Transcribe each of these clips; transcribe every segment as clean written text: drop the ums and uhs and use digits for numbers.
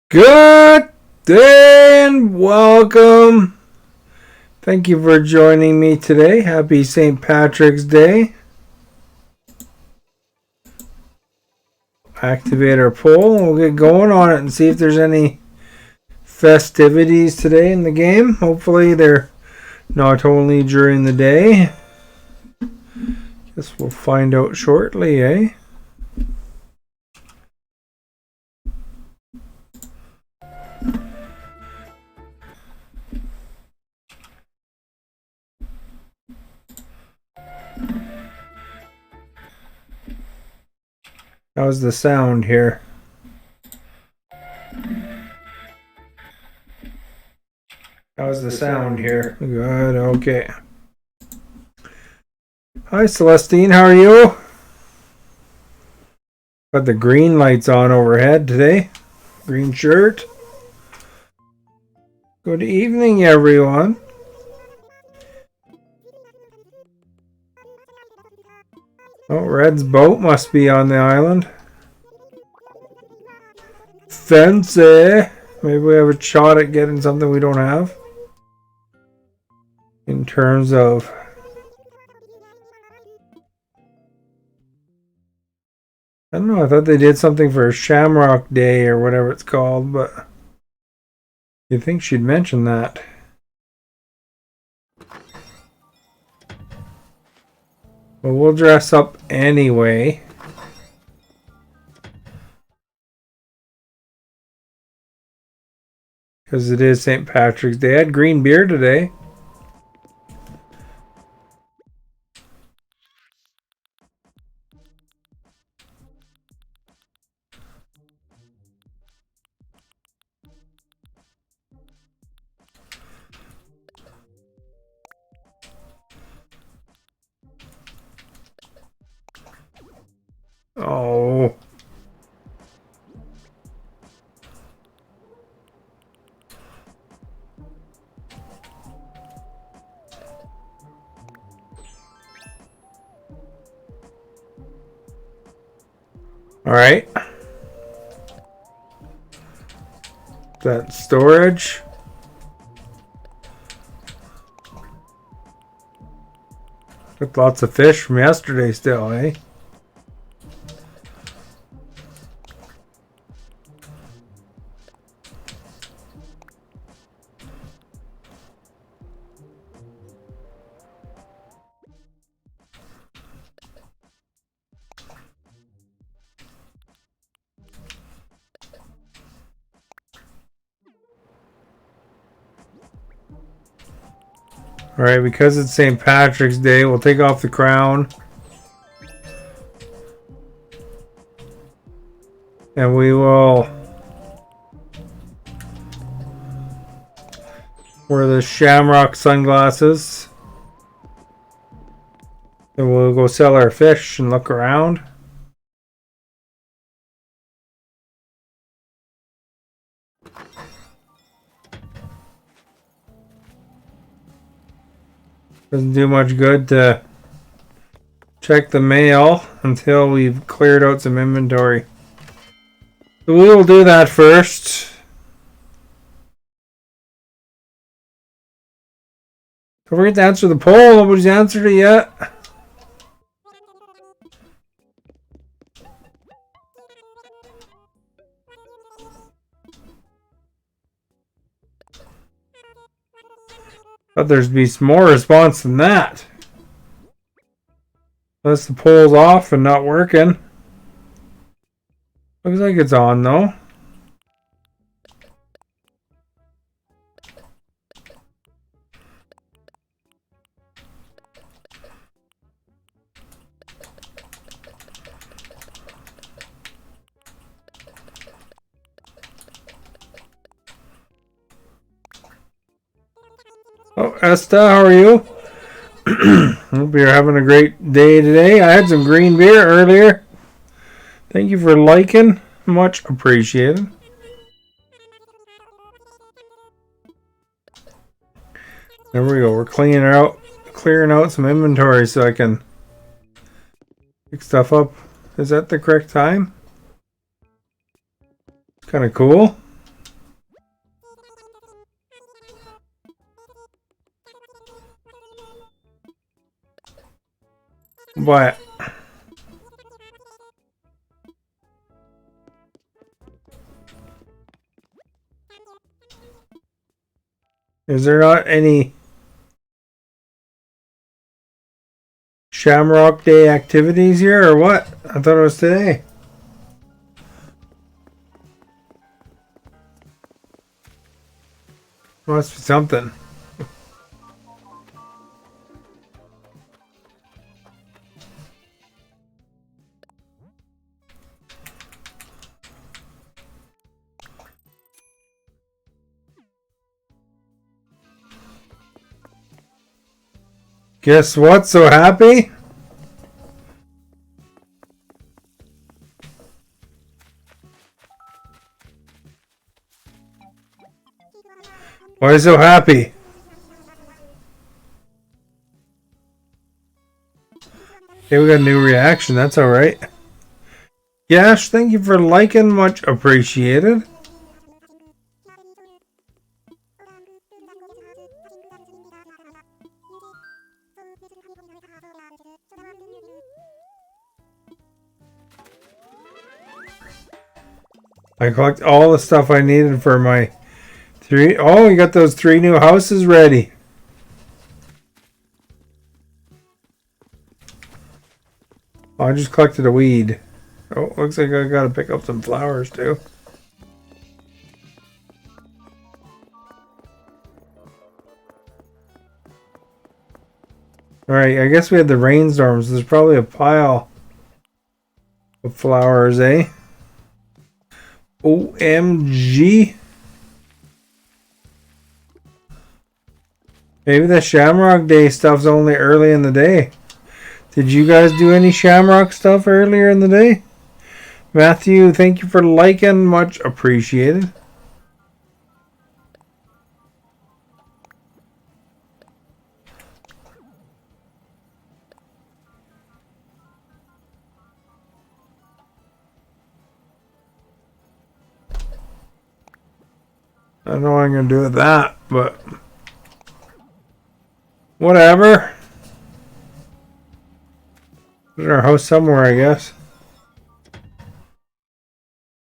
Good day and welcome. Thank you for joining me today. Happy St. Patrick's Day. Activate our poll and we'll get going on it and see if there's any festivities today in the game. Hopefully they're not only during the day. Guess we'll find out shortly, eh? How's the sound here? How's the sound here? Good, okay. Hi Celestine, how are you? Got the green lights on overhead today. Green shirt. Good evening, everyone. Oh, Red's boat must be on the island. Fancy. Maybe we have a shot at getting something we don't have. In terms of... I don't know, I thought they did something for Shamrock Day or whatever it's called, but... You'd think she'd mention that. Well, we'll dress up anyway. Because it is St. Patrick's Day. I had green beer today. Oh. All right. That storage. Got lots of fish from yesterday still, eh? Alright, because it's St. Patrick's Day, we'll take off the crown. And we will wear the Shamrock sunglasses. And we'll go sell our fish and look around. Doesn't do much good to check the mail until we've cleared out some inventory. So we will do that first. Don't forget to answer the poll. Nobody's answered it yet. Thought there'd be some more response than that. Unless the poll's off and not working. Looks like it's on though. Oh, Esta, how are you? Hope you're having a great day today. I had some green beer earlier. Thank you for liking. Much appreciated. There we go. We're clearing out some inventory so I can pick stuff up. Is that the correct time? Kind of cool. What? Is there not any Shamrock Day activities here or what? I thought it was today. Must be something. Guess what? So happy? Why so happy? Okay, we got a new reaction. That's alright. Yash, thank you for liking. Much appreciated. I collect all the stuff I needed for my 3. Oh, you got those 3 new houses ready. Oh, I just collected a weed. Oh, looks like I gotta pick up some flowers too. Alright, I guess we had the rainstorms. There's probably a pile of flowers, eh? OMG. Maybe the Shamrock Day stuff's only early in the day. Did you guys do any Shamrock stuff earlier in the day? Matthew, thank you for liking. Much appreciated. I don't know what I'm going to do with that, but whatever. Put in our house somewhere, I guess.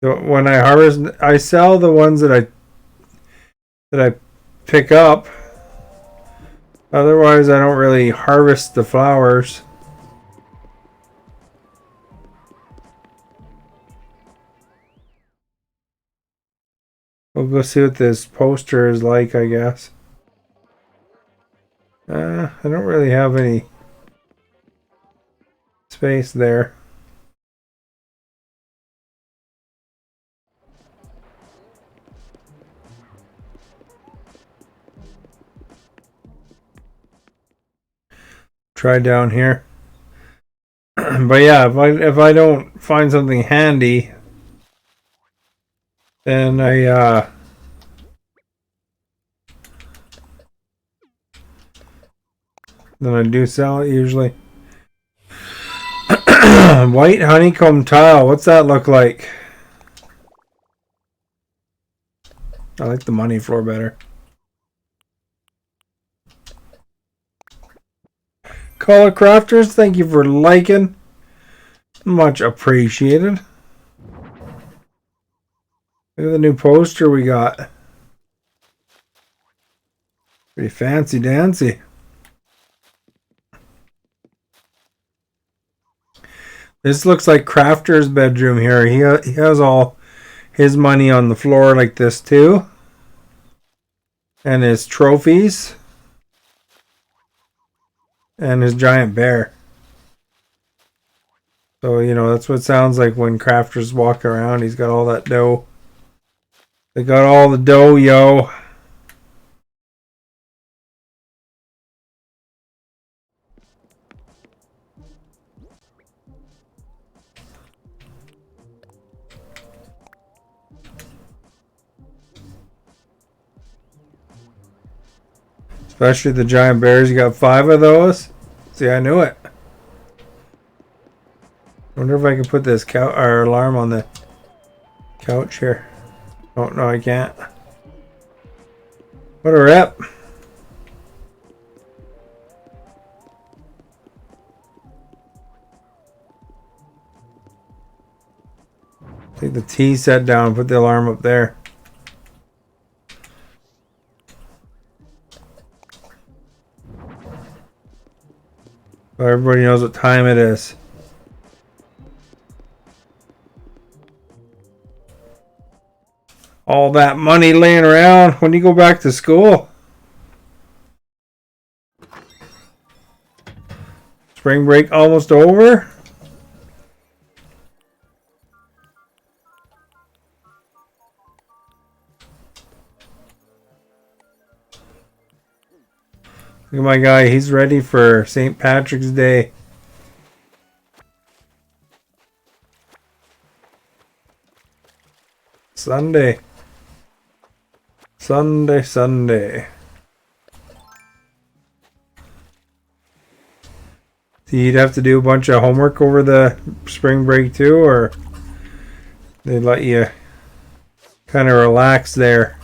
So when I harvest, I sell the ones that I pick up. Otherwise, I don't really harvest the flowers. We'll go see what this poster is like, I guess. I don't really have any space there. Try down here. But yeah, if I don't find something handy, then I do sell it usually. White honeycomb tile. What's that look like? I like the money floor better. Caller Crafters, thank you for liking. Much appreciated. Look at the new poster we got. Pretty fancy dancy. This looks like Crafter's bedroom here. He has all his money on the floor like this too. And his trophies. And his giant bear. So, you know, that's what it sounds like when Crafters walk around. He's got all that dough. They got all the dough, yo. Especially the giant bears. You got 5 of those. See, I knew it. Wonder if I can put this alarm on the couch here. Oh, no, I can't. What a rep. the tea set down and put the alarm up there. So everybody knows what time it is. All that money laying around. When do you go back to school? Spring break almost over? Look at my guy. He's ready for St. Patrick's Day. Sunday. Sunday, Sunday. So you'd have to do a bunch of homework over the spring break too, or they let you kind of relax there?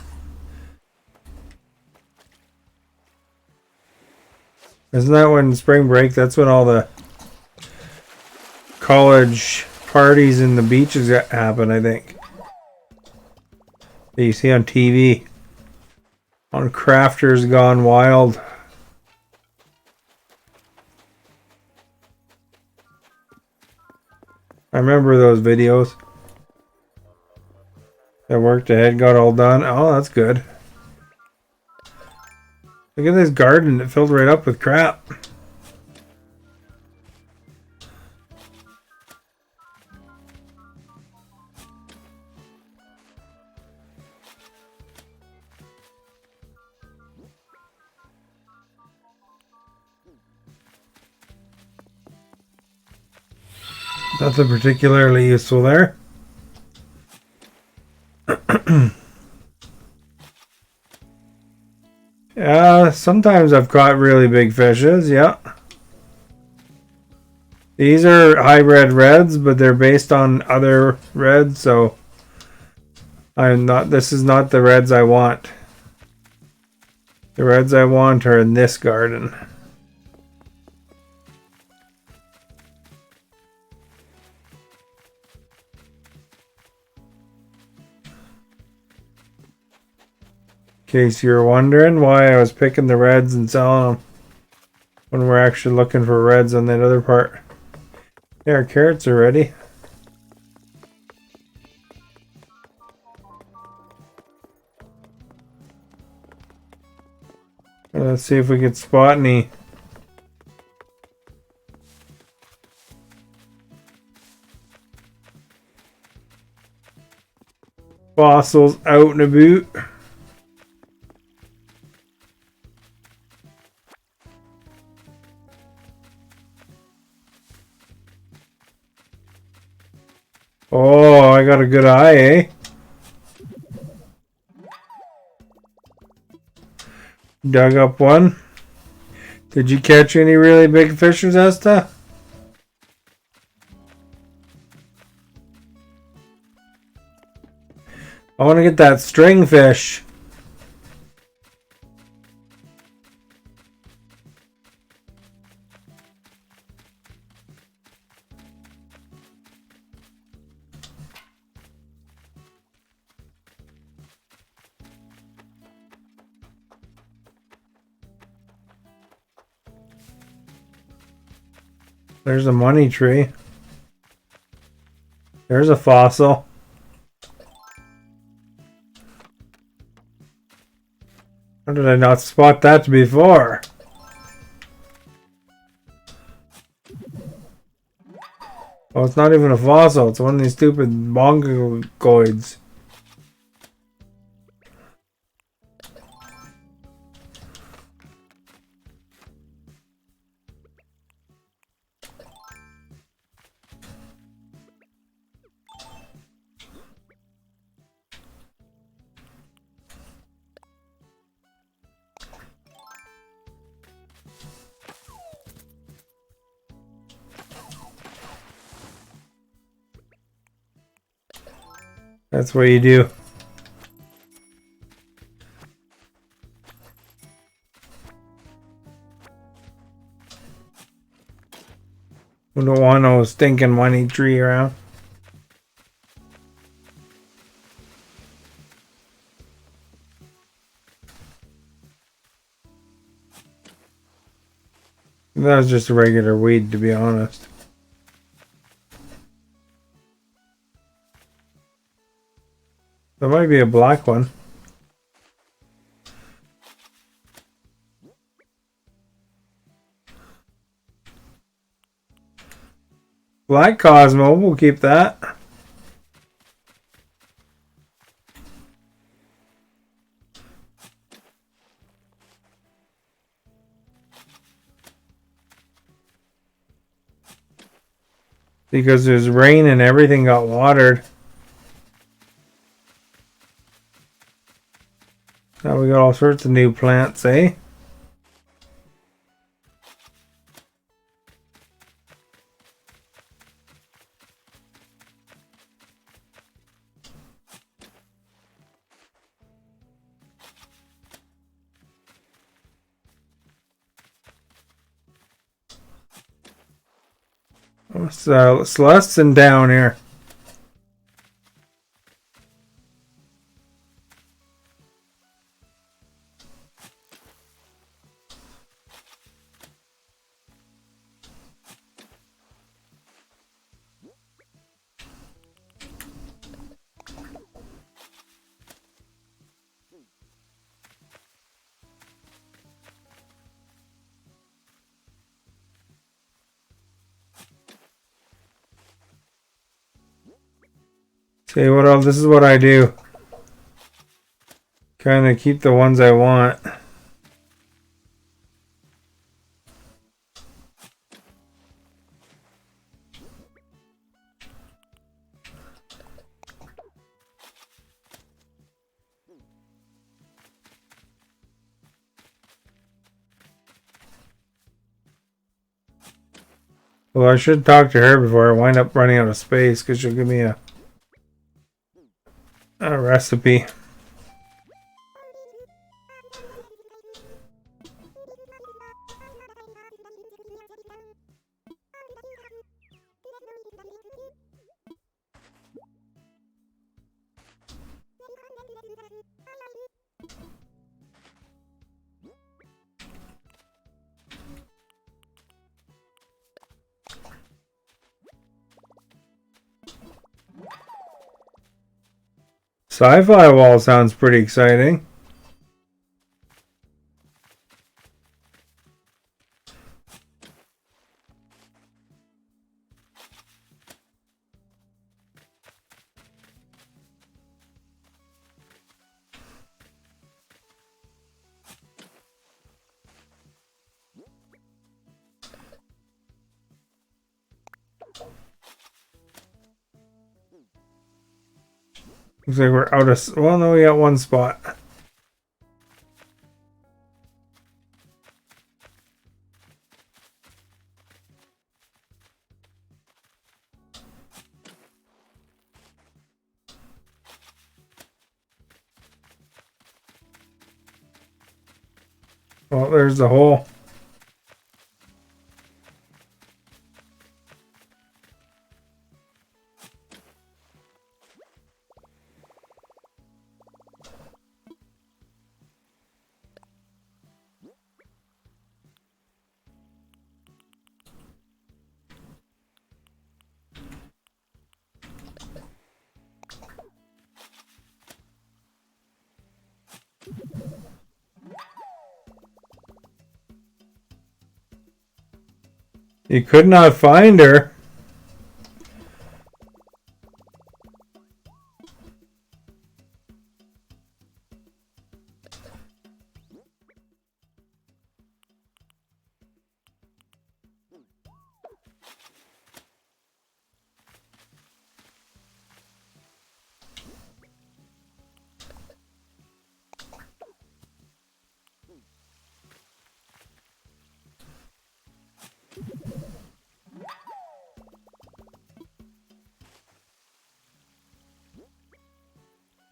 Isn't that when spring break, that's when all the college parties and the beaches happen, I think. That you see on TV. On Crafters Gone Wild. I remember those videos. I worked ahead, got all done. Oh, that's good. Look at this garden. It filled right up with crap. Nothing particularly useful there. Yeah, sometimes I've caught really big fishes, yeah. These are hybrid reds, but they're based on other reds, so this is not the reds I want. The reds I want are in this garden. In case you're wondering why I was picking the reds and selling them when we're actually looking for reds on that other part. Yeah, our carrots are ready. Let's see if we can spot any fossils out and about. Oh, I got a good eye, eh? Dug up one. Did you catch any really big fishes, Esta? I want to get that string fish. There's a money tree. There's a fossil. How did I not spot that before? Oh, it's not even a fossil. It's one of these stupid mongoloids. That's what you do. We don't want no stinking money tree around. That was just a regular weed, to be honest. There might be a black one. Black Cosmo, we'll keep that. Because there's rain and everything got watered. Now we got all sorts of new plants, eh? So Celeste's in down here. See what else? This is what I do. Kind of keep the ones I want. Well, I should talk to her before I wind up running out of space, because she'll give me a recipe. Sci-fi wall sounds pretty exciting. Looks like we're out of... Well, no, we got one spot. Well, there's the hole. You could not find her.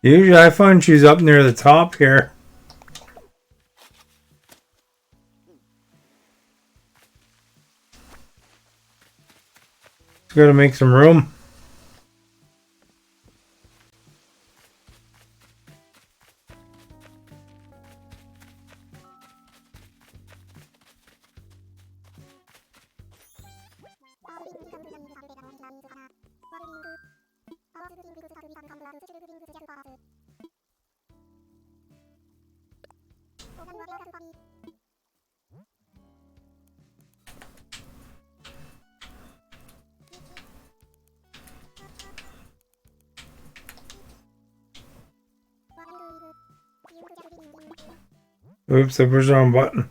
Usually I find she's up near the top here. Gotta make some room. Oops, I pushed the wrong button.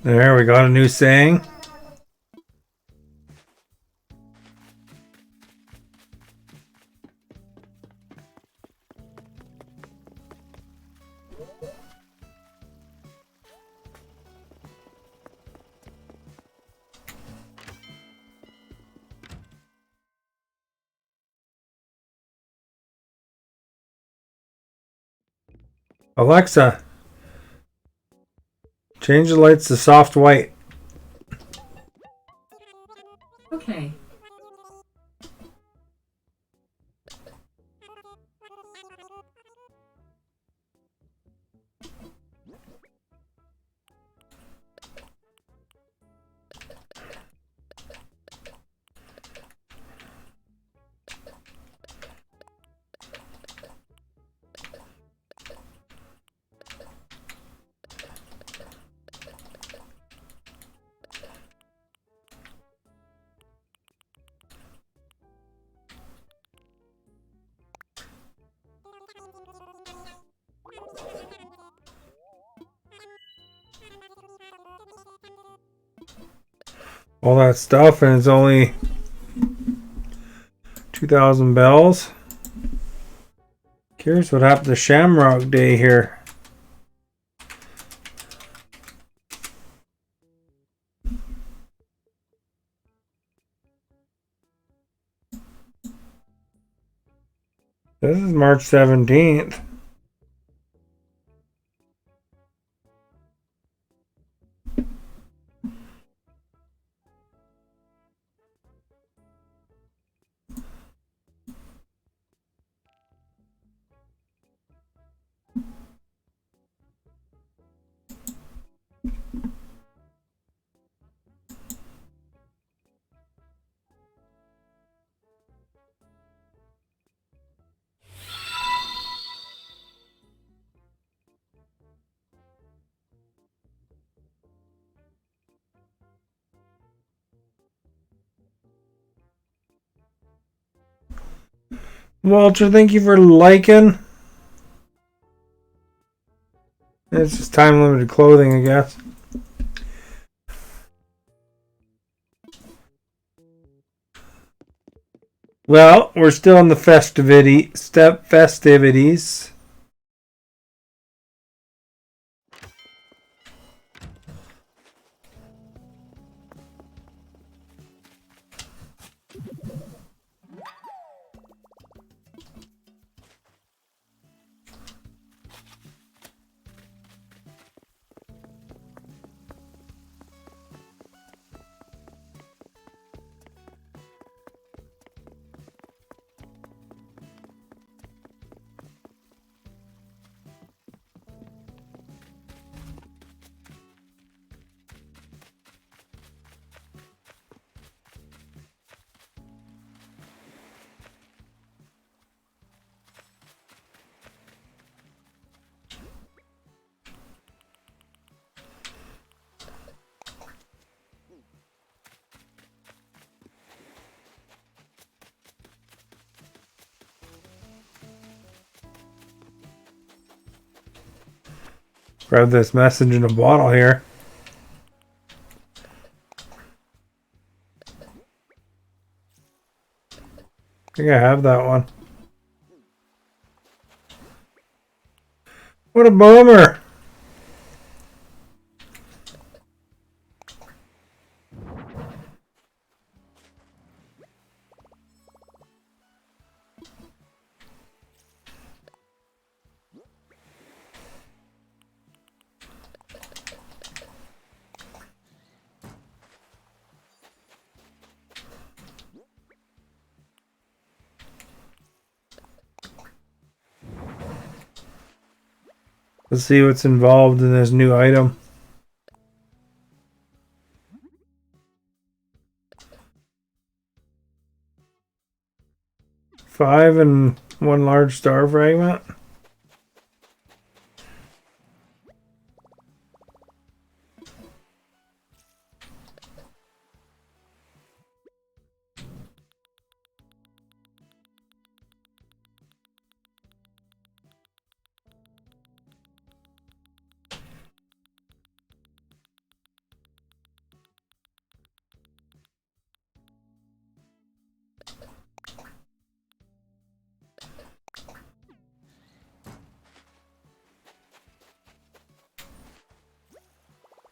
There, we got a new saying. Alexa, change the lights to soft white. Okay. All that stuff, and it's only 2,000 bells. Curious what happened to Shamrock Day here. This is March 17th. Walter, thank you for liking. It's just time limited clothing, I guess. Well, we're still in the festivities. Grab this message in a bottle here. I think I have that one. What a bummer. Let's see what's involved in this new item. 5 and 1 large star fragment.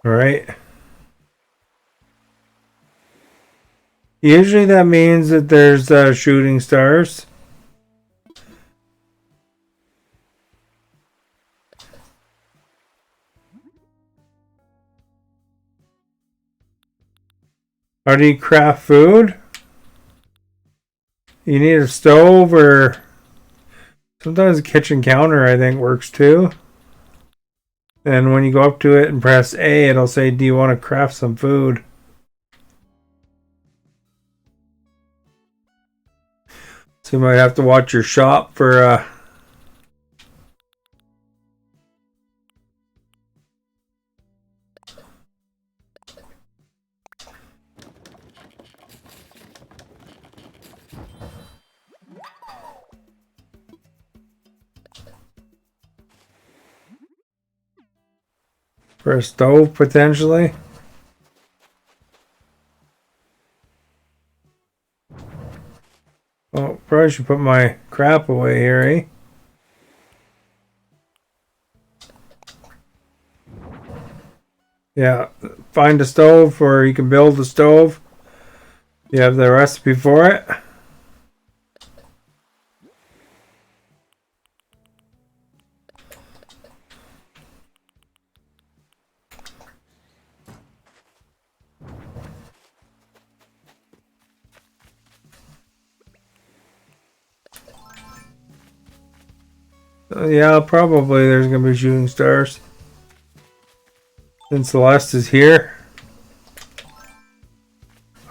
All right. Usually that means that there's shooting stars. How do you craft food? You need a stove, or sometimes a kitchen counter, I think, works too. And when you go up to it and press A, it'll say, do you want to craft some food? So you might have to watch your shop for a stove, potentially. Oh, probably should put my crap away here, eh? Yeah, find a stove, or you can build a stove. You have the recipe for it. Yeah, probably there's gonna be shooting stars. Since Celeste is here,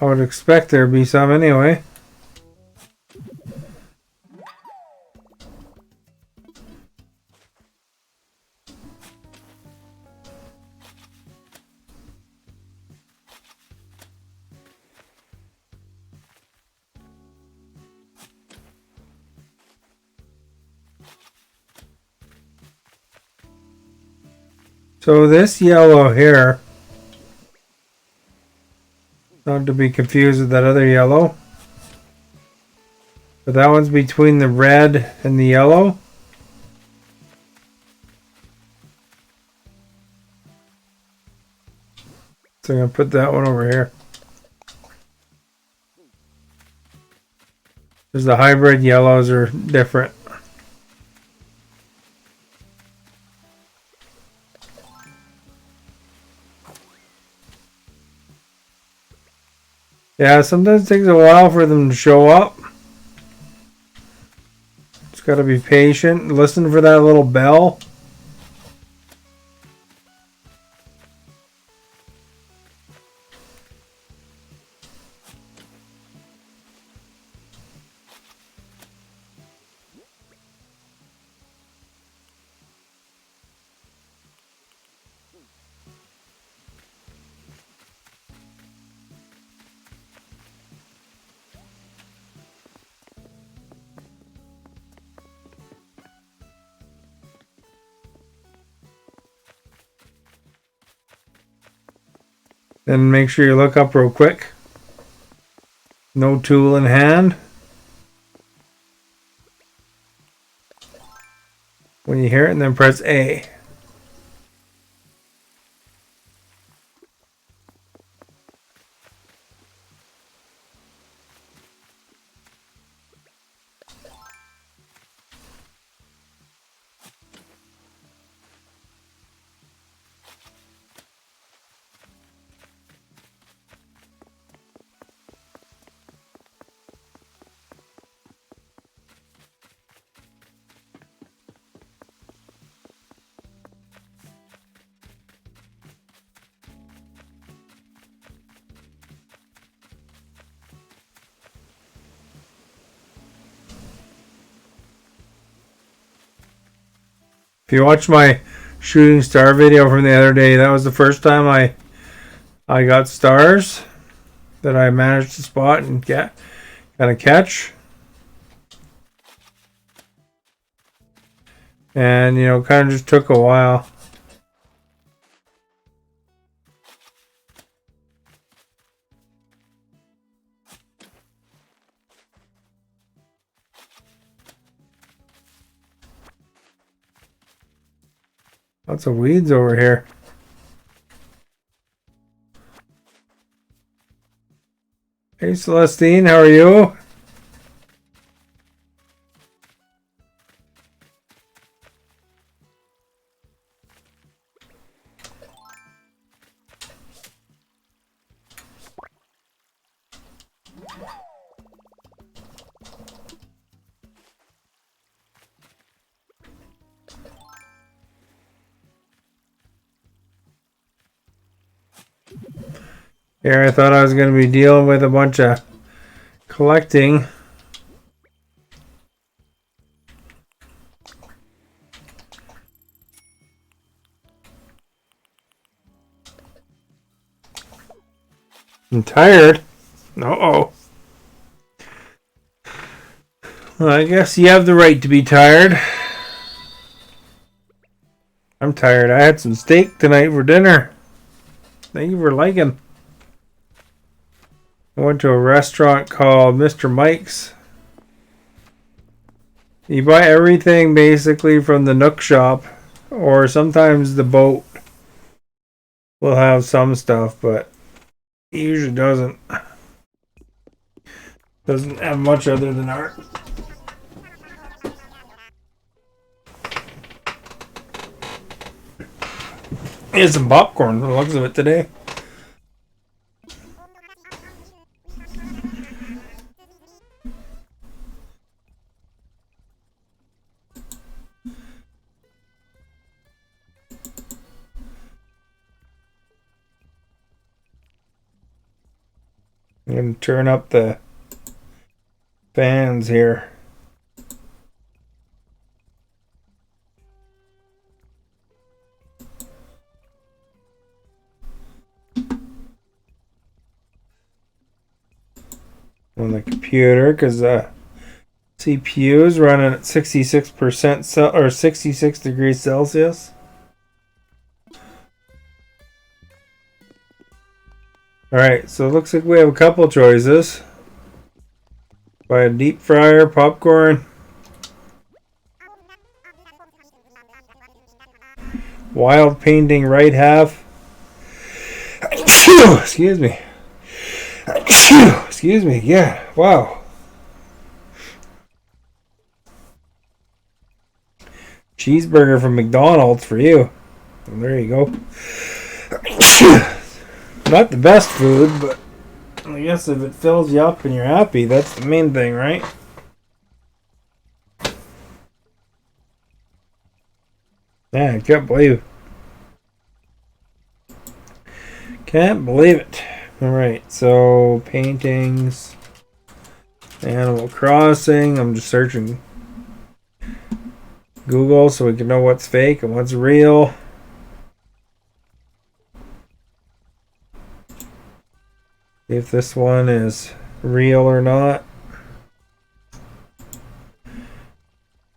I would expect there'd be some anyway. So this yellow here, not to be confused with that other yellow, but that one's between the red and the yellow. So I'm going to put that one over here. Because the hybrid yellows are different. Yeah, sometimes it takes a while for them to show up. Just got to be patient. Listen for that little bell. Then make sure you look up real quick. No tool in hand. when you hear it, and then press A. If you watch my shooting star video from the other day, that was the first time I got stars that I managed to spot and get kind of catch. And you know, kind of just took a while. Lots of weeds over here. Hey Celestine, how are you? Here, I thought I was going to be dealing with a bunch of collecting. I'm tired. Uh-oh. Well, I guess you have the right to be tired. I'm tired. I had some steak tonight for dinner. Thank you for liking. I went to a restaurant called Mr. Mike's. You buy everything basically from the Nook shop, or sometimes the boat will have some stuff, but it usually doesn't have much other than art. Here's some popcorn from the looks of it today. I'm going to turn up the fans here. On the computer, because the CPU is running at 66% or 66 degrees Celsius. Alright, so it looks like we have a couple choices. Buy a deep fryer, popcorn, wild painting right half. Excuse me. Excuse me, yeah, wow. Cheeseburger from McDonald's for you. Well, there you go. Not the best food, but I guess if it fills you up and you're happy, that's the main thing, right? Yeah, I can't believe it. Can't believe it. Alright, so paintings, Animal Crossing. I'm just searching Google so we can know what's fake and what's real. See if this one is real or not.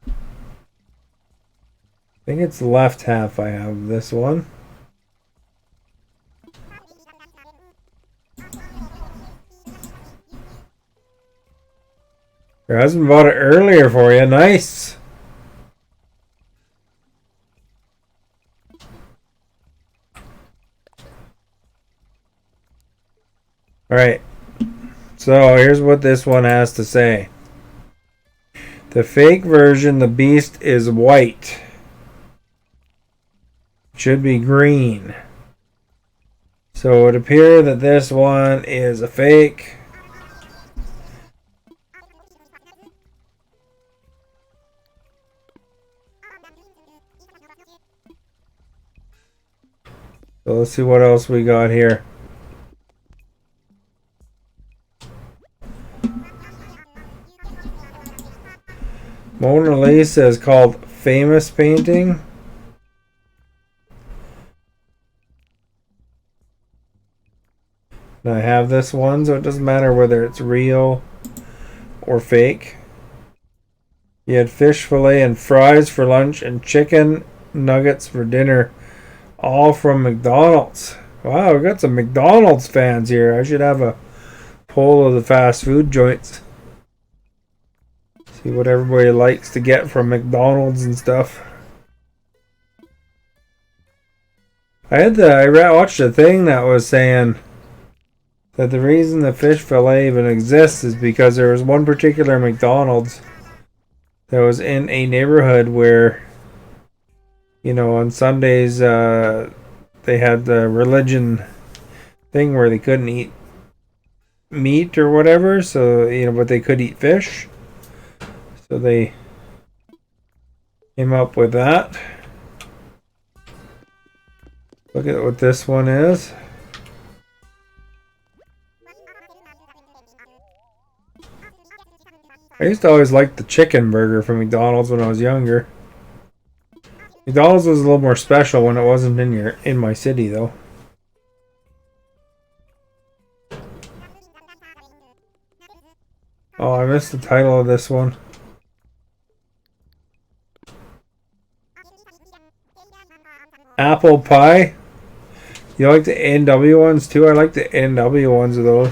I think it's the left half I have this one. Your husband bought it earlier for you. Nice. Alright, so here's what this one has to say. The fake version, the beast is white. Should be green. So it would appear that this one is a fake. So let's see what else we got here. Mona Lisa is called famous painting. And I have this one, so it doesn't matter whether it's real or fake. You had fish fillet and fries for lunch and chicken nuggets for dinner. All from McDonald's. Wow, we got some McDonald's fans here. I should have a poll of the fast food joints. See what everybody likes to get from McDonald's and stuff. I watched a thing that was saying that the reason the fish fillet even exists is because there was one particular McDonald's that was in a neighborhood where, you know, on Sundays they had the religion thing where they couldn't eat meat or whatever, so, you know, but they could eat fish. So they came up with that. Look at what this one is. I used to always like the chicken burger from McDonald's when I was younger. McDonald's was a little more special when it wasn't in my city though. Oh, I missed the title of this one. Apple pie. You like the NW ones too? I like the NW ones of those.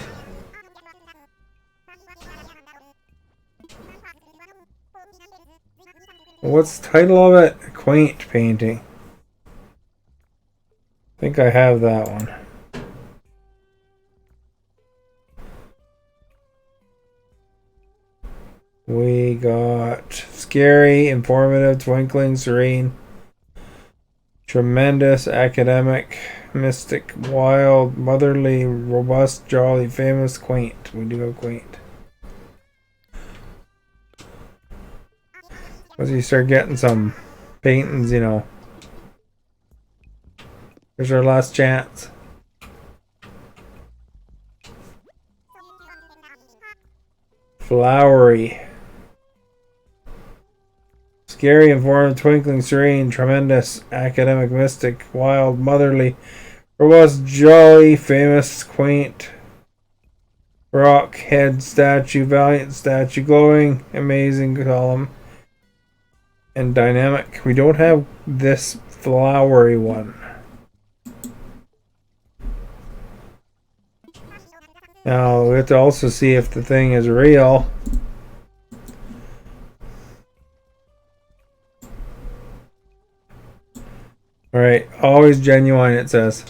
What's the title of it? Quaint painting. I think I have that one. We got scary, informative, twinkling, serene, tremendous, academic, mystic, wild, motherly, robust, jolly, famous, quaint. We do have quaint. Once you start getting some paintings, you know. Here's our last chance. Flowery. Scary, informative, twinkling, serene, tremendous, academic, mystic, wild, motherly, robust, jolly, famous, quaint, rock, head, statue, valiant, statue, glowing, amazing, solemn, and dynamic. We don't have this flowery one. Now we have to also see if the thing is real. Alright, always genuine it says.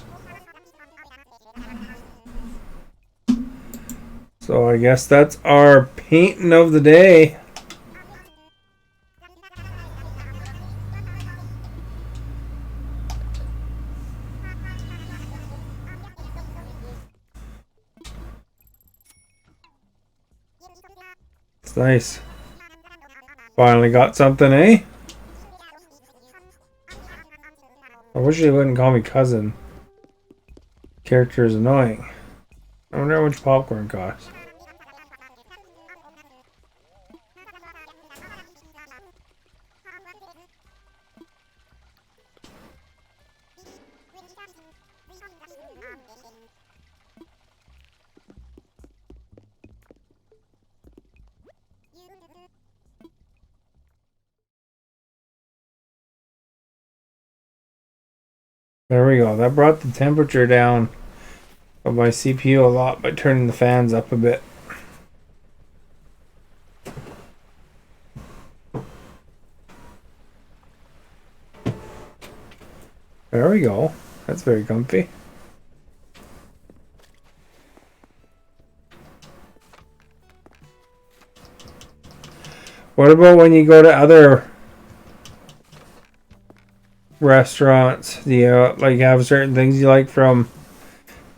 So I guess that's our painting of the day. It's nice. Finally got something, eh? I wish they wouldn't call me cousin. Character is annoying. I wonder how much popcorn costs. There we go. That brought the temperature down of my CPU a lot by turning the fans up a bit. There we go. That's very comfy. What about when you go to other restaurants? Do you like have certain things you like from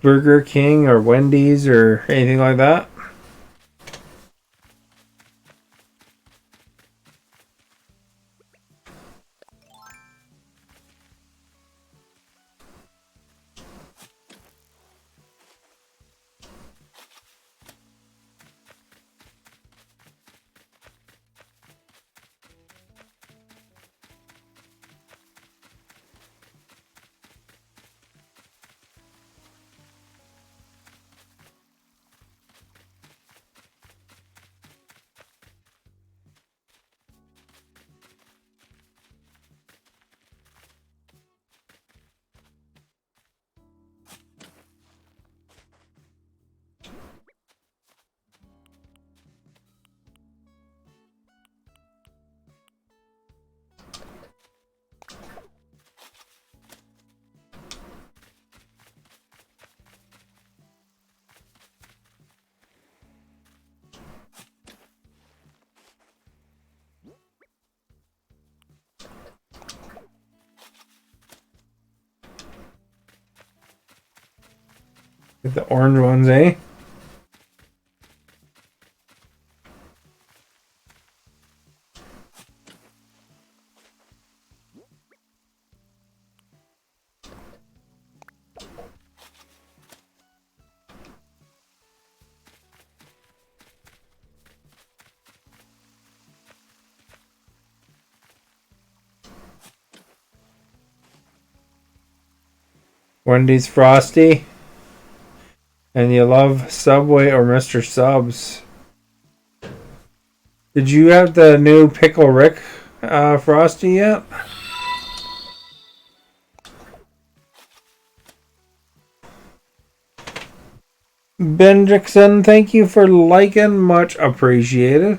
Burger King or Wendy's or anything like that? Get the orange ones, eh? Wendy's Frosty. And you love Subway or Mr. Subs. Did you have the new Pickle Rick Frosty yet? Bendrickson, thank you for liking. Much appreciated.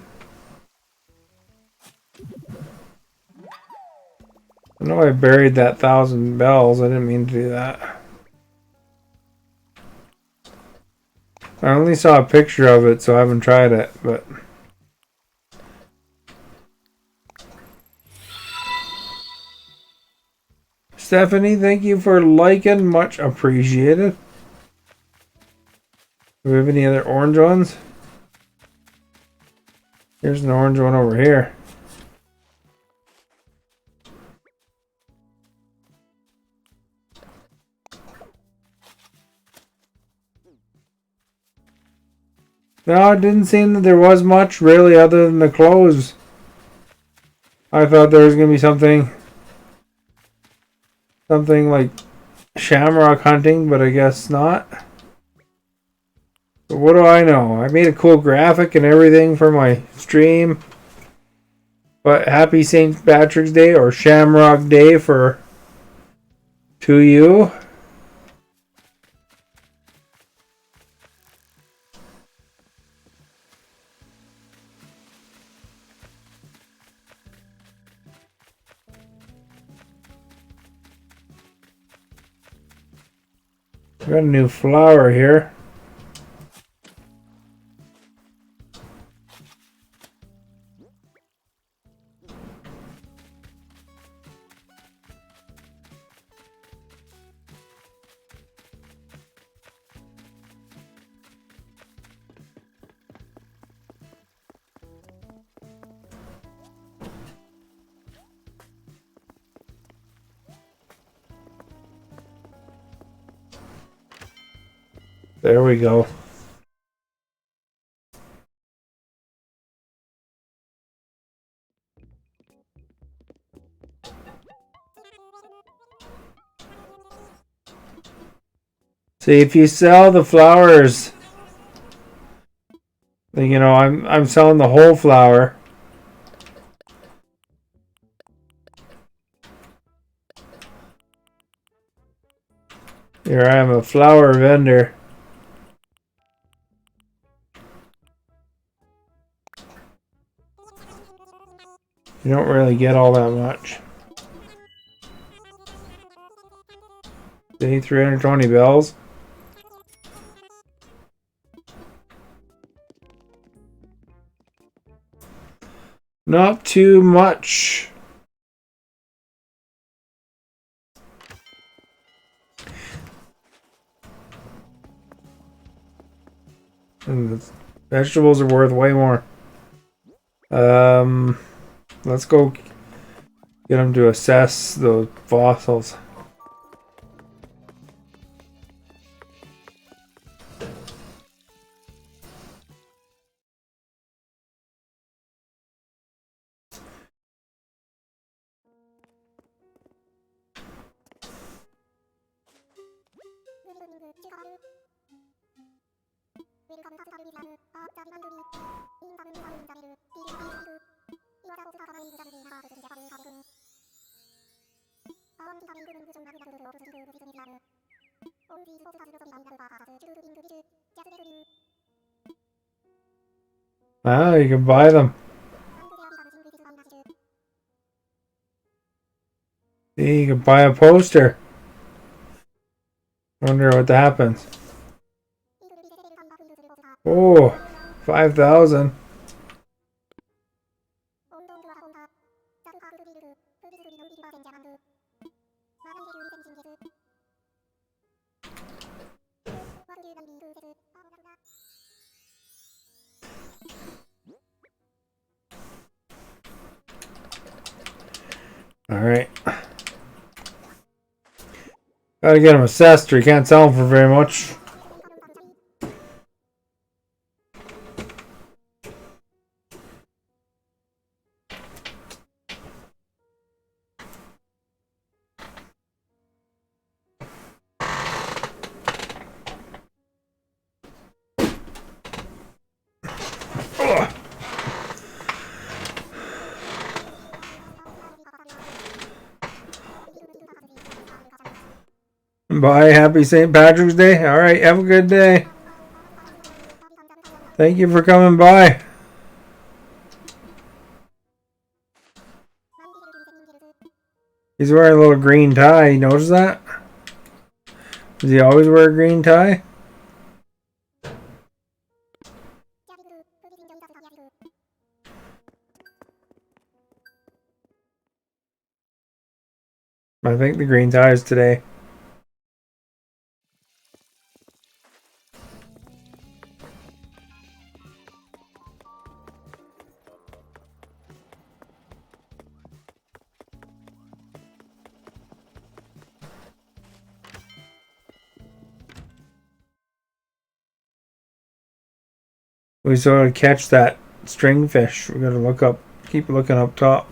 I know I buried that 1,000 bells. I didn't mean to do that. I only saw a picture of it, so I haven't tried it, but... Stephanie, thank you for liking. Much appreciated. Do we have any other orange ones? Here's an orange one over here. No, it didn't seem that there was much really other than the clothes. I thought there was going to be something like shamrock hunting, but I guess not. But what do I know? I made a cool graphic and everything for my stream. But happy St. Patrick's Day or Shamrock Day to you. Got a new flower here. There we go. See, if you sell the flowers, you know, I'm selling the whole flower. Here I am, a flower vendor. You don't really get all that much. See, 320 bells. Not too much. And the vegetables are worth way more. Let's go get them to assess those fossils. Wow, you can buy them. See, you can buy a poster. Wonder what happens. Oh, 5,000. Alright. Gotta get them assessed or you can't sell them for very much. Bye. Happy St. Patrick's Day. Alright, have a good day. Thank you for coming by. He's wearing a little green tie. You notice that? Does he always wear a green tie? I think the green tie is today. We sort of catch that stringfish. We gotta look up, keep looking up top.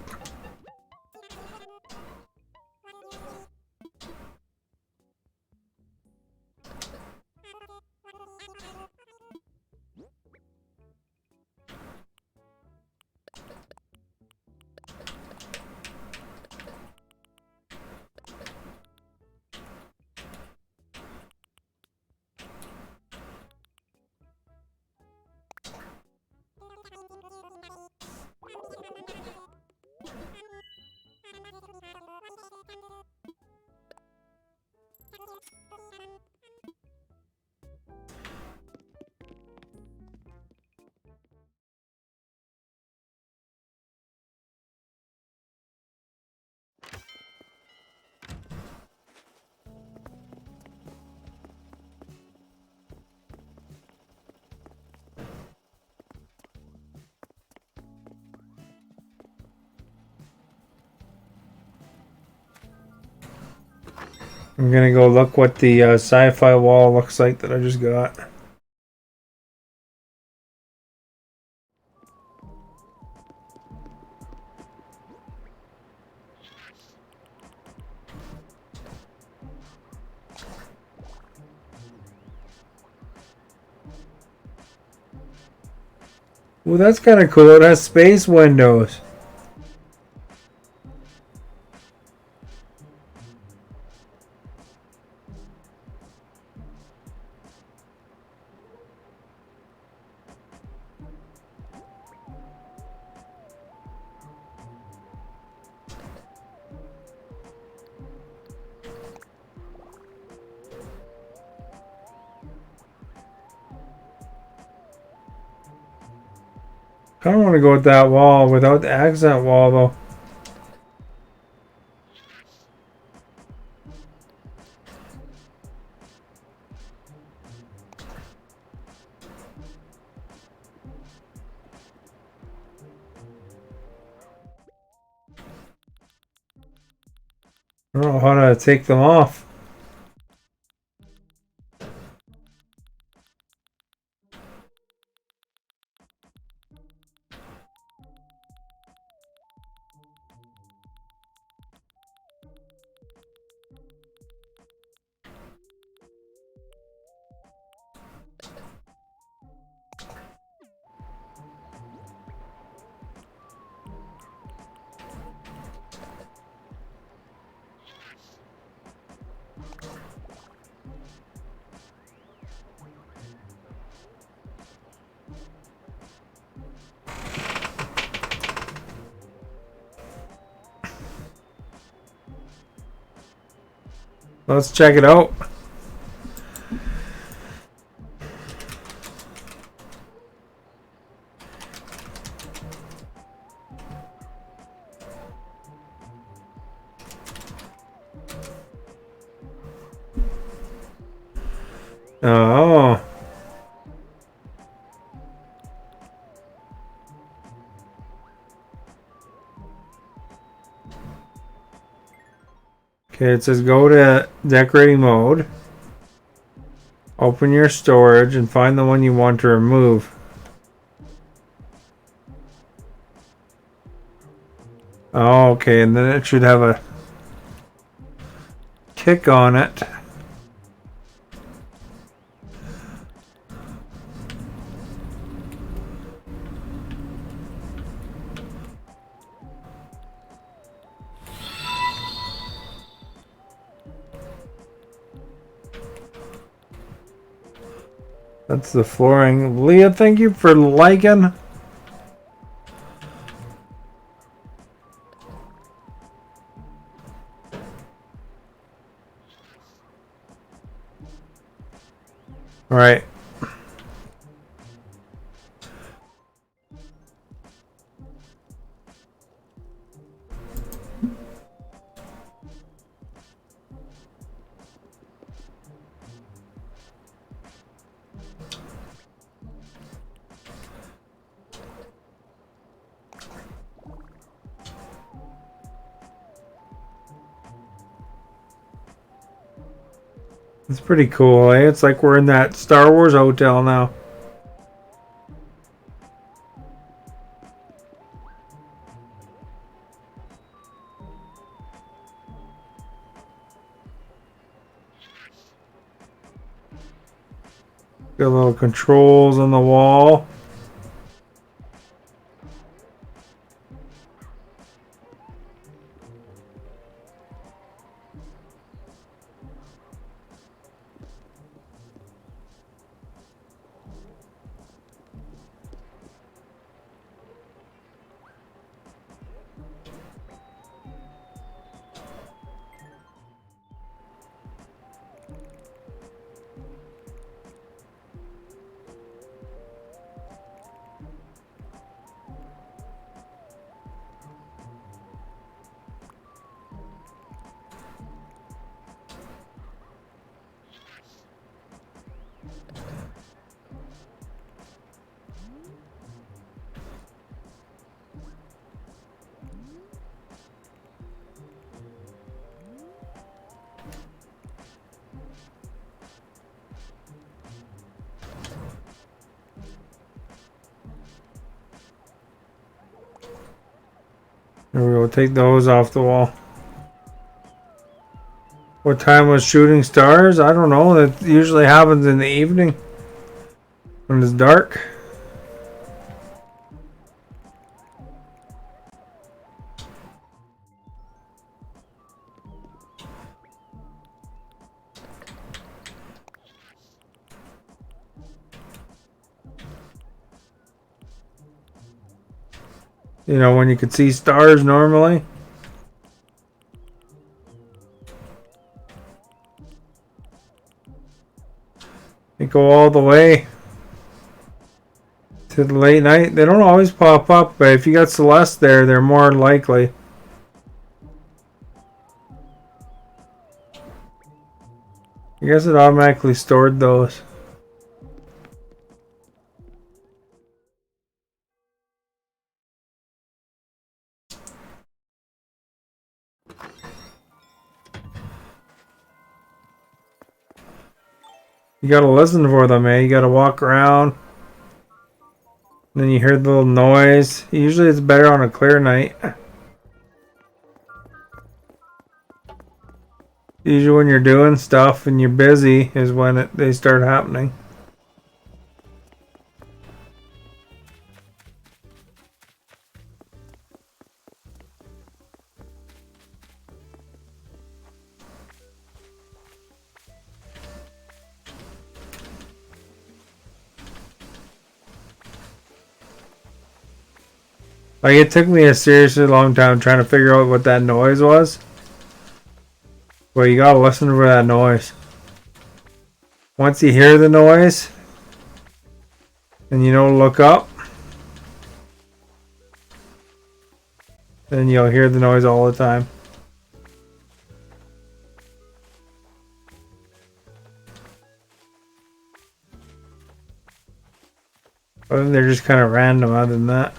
I'm gonna go look what the sci-fi wall looks like that I just got. Well, that's kind of cool. It has space windows. I don't want to go with that wall without the accent wall though. I don't know how to take them off. Let's check it out. Oh. Okay, it says go to decorating mode. Open your storage and find the one you want to remove. Oh, okay, and then it should have a tick on it. That's the flooring. Leah, thank you for liking. All right. It's pretty cool, eh? It's like we're in that Star Wars hotel now. Got little controls on the wall. There we go. Take those off the wall. What time was shooting stars? I don't know. That usually happens in the evening when it's dark. You know, when you could see stars normally. You go all the way to the late night. They don't always pop up, but if you got Celeste there, they're more likely. I guess it automatically stored those. You gotta listen for them, eh? You gotta walk around. Then you hear the little noise. Usually it's better on a clear night. Usually when you're doing stuff and you're busy is when they start happening. Like, it took me a seriously long time trying to figure out what that noise was. Well, you gotta listen for that noise. Once you hear the noise, and you don't look up, then you'll hear the noise all the time. But they're just kind of random other than that.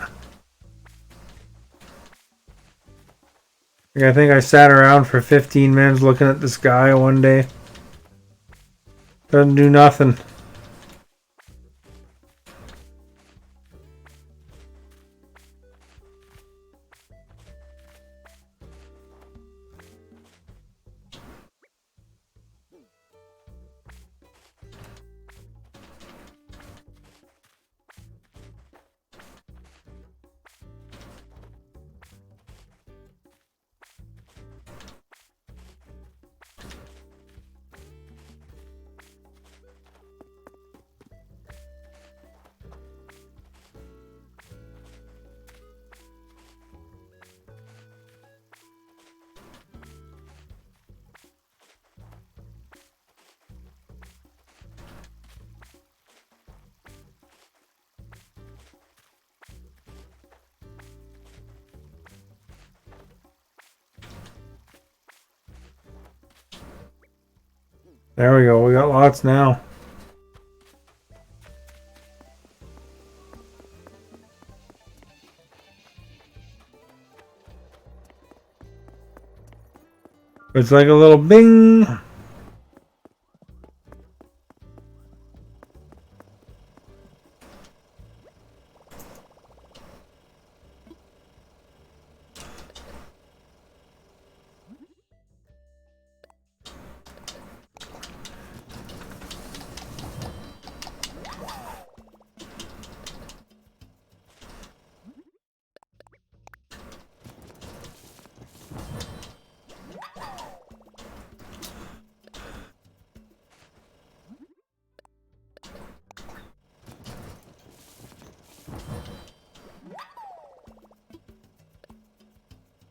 Like, I think I sat around for 15 minutes looking at the sky one day. Doesn't do nothing. There we go. We got lots now. It's like a little bing.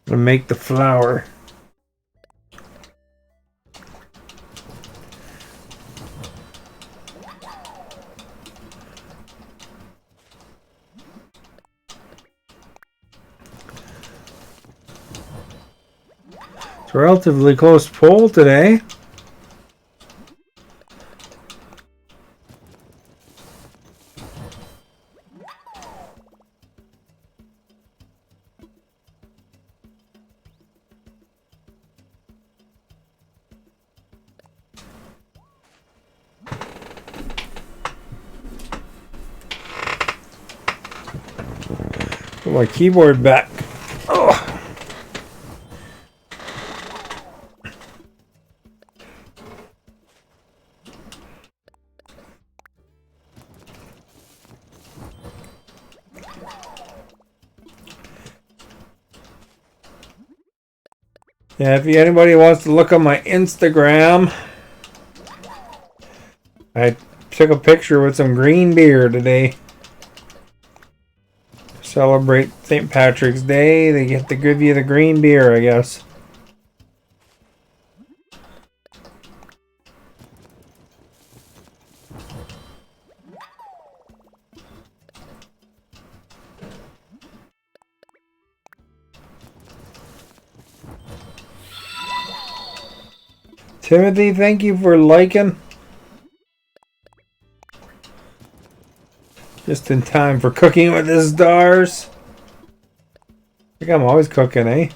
To make the flour. It's a relatively close poll today. Put my keyboard back. Oh. Yeah, if anybody wants to look on my Instagram, I took a picture with some green beer today. Celebrate St. Patrick's Day. They get to give you the green beer, I guess. Timothy, thank you for liking. Just in time for Cooking with the Stars. I think I'm always cooking, eh?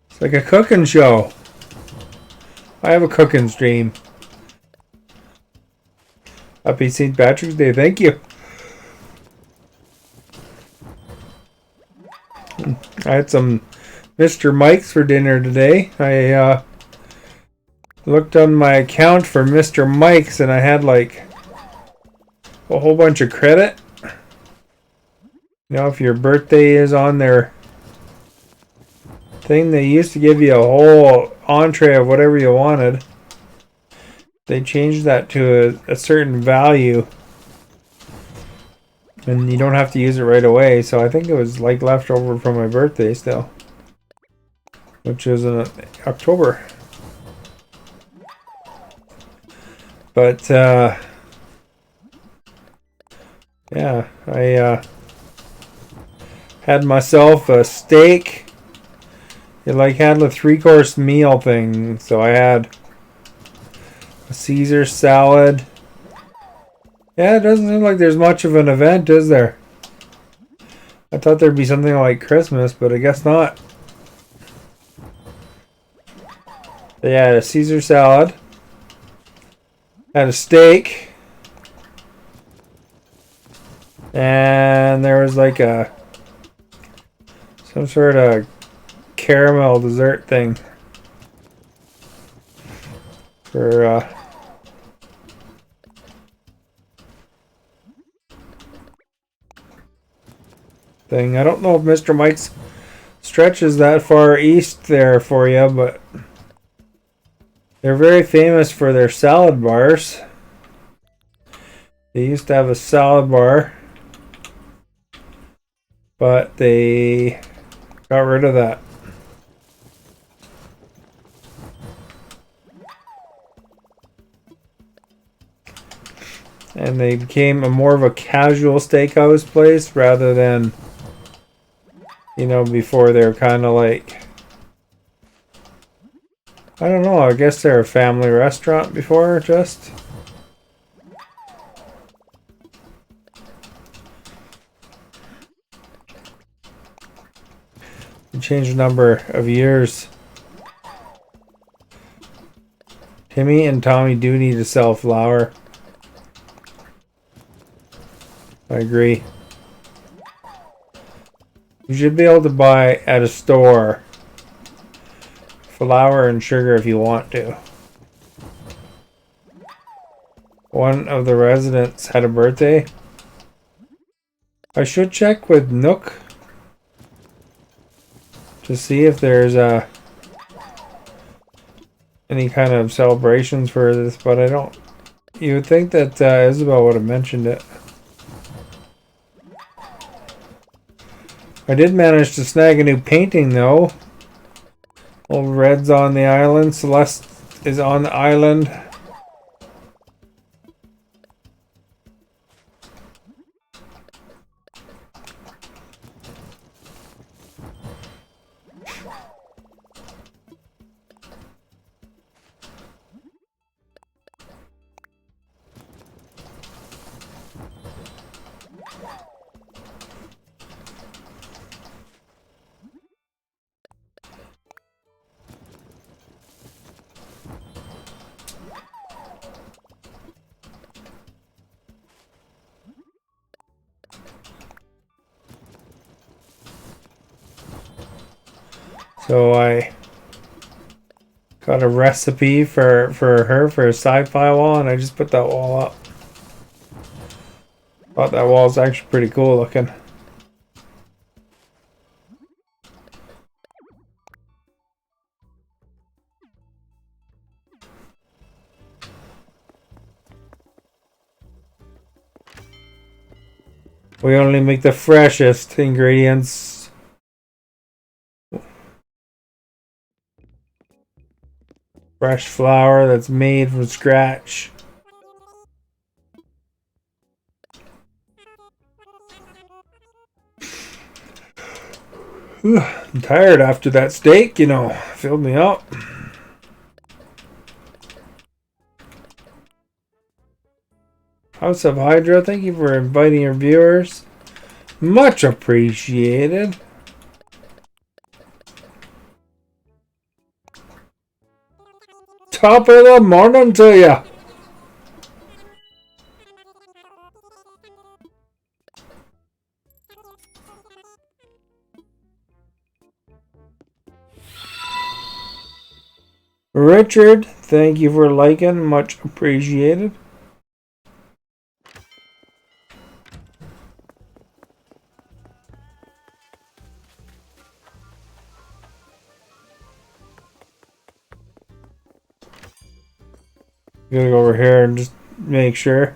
It's like a cooking show. I have a cooking stream. Happy St. Patrick's Day, thank you. I had some Mr. Mike's for dinner today. I looked on my account for Mr. Mike's and I had like a whole bunch of credit. You know, if your birthday is on their thing, they used to give you a whole entree of whatever you wanted. They changed that to a certain value. And you don't have to use it right away. So I think it was like leftover from my birthday still. Which was in October. But, yeah, I had myself a steak. It like had a 3-course meal thing. So I had a Caesar salad. Yeah, it doesn't seem like there's much of an event, is there? I thought there'd be something like Christmas, but I guess not. But yeah, I had a Caesar salad. Had a steak. And there was like some sort of caramel dessert thing. For thing. I don't know if Mr. Mike's stretches that far east there for you, but they're very famous for their salad bars. They used to have a salad bar, but they got rid of that. And they became more of a casual steakhouse place rather than, you know, before they were kind of like, I don't know, I guess they're a family restaurant before, just. They changed the number of years. Timmy and Tommy do need to sell flour. I agree. You should be able to buy at a store flour and sugar if you want to. One of the residents had a birthday. I should check with Nook to see if there's any kind of celebrations for this, but I don't. You would think that Isabel would have mentioned it. I did manage to snag a new painting though. Old Red's on the island. Celeste is on the island. So I got a recipe for her for a sci-fi wall, and I just put that wall up. Thought that wall is actually pretty cool looking. We only make the freshest ingredients. Fresh flour that's made from scratch. I'm tired after that steak, you know, filled me up. House of Hydra, thank you for inviting your viewers. Much appreciated. Top of the morning to ya. Richard, thank you for liking. Much appreciated. I'm gonna go over here and just make sure.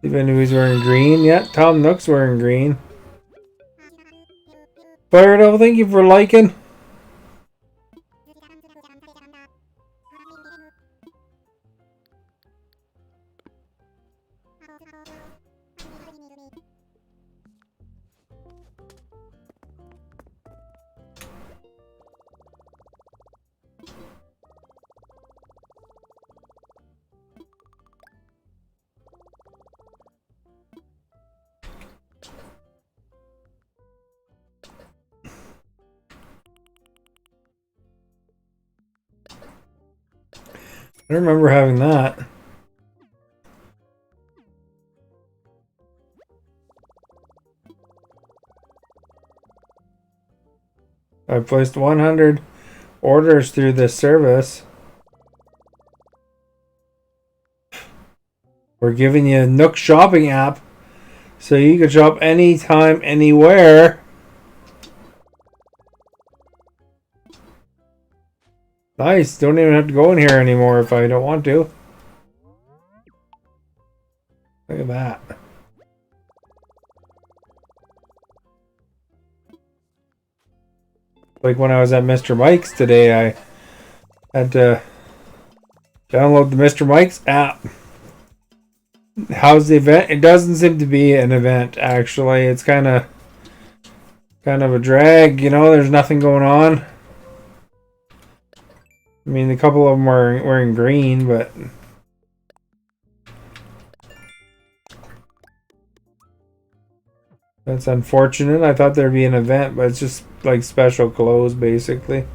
If anybody's wearing green. Yeah, Tom Nook's wearing green. Fire Devil, thank you for liking. I don't remember having that. I placed 100 orders through this service. We're giving you a Nook shopping app so you can shop anytime, anywhere. Nice. Don't even have to go in here anymore if I don't want to. Look at that. Like when I was at Mr. Mike's today, I had to download the Mr. Mike's app. How's the event? It doesn't seem to be an event, actually. It's kind of a drag, you know, there's nothing going on. I mean, a couple of them are wearing green, but that's unfortunate. I thought there'd be an event, but it's just like special clothes, basically.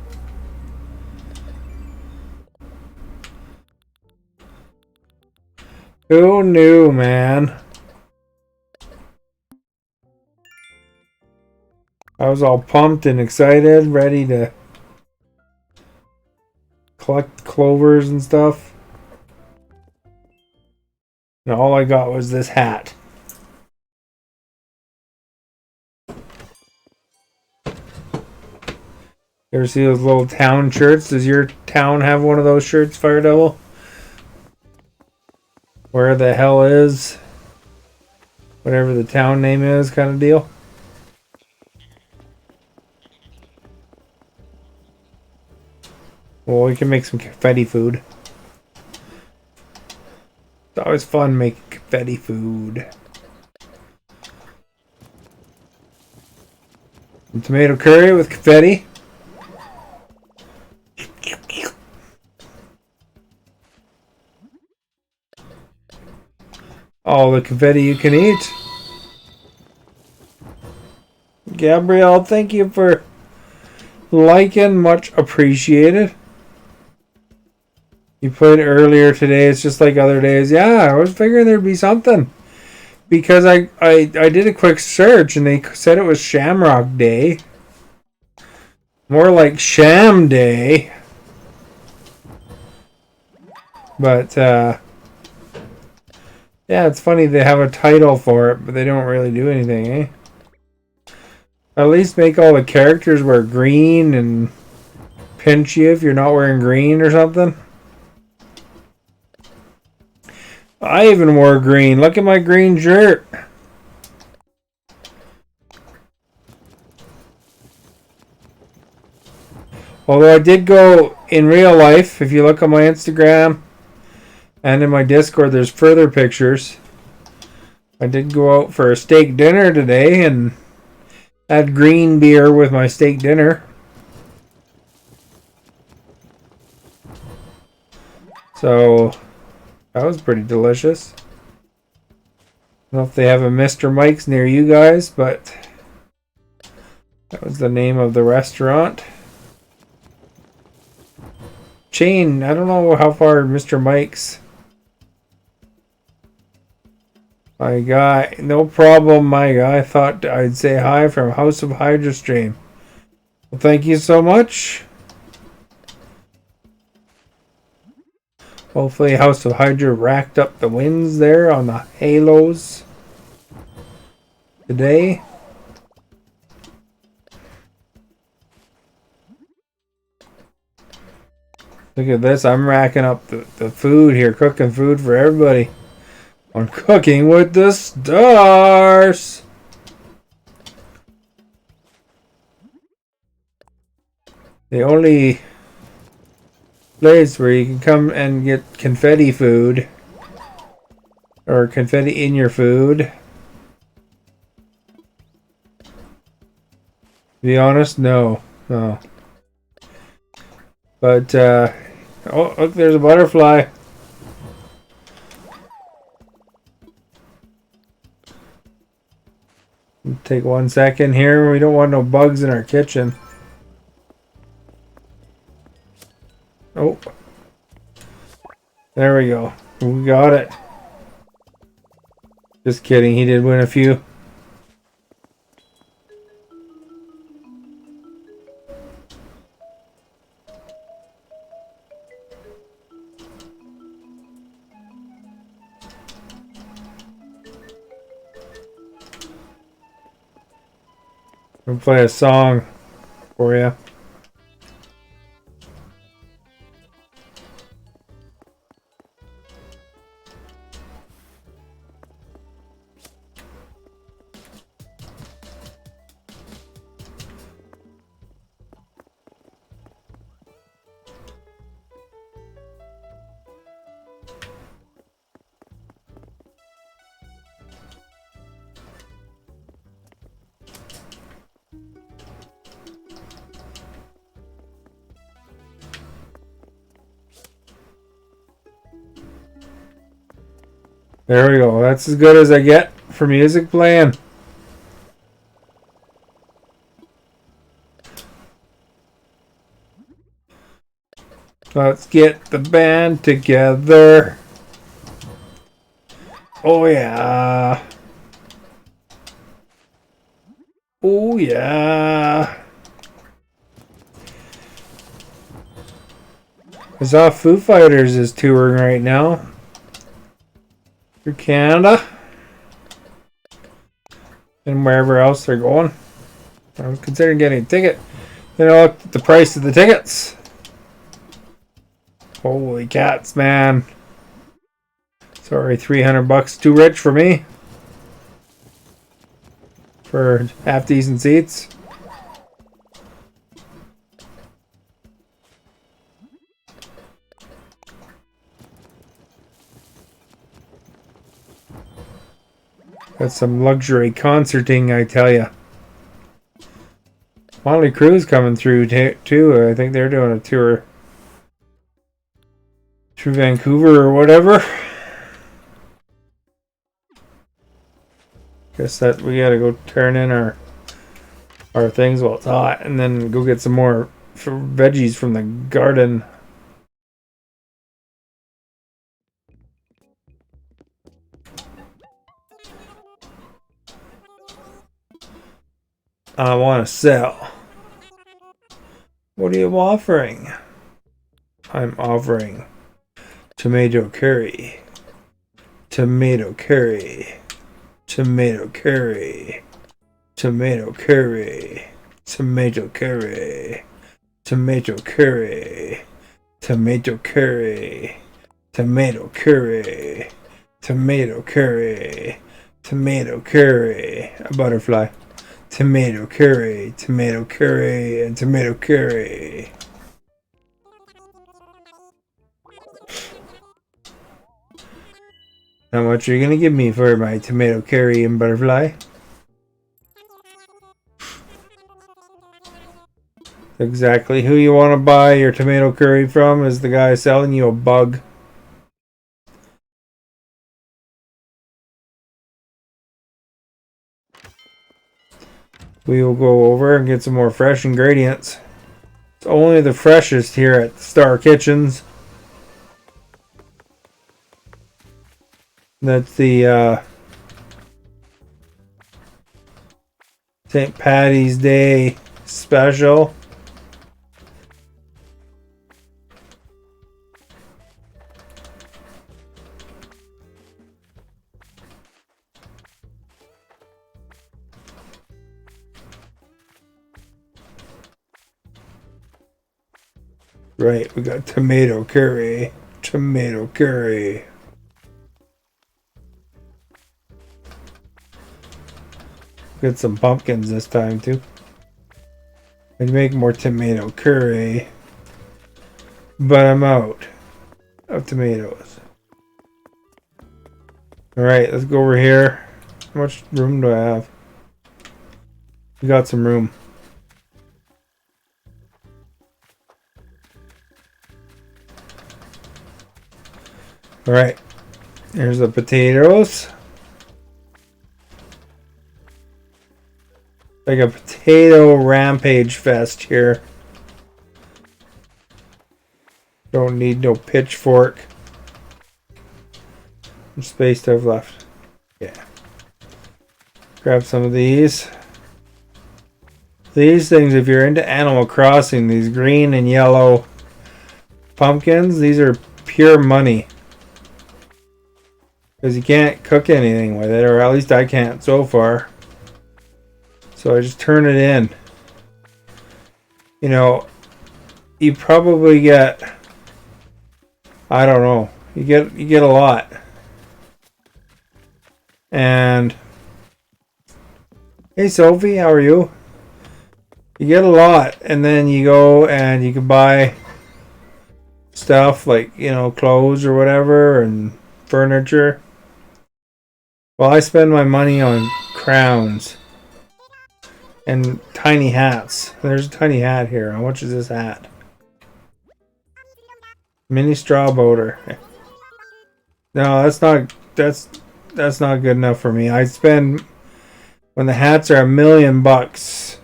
Who knew, man? I was all pumped and excited, ready to collect clovers and stuff. And all I got was this hat. You ever see those little town shirts? Does your town have one of those shirts, Fire Devil? Where the hell is whatever the town name is, kind of deal? Well, we can make some confetti food. It's always fun making confetti food. Some tomato curry with confetti. All the confetti you can eat. Gabrielle, thank you for liking. Much appreciated. You played earlier today. It's just like other days. Yeah, I was figuring there'd be something. Because I did a quick search and they said it was Shamrock Day. More like Sham Day. But, yeah, it's funny they have a title for it, but they don't really do anything, eh? At least make all the characters wear green and pinch you if you're not wearing green or something. I even wore green. Look at my green shirt. Although I did go in real life, if you look on my Instagram and in my Discord, there's further pictures. I did go out for a steak dinner today and had green beer with my steak dinner. So that was pretty delicious. I don't know if they have a Mr. Mike's near you guys, but that was the name of the restaurant. Chain, I don't know how far Mr. Mike's. My guy, no problem, my guy. I thought I'd say hi from House of Hydrostream. Well, thank you so much. Hopefully House of Hydra racked up the wins there on the Halos today. Look at this, I'm racking up the food here, cooking food for everybody. I'm cooking with the stars. The only place where you can come and get confetti food or confetti in your food. To be honest, no. But oh, look, there's a butterfly. Take 1 second here. We don't want no bugs in our kitchen. Oh, there we go. We got it. Just kidding. He did win a few. I'll play a song for you. There we go. That's as good as I get for music playing. Let's get the band together. Oh yeah. Oh yeah. I saw Foo Fighters is touring right now through Canada and wherever else they're going. I was considering getting a ticket. Then I looked at the price of the tickets. Holy cats, man. Sorry, $300 too rich for me. For half decent seats. That's some luxury concerting, I tell ya. Motley Crue's coming through too. I think they're doing a tour through Vancouver or whatever. Guess that we gotta go turn in our things while it's hot, and then go get some more veggies from the garden. I want to sell. What are you offering? I'm offering tomato curry. Tomato curry. Tomato curry. Tomato curry. Tomato curry. Tomato curry. Tomato curry. Tomato curry. Tomato curry. Tomato curry. A butterfly. Tomato curry, and tomato curry. How much are you gonna give me for my tomato curry and butterfly? Exactly who you want to buy your tomato curry from is the guy selling you a bug. we will go over and get some more fresh ingredients. It's only the freshest here at Star Kitchens. That's the St. Paddy's Day special. Right, we got tomato curry. Tomato curry. Get some pumpkins this time too. I'd make more tomato curry. But I'm out of tomatoes. Alright, let's go over here. How much room do I have? We got some room. Alright, here's the potatoes. Like a potato rampage fest here. Don't need no pitchfork. How much space do I have left? Yeah. Grab some of these. These things, if you're into Animal Crossing, these green and yellow pumpkins, these are pure money. Because you can't cook anything with it, or at least I can't so far. So I just turn it in. You know, you probably get, I don't know, you get a lot. And hey Sophie, how are you? You get a lot, and then you go and you can buy stuff like, you know, clothes or whatever and furniture. Well, I spend my money on crowns and tiny hats. There's a tiny hat here. How much is this hat? Mini straw boater. No, that's not good enough for me. I spend, when the hats are $1,000,000,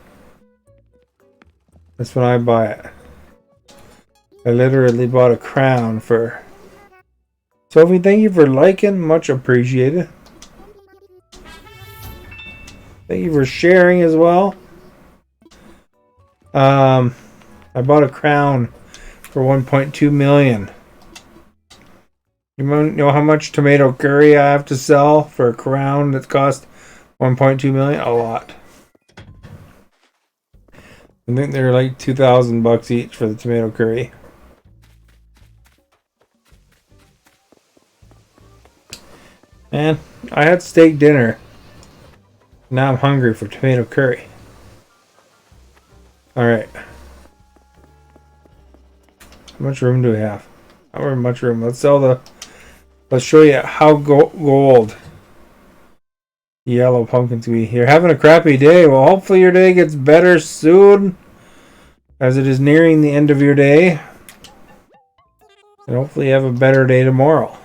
that's when I buy it. I literally bought a crown for Sophie. Thank you for liking, much appreciated. Thank you for sharing as well. I bought a crown for 1.2 million. You know how much tomato curry I have to sell for a crown that cost 1.2 million? A lot. I think they're like $2,000 each for the tomato curry. Man, I had steak dinner. Now I'm hungry for tomato curry. Alright. How much room do we have? Not very much room. Let's show you how gold yellow pumpkins can be. You're having a crappy day. Well, hopefully your day gets better soon, as it is nearing the end of your day. And hopefully you have a better day tomorrow.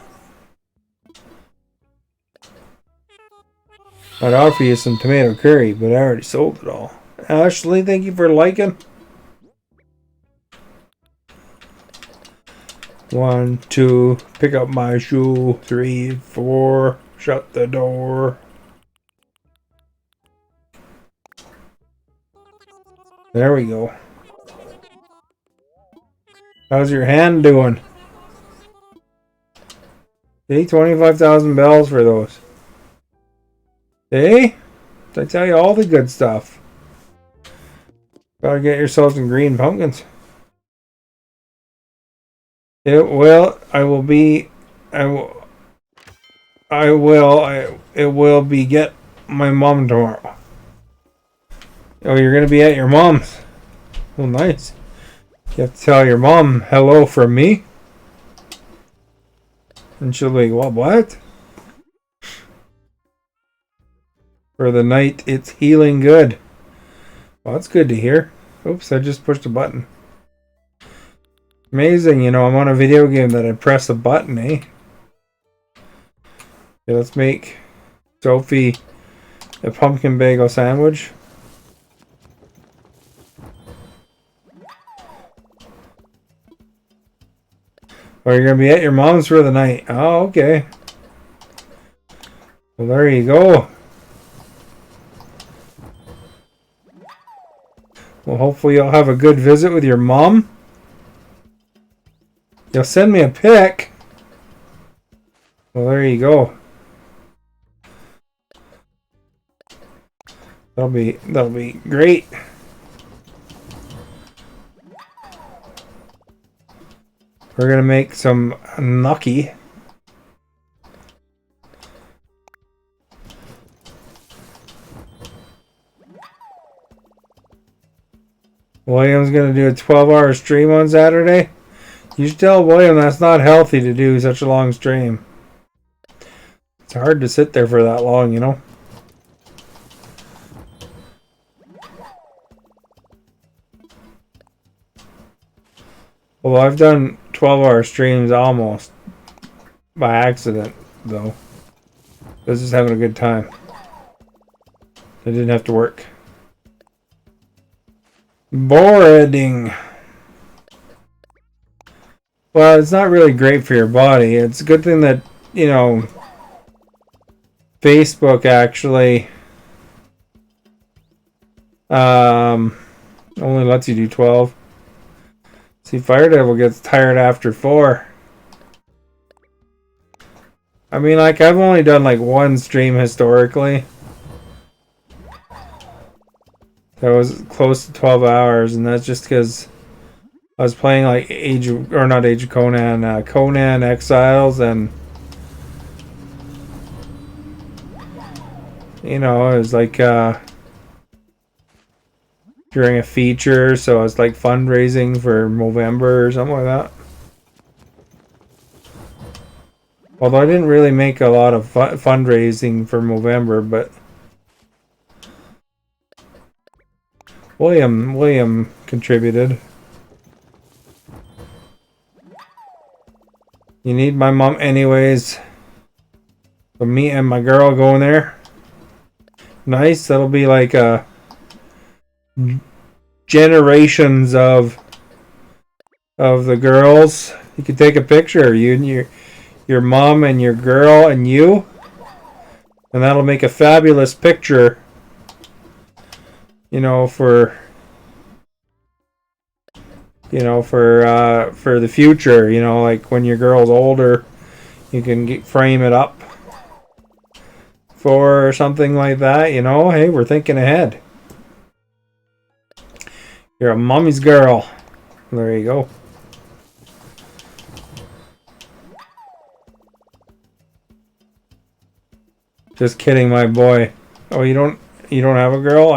I'd offer you some tomato curry, but I already sold it all. Ashley, thank you for liking. 1, 2, pick up my shoe. 3, 4, shut the door. There we go. How's your hand doing? See, 25,000 bells for those. Hey, did I tell you all the good stuff? Gotta get yourself some green pumpkins. It will be get my mom tomorrow. Oh, you're gonna be at your mom's. Well, nice. You have to tell your mom hello from me. And she'll be, what? For the night, it's healing good. Well, that's good to hear. Oops, I just pushed a button. Amazing, you know, I'm on a video game that I press a button, eh? Okay, let's make Sophie a pumpkin bagel sandwich. Or you're gonna be at your mom's for the night. Oh, okay. Well, there you go. Well, hopefully you'll have a good visit with your mom. You'll send me a pic. Well, there you go. That'll be great. We're gonna make some gnocchi. William's gonna do a 12-hour stream on Saturday. You should tell William that's not healthy to do such a long stream. It's hard to sit there for that long, you know. Well, I've done 12-hour streams almost by accident, though. I was just having a good time. I didn't have to work. Boring. Well, it's not really great for your body. It's a good thing that, you know, Facebook actually only lets you do 12. See, Fire Devil gets tired after 4. I mean, like, I've only done like one stream historically that was close to 12 hours, and that's just because I was playing like Conan Exiles, and you know, it was like during a feature, so it's like fundraising for Movember or something like that. Although I didn't really make a lot of fundraising for Movember, but William contributed. You need my mom anyways. So me and my girl going there. Nice. That'll be like generations of the girls. You could take a picture. You and your mom and your girl and you. And that'll make a fabulous picture. You know, for the future, you know, like when your girl's older, you can frame it up for something like that, you know. Hey, we're thinking ahead. You're a mommy's girl. There you go. Just kidding, my boy. Oh, you don't have a girl?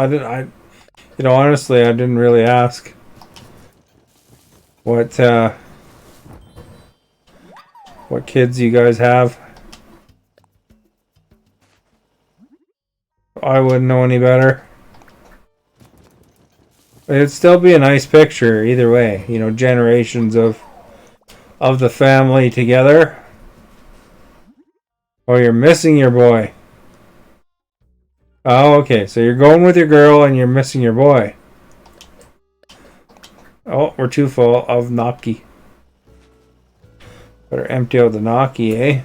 Honestly, I didn't really ask what kids you guys have. I wouldn't know any better. It'd still be a nice picture either way. You know, generations of the family together. Oh, you're missing your boy. Oh, okay. So you're going with your girl and you're missing your boy. Oh, we're too full of gnocchi. Better empty out the gnocchi, eh?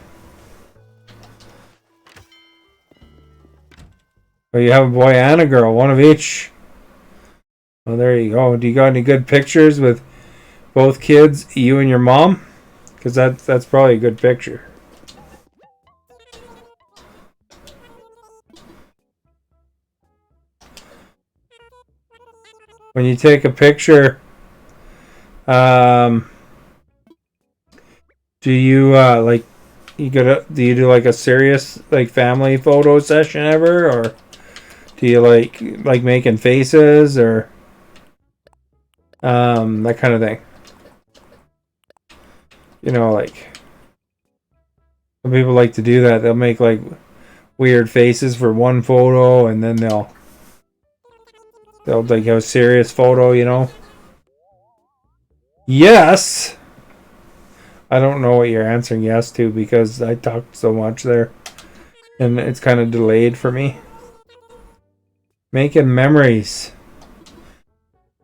Oh, you have a boy and a girl, one of each. Oh, there you go. Do you got any good pictures with both kids, you and your mom? Because that's probably a good picture. When you take a picture, do you do you do like a serious like family photo session ever, or do you like making faces or that kind of thing? You know, like some people like to do that. They'll make like weird faces for one photo, and then they'll like have a serious photo, you know. Yes. I don't know what you're answering yes to because I talked so much there and it's kind of delayed for me. Making memories.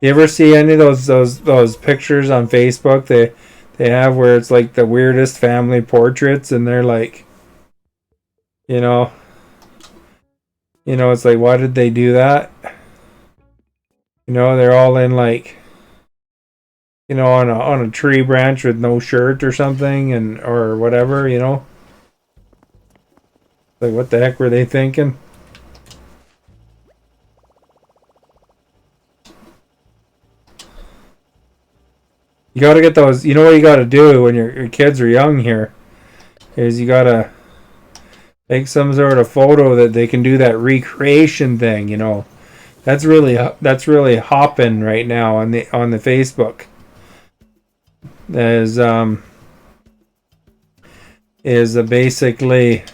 You ever see any of those pictures on Facebook? they have where it's like the weirdest family portraits, and they're like, you know, it's like, why did they do that? They're all in like, on a tree branch with no shirt or something, and or whatever, Like, what the heck were they thinking? You gotta get those. You know what you gotta do when your kids are young here is you gotta make some sort of photo that they can do that recreation thing. That's really hopping right now on the Facebook. Is basically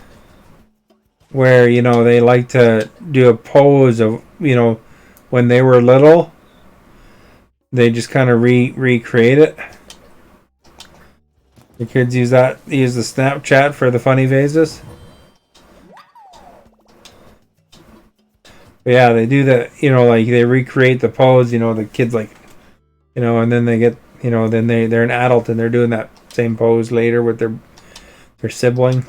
where they like to do a pose of when they were little. They just kind of recreate it. The kids use the Snapchat for the funny faces. But yeah, they do that. Like they recreate the pose. The kids like, and then they get, then they're an adult and they're doing that same pose later with their sibling.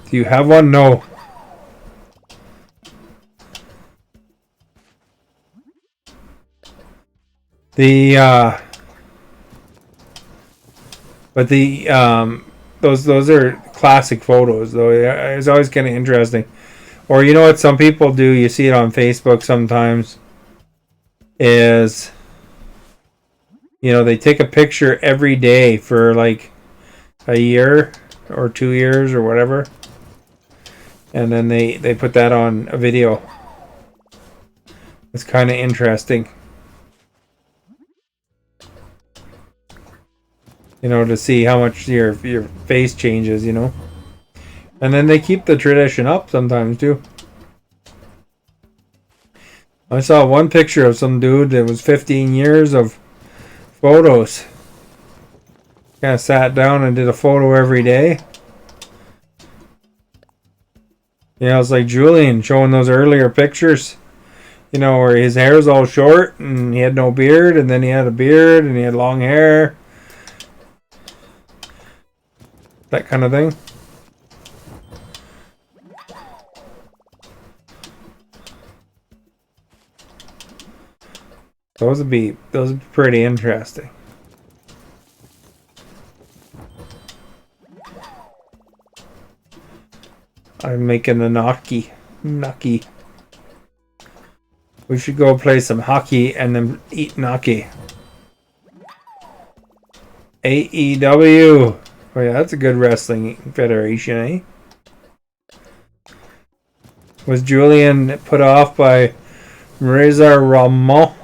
Do you have one? No. But those are classic photos though. It's always kind of interesting. Or what some people do, you see it on Facebook sometimes, is they take a picture every day for like a year or 2 years or whatever, and then they put that on a video. It's kind of interesting. To see how much your face changes, And then they keep the tradition up sometimes too. I saw one picture of some dude that was 15 years of photos. Kind of sat down and did a photo every day. It's like Julian showing those earlier pictures. Where his hair was all short and he had no beard, and then he had a beard and he had long hair. That kind of thing. Those would be pretty interesting. I'm making a gnocchi. We should go play some hockey and then eat gnocchi. AEW. Oh yeah, that's a good wrestling federation, eh? Was Julian put off by Razor Ramon?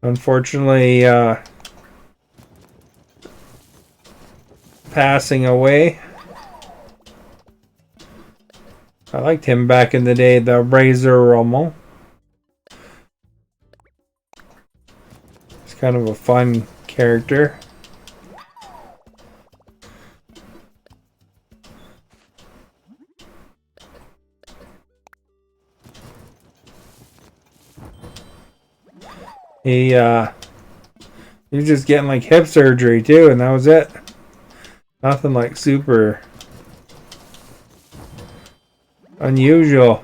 Unfortunately, passing away. I liked him back in the day, the Razor Ramon. It's kind of a fun character. He was just getting like hip surgery too, and that was it. Nothing like super unusual.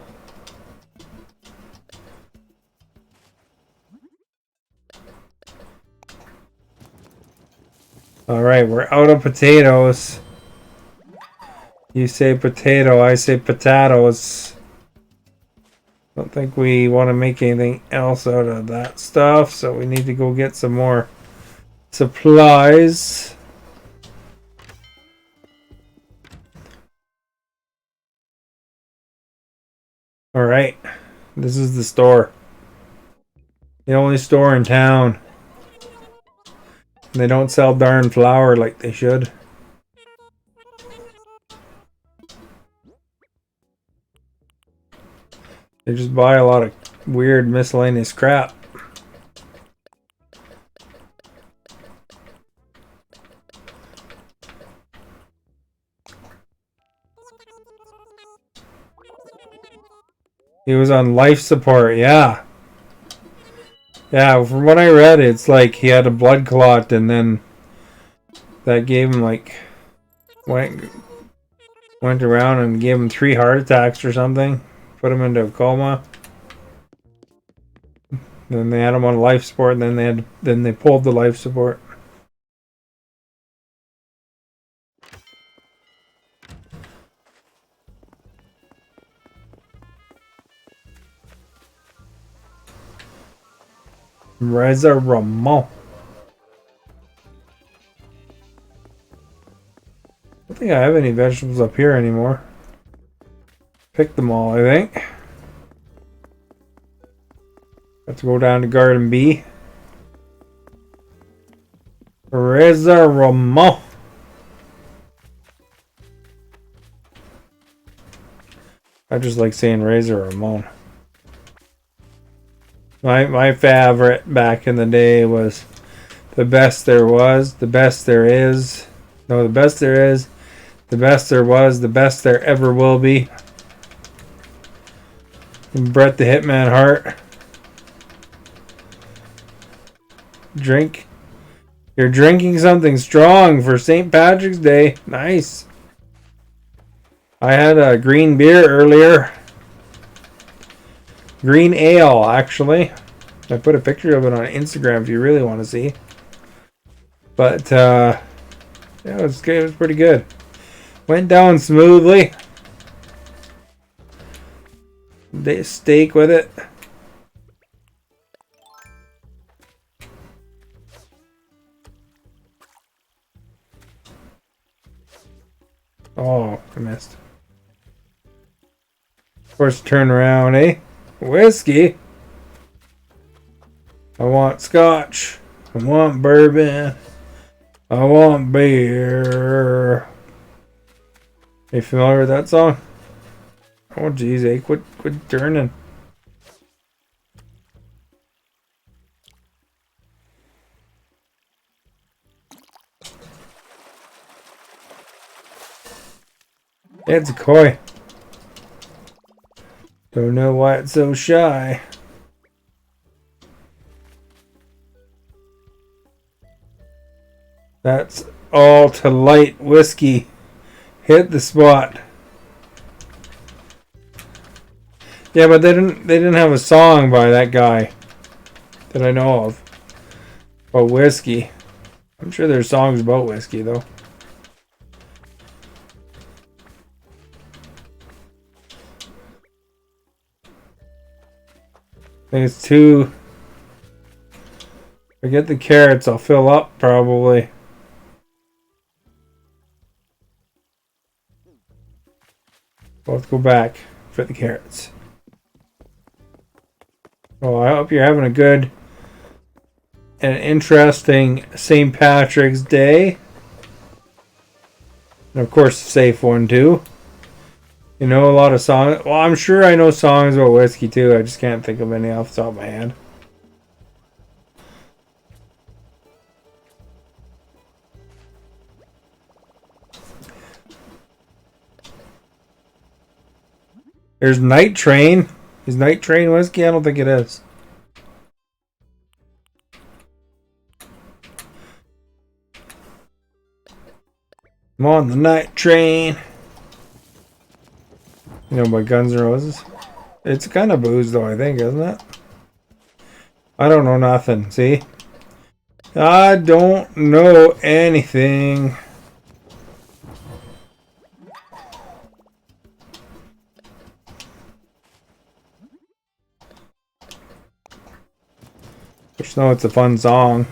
Alright, we're out of potatoes. You say potato, I say potatoes. Don't think we want to make anything else out of that stuff, so we need to go get some more supplies. Alright, this is the store. The only store in town. They don't sell darn flour like they should. They just buy a lot of weird miscellaneous crap. He was on life support, yeah. Yeah, from what I read, it's like he had a blood clot and then that gave him like went around and gave him 3 heart attacks or something. Put him into a coma. Then they had him on life support and then they pulled the life support. Reza Ramon. I don't think I have any vegetables up here anymore. Picked them all, I think. Have to go down to Garden B. Reza Ramon. I just like saying Reza Ramon. My favorite back in the day was the best there was, the best there is. No, the best there is, the best there was, the best there ever will be. And Bret the Hitman Hart. Drink. You're drinking something strong for St. Patrick's Day. Nice. I had a green beer earlier. Green ale, actually. I put a picture of it on Instagram if you really want to see. But, yeah, it was good. It was pretty good. Went down smoothly. Steak with it. Oh, I missed. Of course, turn around, eh? Whiskey. I want scotch. I want bourbon. I want beer. Are you familiar with that song? Oh, geez, eh? Quit turning. It's a koi. Don't know why it's so shy. That's all to light whiskey. Hit the spot. Yeah, but they didn't have a song by that guy that I know of about whiskey. I'm sure there's songs about whiskey though. I think it's 2. If I get the carrots, I'll fill up probably. Let's go back for the carrots. Oh, I hope you're having a good and interesting St. Patrick's Day. And of course, a safe one too. You know a lot of songs. Well, I'm sure I know songs about whiskey too. I just can't think of any off the top of my head. There's Night Train. Is Night Train whiskey? I don't think it is. I'm on the night train. You know, by Guns N' Roses. It's kind of booze though, I think, isn't it? I don't know nothing, see? I don't know anything. Just know it's a fun song.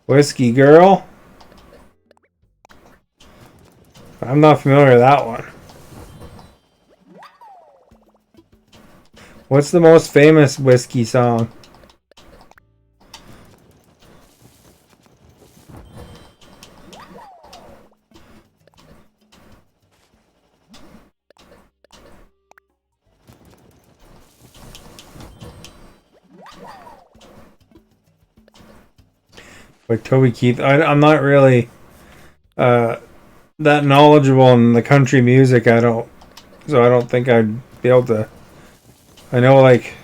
Whiskey Girl. I'm not familiar with that one. What's the most famous whiskey song? Like Toby Keith. I'm not really that knowledgeable in the country music. I don't think I'd be able to. I know, like,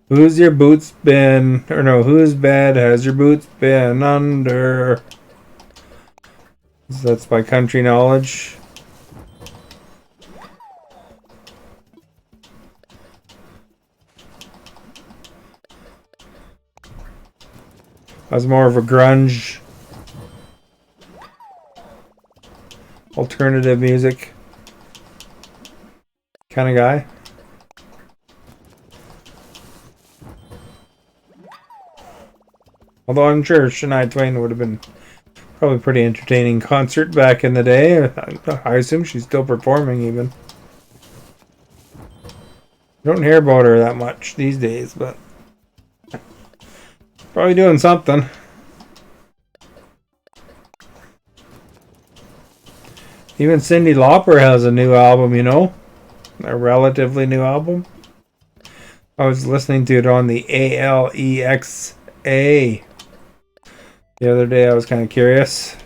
who's your boots been, or no, whose bed has your boots been under? So that's my country knowledge. I was more of a grunge, alternative music kind of guy. Although I'm sure Shania Twain would have been probably pretty entertaining concert back in the day. I assume she's still performing even. Don't hear about her that much these days, but probably doing something. Even Cyndi Lauper has a new album, you know? A relatively new album. I was listening to it on the ALEXA the other day. I was kind of curious.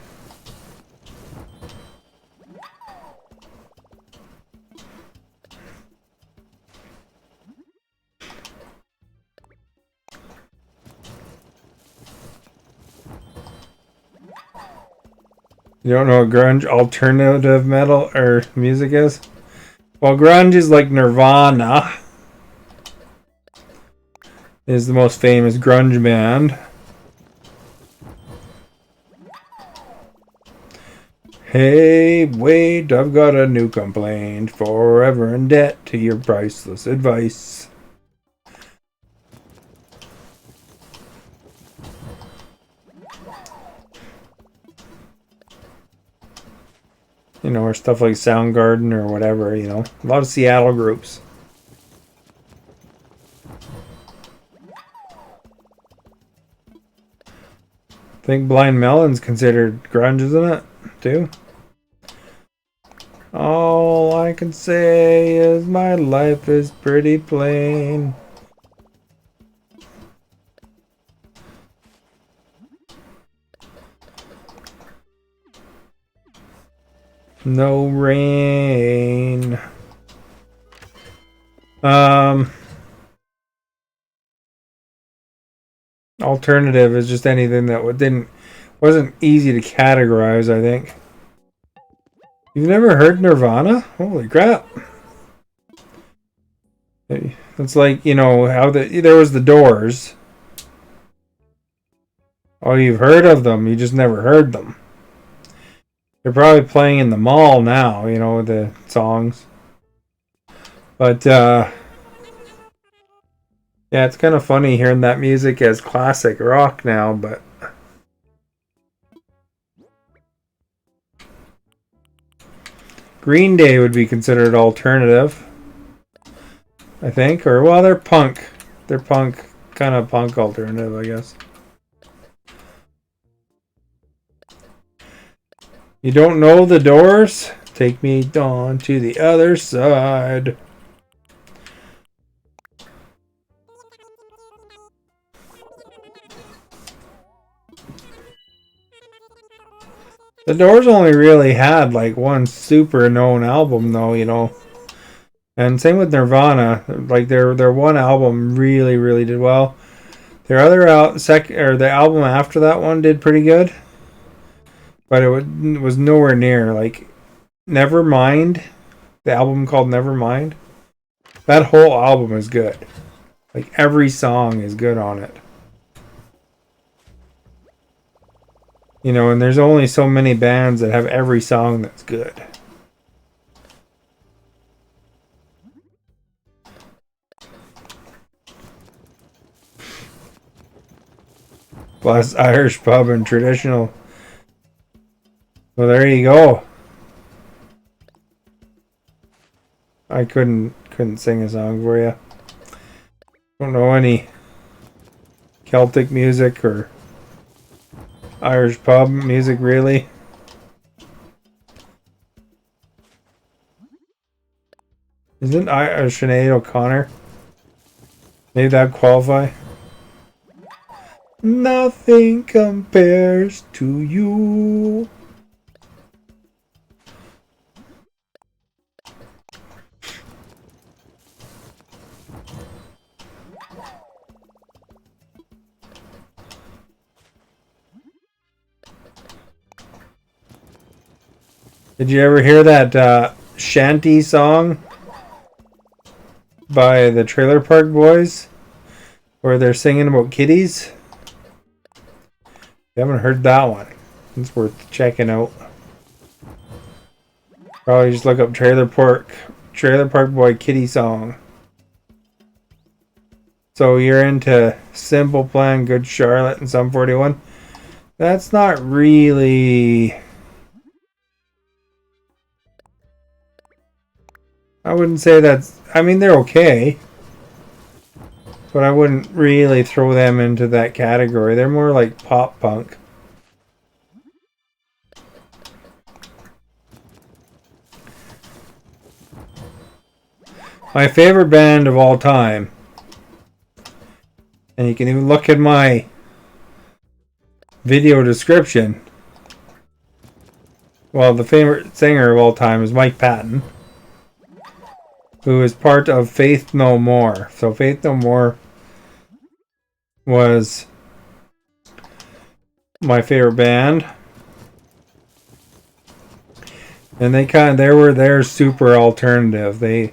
You don't know what grunge alternative metal or music is? Well, grunge is like Nirvana. Is the most famous grunge band. Hey, wait, I've got a new complaint. Forever in debt to your priceless advice. You know, or stuff like Soundgarden or whatever, you know. A lot of Seattle groups. I think Blind Melon's considered grunge, isn't it? Too? All I can say is my life is pretty plain. No rain. Alternative is just anything that wasn't easy to categorize, I think. You've never heard Nirvana? Holy crap. It's like, you know, how there was the Doors. Oh, you've heard of them, you just never heard them. They're probably playing in the mall now, you know, the songs. But, yeah, it's kind of funny hearing that music as classic rock now, but... Green Day would be considered alternative, I think. Or, well, they're punk. They're punk, kind of punk alternative, I guess. You don't know the Doors? Take me on to the other side. The Doors only really had like one super known album though, you know. And same with Nirvana. Like their one album really did well. Their other the album after that one did pretty good. But it was nowhere near like Nevermind, the album called Nevermind. That whole album is good. Like every song is good on it. You know, and there's only so many bands that have every song that's good. Plus Irish pub and traditional. Well, there you go. I couldn't sing a song for you. Don't know any Celtic music or Irish pub music really. Isn't Sinead O'Connor? Maybe that'd qualify. Nothing compares to you. Did you ever hear that shanty song by the Trailer Park Boys where they're singing about kitties? You haven't heard that one. It's worth checking out. Probably just look up Trailer Park Boy kitty song. So you're into Simple Plan, Good Charlotte, and Sum 41? That's not really... I wouldn't say that's... I mean, they're okay. But I wouldn't really throw them into that category. They're more like pop punk. My favorite band of all time. And you can even look at my video description. Well, the favorite singer of all time is Mike Patton, who is part of Faith No More. So Faith No More was my favorite band. And they're super alternative. They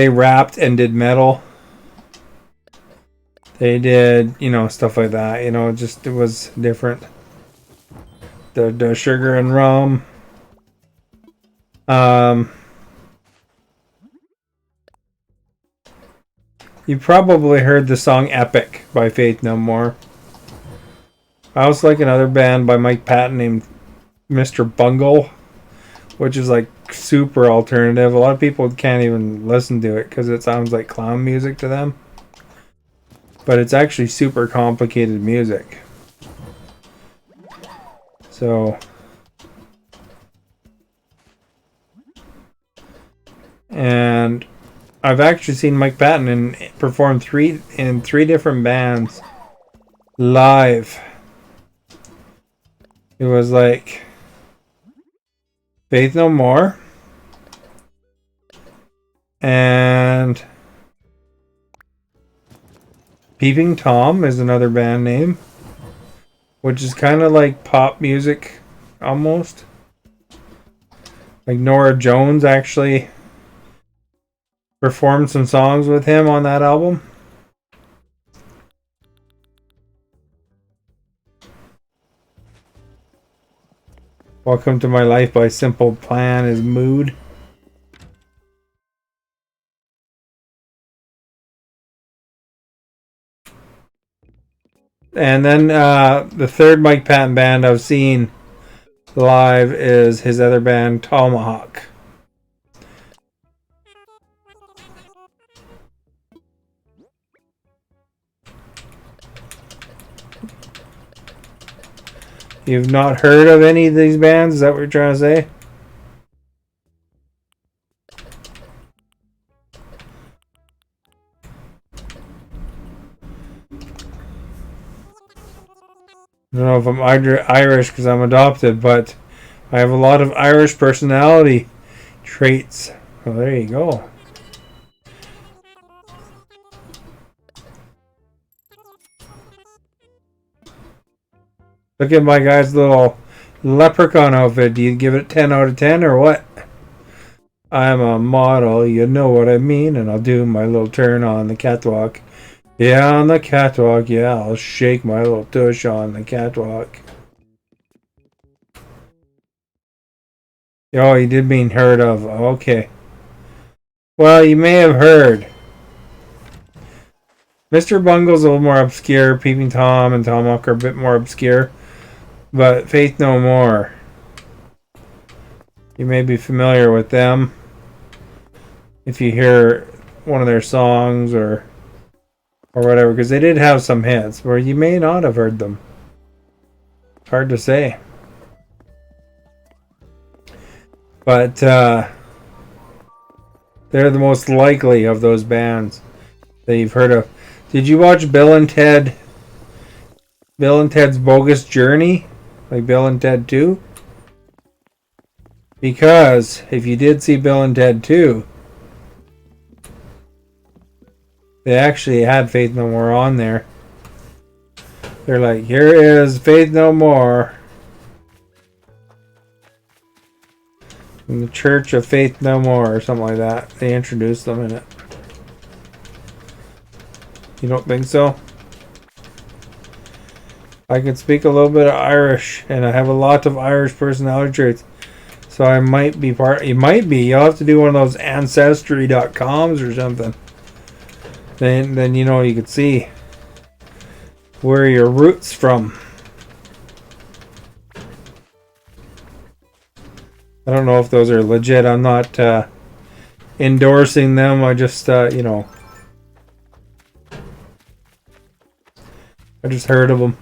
rapped and did metal. They did, stuff like that. It was different. The Sugar and Rum. You probably heard the song Epic by Faith No More. I also like another band by Mike Patton named Mr. Bungle, which is like super alternative. A lot of people can't even listen to it because it sounds like clown music to them. But it's actually super complicated music. So... And I've actually seen Mike Patton perform in three different bands live. It was like Faith No More and Peeping Tom is another band name, which is kind of like pop music almost. Like Norah Jones actually performed some songs with him on that album. Welcome to My Life by Simple Plan is Mood. And then the third Mike Patton band I've seen live is his other band, Tomahawk. You've not heard of any of these bands? Is that what you're trying to say? I don't know if I'm Irish because I'm adopted, but I have a lot of Irish personality traits. Well, there you go. Look at my guy's little leprechaun outfit. Do you give it 10 out of 10 or what? I'm a model, you know what I mean, and I'll do my little turn on the catwalk. Yeah, on the catwalk, yeah, I'll shake my little tush on the catwalk. Oh, you did mean heard of. Okay. Well, you may have heard. Mr. Bungle's a little more obscure. Peeping Tom and Tomahawk are a bit more obscure. But Faith No More, you may be familiar with them if you hear one of their songs or whatever, because they did have some hits where you may not have heard them. Hard to say. But they're the most likely of those bands that you've heard of. Did you watch Bill and Ted Bill and Ted's Bogus Journey, like Bill and Ted 2. Because if you did see Bill and Ted 2, they actually had Faith No More on there. They're like, here is Faith No More in the Church of Faith No More, or something like that. They introduced them in it. You don't think so? I can speak a little bit of Irish, and I have a lot of Irish personality traits. So I might be part. You might be. You'll have to do one of those ancestry.coms or something. Then you know you could see where your roots from. I don't know if those are legit. I'm not endorsing them. I just you know, I just heard of them.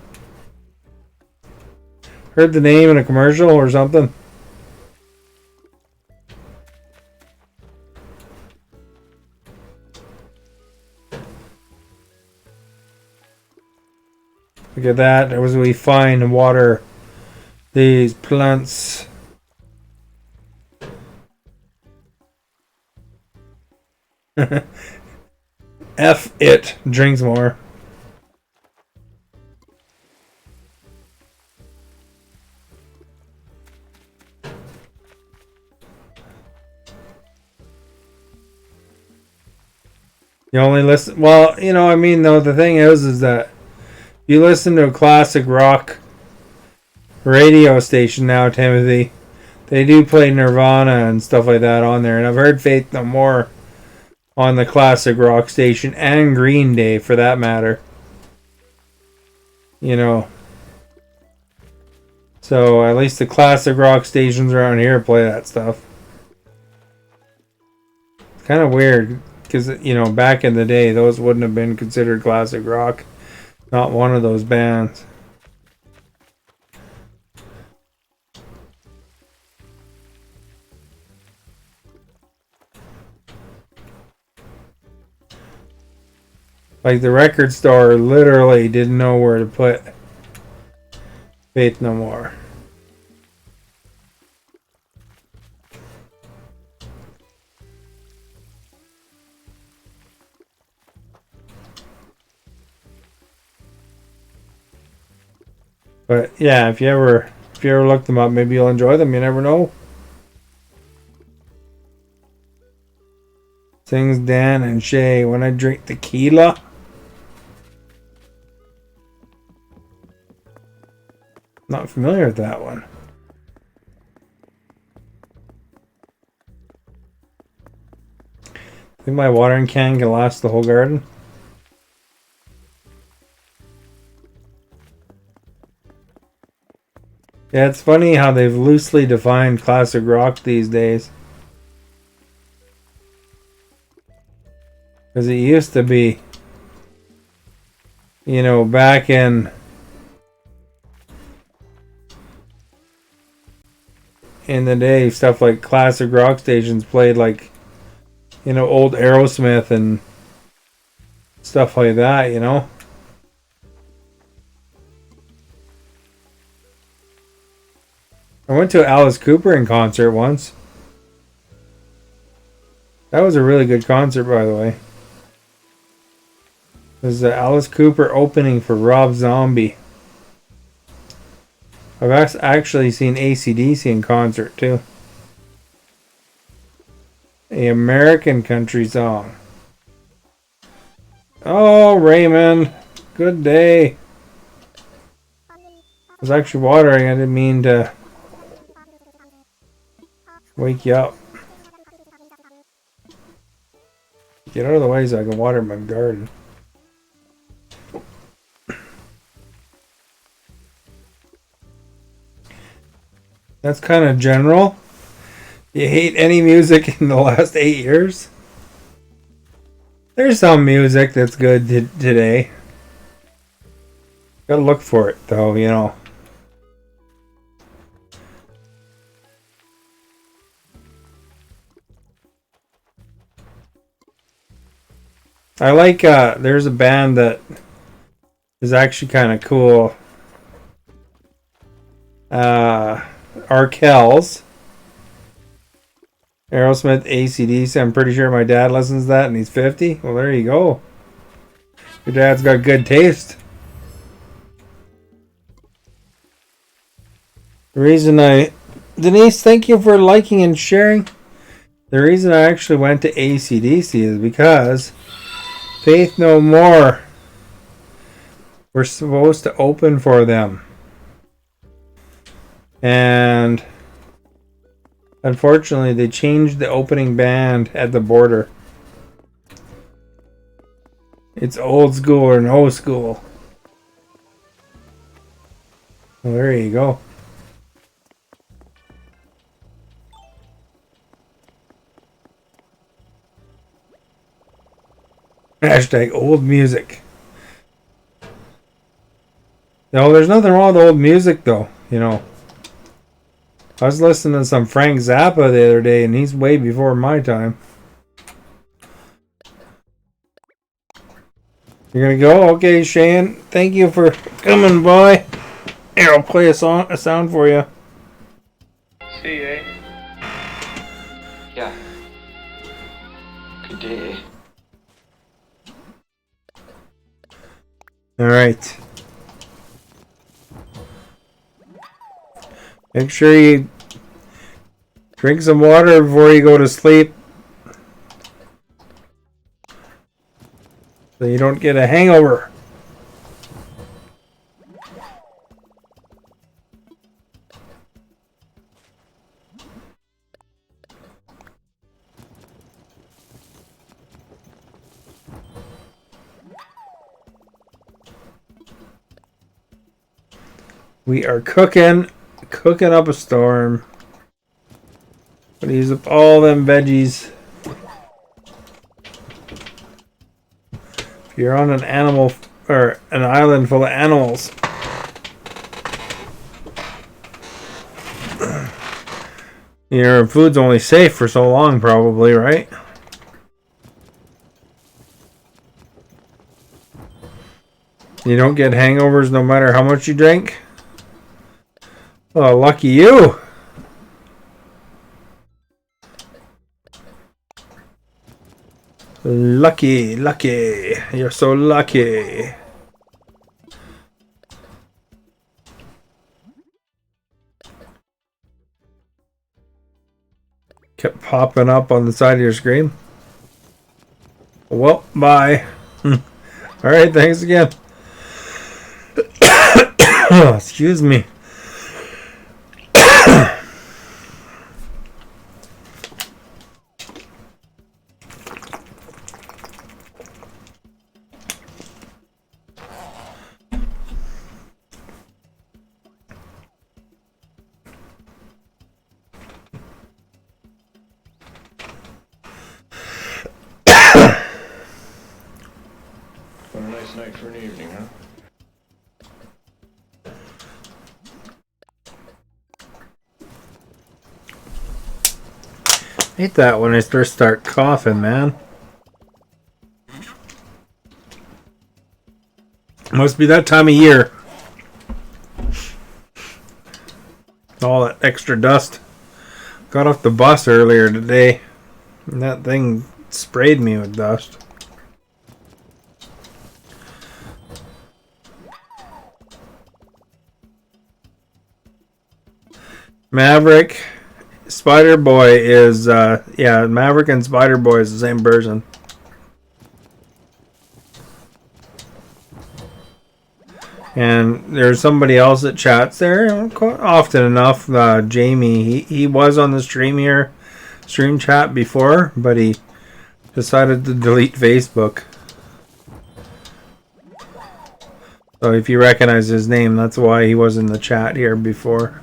Heard the name in a commercial or something. Look at that. As we find and water these plants. F it. Drinks more. You only listen. Well, you know, I mean, though, the thing is that you listen to a classic rock radio station now, Timothy. They do play Nirvana and stuff like that on there, and I've heard Faith No More on the classic rock station, and Green Day for that matter. You know, so at least the classic rock stations around here play that stuff. It's kind of weird because, you know, back in the day, those wouldn't have been considered classic rock. Not one of those bands. Like the record store literally didn't know where to put Faith No More. But yeah, if you ever look them up, maybe you'll enjoy them. You never know. Sings Dan and Shay, when I drink tequila. Not familiar with that one. I think my watering can last the whole garden. Yeah, it's funny how they've loosely defined classic rock these days. Because it used to be, you know, back in the day, stuff like classic rock stations played like, you know, old Aerosmith and stuff like that, you know. I went to Alice Cooper in concert once. That was a really good concert, by the way. It was Alice Cooper opening for Rob Zombie. I've actually seen AC/DC in concert too. A American country song. Oh, Raymond. Good day. I was actually watering. I didn't mean to wake you up. Get out of the way so I can water my garden. That's kind of general. You hate any music in the last 8 years? There's some music that's good today. Gotta look for it, though, you know. I like, there's a band that is actually kind of cool. Arkells. Aerosmith, AC/DC. I'm pretty sure my dad listens to that and he's 50. Well, there you go. Your dad's got good taste. The reason Denise, thank you for liking and sharing. The reason I actually went to AC/DC is because Faith No More, we're supposed to open for them. And unfortunately, they changed the opening band at the border. It's old school or no school. Well, there you go. Hashtag old music. No, there's nothing wrong with old music, though. You know, I was listening to some Frank Zappa the other day, and he's way before my time. You're gonna go? Okay, Shane. Thank you for coming by. Here, I'll play a sound for you. See you, eh? Yeah. Good day. Alright. Make sure you drink some water before you go to sleep, so you don't get a hangover. We are cooking up a storm. Gonna use up all them veggies. If you're on an animal or an island full of animals, your food's only safe for so long, probably, right? You don't get hangovers no matter how much you drink. Oh, lucky you! Lucky. You're so lucky. Kept popping up on the side of your screen. Well, bye. Alright, thanks again. Oh, excuse me. What a nice night for an evening, huh? Hate that when I first start coughing, man. Must be that time of year. All that extra dust. Got off the bus earlier today, and that thing sprayed me with dust. Maverick, Spider Boy is, yeah, Maverick and Spider Boy is the same person. And there's somebody else that chats there quite often enough. Jamie, he was on the stream chat before, but he decided to delete Facebook. So if you recognize his name, that's why he was in the chat here before.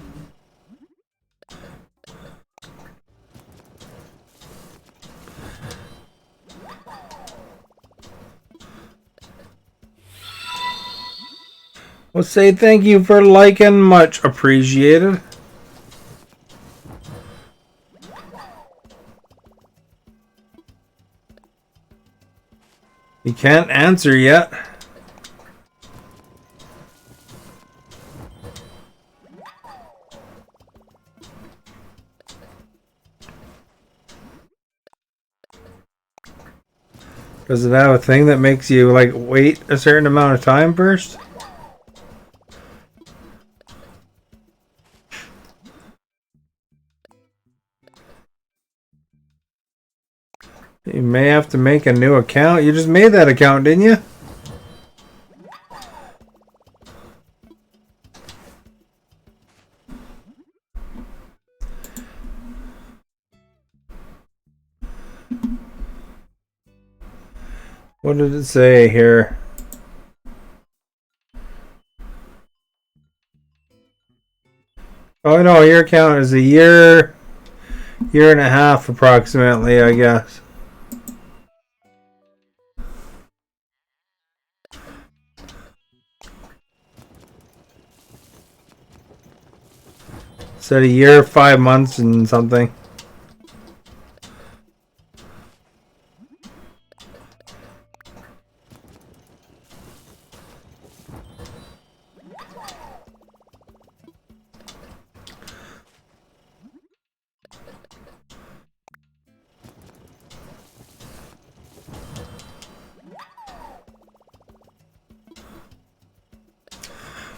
Well, say thank you for liking, much appreciated. You can't answer yet. Does it have a thing that makes you like wait a certain amount of time first? You may have to make a new account. You just made that account, didn't you? What did it say here? Oh no, your account is a year and a half approximately, I guess. Said a year, 5 months and something.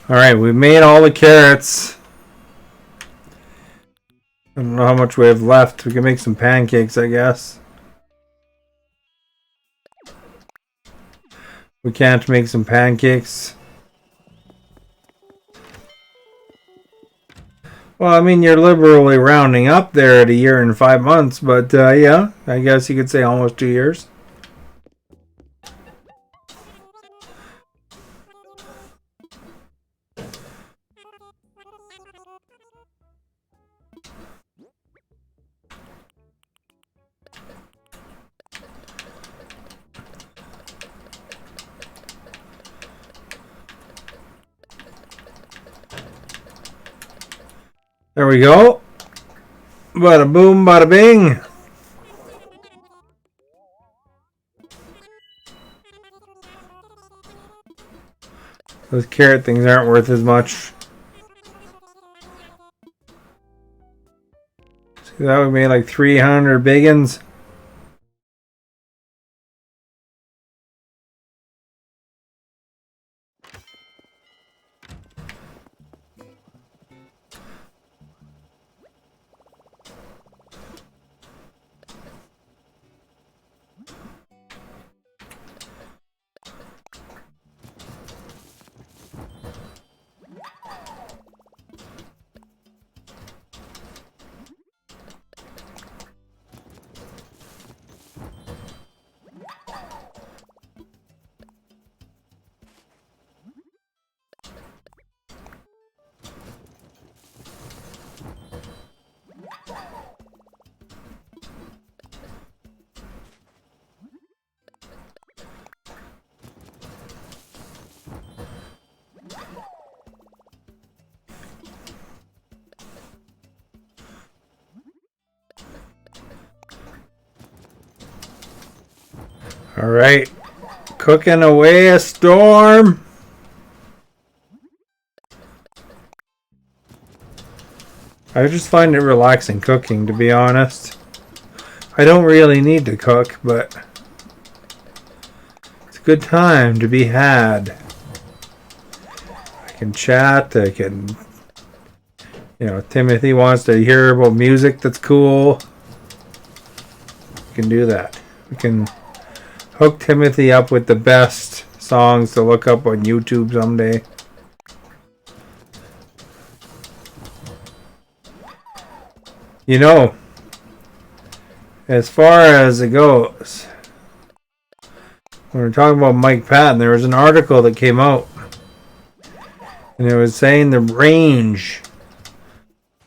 Alright, we made all the carrots. I don't know how much we have left. We can make some pancakes, I guess. We can't make some pancakes. Well, I mean, you're liberally rounding up there at a year and 5 months, but yeah, I guess you could say almost 2 years. There we go. Bada boom, bada bing. Those carrot things aren't worth as much. See, that would be like 300 biggins. All right, cooking away a storm. I just find it relaxing cooking, to be honest. I don't really need to cook, but it's a good time to be had. I can chat, I can, you know, Timothy wants to hear about music that's cool. We can do that. We can hook Timothy up with the best songs to look up on YouTube someday. You know, as far as it goes, when we're talking about Mike Patton, there was an article that came out, and it was saying the range,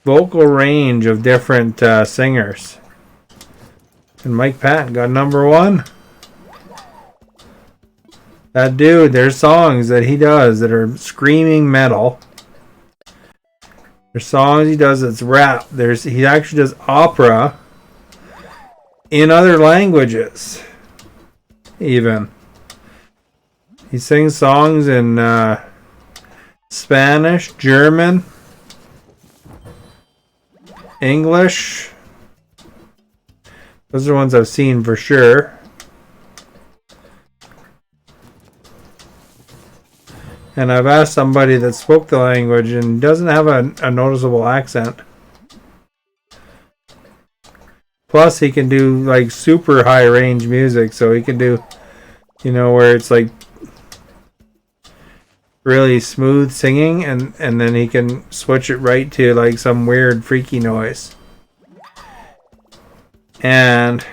vocal range of different singers. And Mike Patton got #1. That dude, there's songs that he does that are screaming metal. There's songs he does that's rap. He actually does opera in other languages. Even. He sings songs in Spanish, German, English. Those are the ones I've seen for sure. And I've asked somebody that spoke the language and doesn't have a noticeable accent. Plus, he can do like super high range music, so he can do, you know, where it's like really smooth singing, and then he can switch it right to like some weird freaky noise. And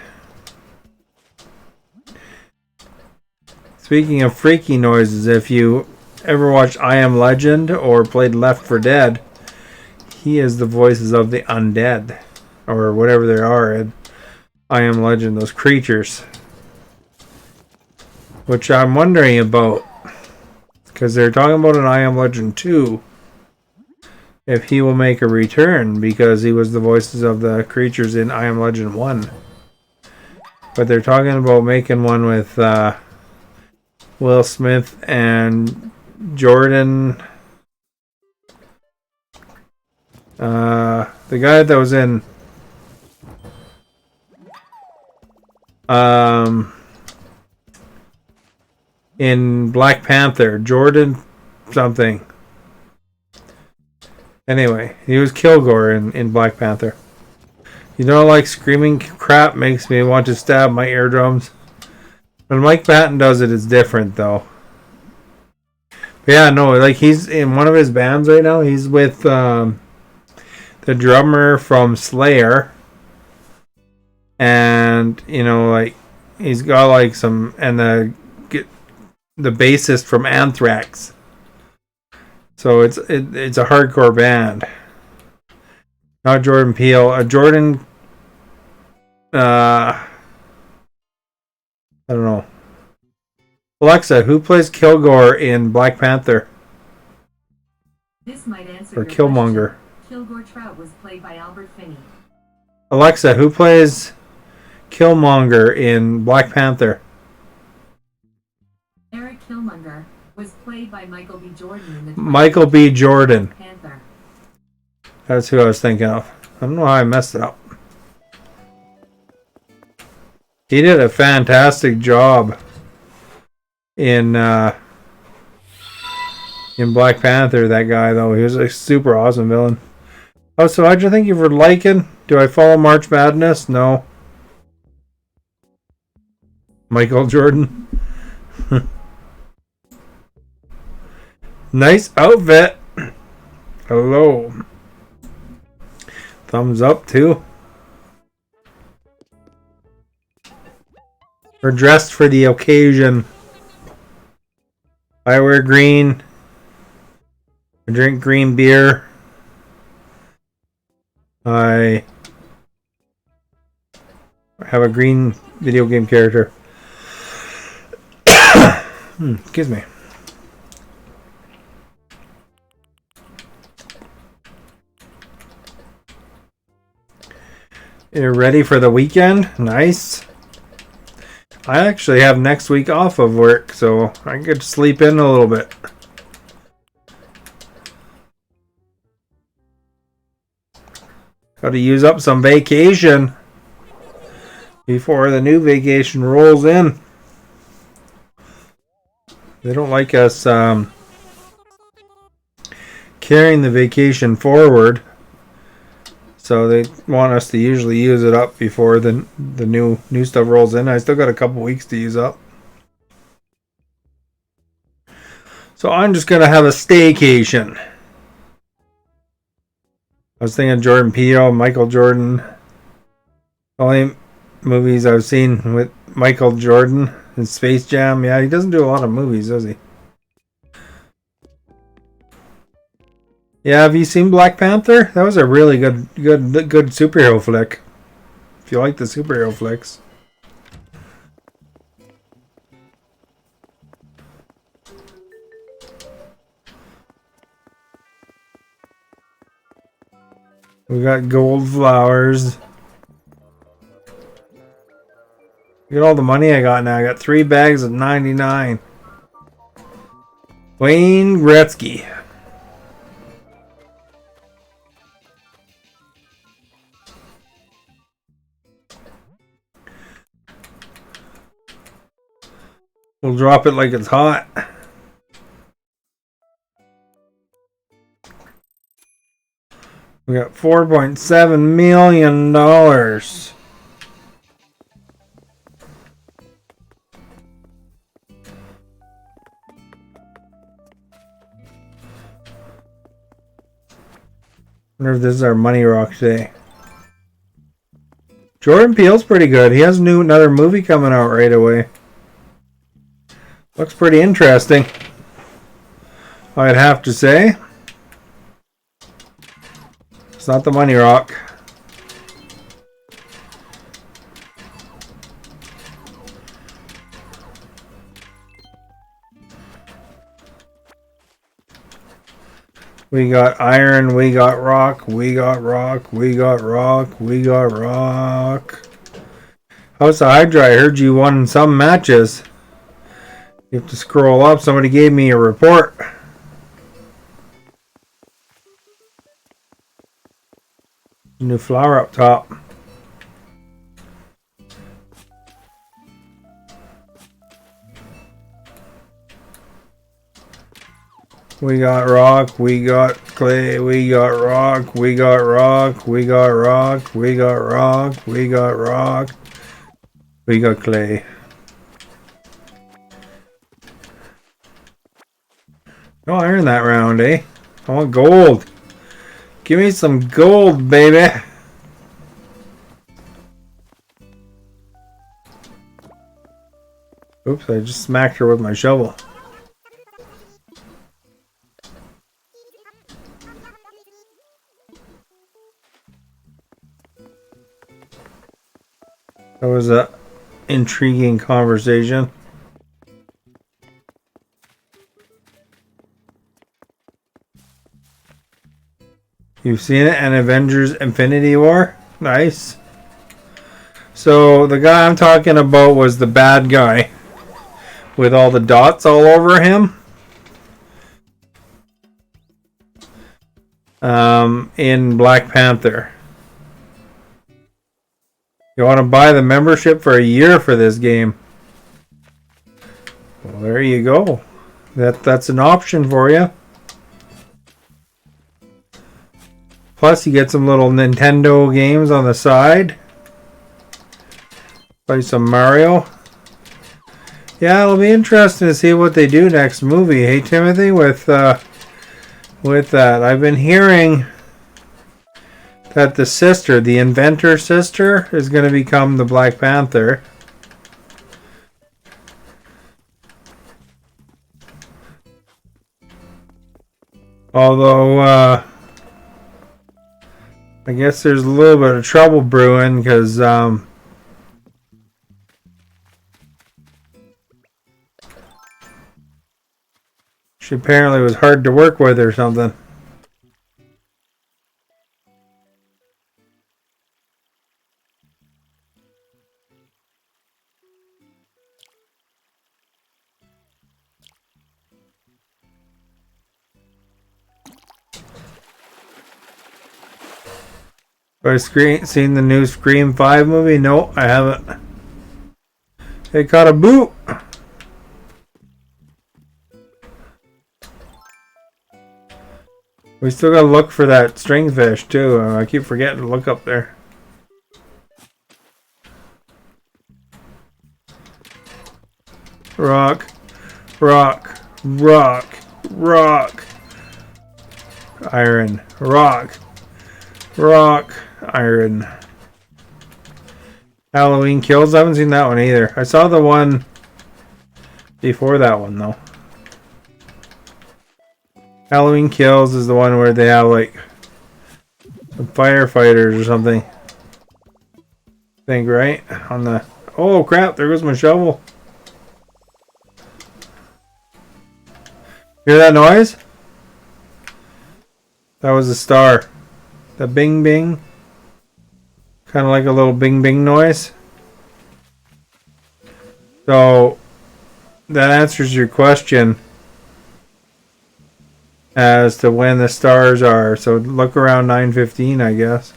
speaking of freaky noises, if you ever watched I Am Legend or played Left 4 Dead, he is the voices of the undead, or whatever there are in I Am Legend, those creatures. Which I'm wondering about, because they're talking about an I Am Legend 2, if he will make a return, because he was the voices of the creatures in I Am Legend 1. But they're talking about making one with Will Smith and Jordan, the guy that was in Black Panther, Jordan something. Anyway, he was Kilgore in Black Panther. You know, like screaming crap makes me want to stab my eardrums. When Mike Patton does it, it's different though. But yeah, no, like he's in one of his bands right now. He's with the drummer from Slayer, and you know, like he's got like some, and the bassist from Anthrax. So it's a hardcore band. Not Jordan Peele. Jordan. I don't know. Alexa, who plays Kilgore in Black Panther? This might answer or your Killmonger. question. Kilgore Trout was played by Albert Finney. Alexa, who plays Killmonger in Black Panther? Eric Killmonger was played by Michael B. Jordan in the Michael B. Jordan. Panther. That's who I was thinking of. I don't know how I messed it up. He did a fantastic job in Black Panther, that guy, though. He was a super awesome villain. Oh, so how'd you think you were liking? Do I follow March Madness? No. Michael Jordan. Nice outfit. Hello. Thumbs up, too. We're dressed for the occasion. I wear green. I drink green beer. I have a green video game character. Excuse me. You're ready for the weekend? Nice. I actually have next week off of work, so I get to sleep in a little bit. Got to use up some vacation before the new vacation rolls in. They don't like us carrying the vacation forward, so they want us to usually use it up before the new stuff rolls in. I still got a couple weeks to use up, so I'm just gonna have a staycation. I was thinking Jordan Peele, Michael Jordan. Only movies I've seen with Michael Jordan in Space Jam. Yeah, he doesn't do a lot of movies, does he? Yeah, have you seen Black Panther? That was a really good superhero flick. If you like the superhero flicks. We got gold flowers. Look at all the money I got now. I got 3 bags of 99. Wayne Gretzky. We'll drop it like it's hot. We got $4.7 million. Wonder if this is our money rock today. Jordan Peele's pretty good. He has another movie coming out right away. Looks pretty interesting, I'd have to say. It's not the money rock. We got iron, we got rock, we got rock, we got rock, we got rock. House of Hydra, I heard you won some matches. You have to scroll up. Somebody gave me a report. New flower up top. We got rock, we got clay, we got rock, we got rock, we got rock, we got rock, we got rock, we got clay. No iron that round, eh? I want gold. Give me some gold, baby. Oops, I just smacked her with my shovel. That was a intriguing conversation. You've seen it in Avengers Infinity War? Nice. So the guy I'm talking about was the bad guy with all the dots all over him. In Black Panther. You want to buy the membership for a year for this game? Well, there you go. That's an option for you. Plus, you get some little Nintendo games on the side. Play some Mario. Yeah, it'll be interesting to see what they do next movie. Hey, Timothy, with that. I've been hearing that the sister, the inventor sister, is going to become the Black Panther. Although, I guess there's a little bit of trouble brewing because, she apparently was hard to work with or something. Have I seen the new Scream 5 movie? No, I haven't. They caught a boot. We still gotta look for that stringfish too. I keep forgetting to look up there. Rock, rock, rock, rock. Iron, rock, rock, iron. Halloween Kills. I haven't seen that one either. I saw the one before that one though. Halloween Kills is the one where they have like some firefighters or something. I think, right? On the... Oh crap, there goes my shovel. Hear that noise? That was a star. The bing bing. Kind of like a little bing bing noise. So that answers your question as to when the stars are. So look around 9:15, I guess.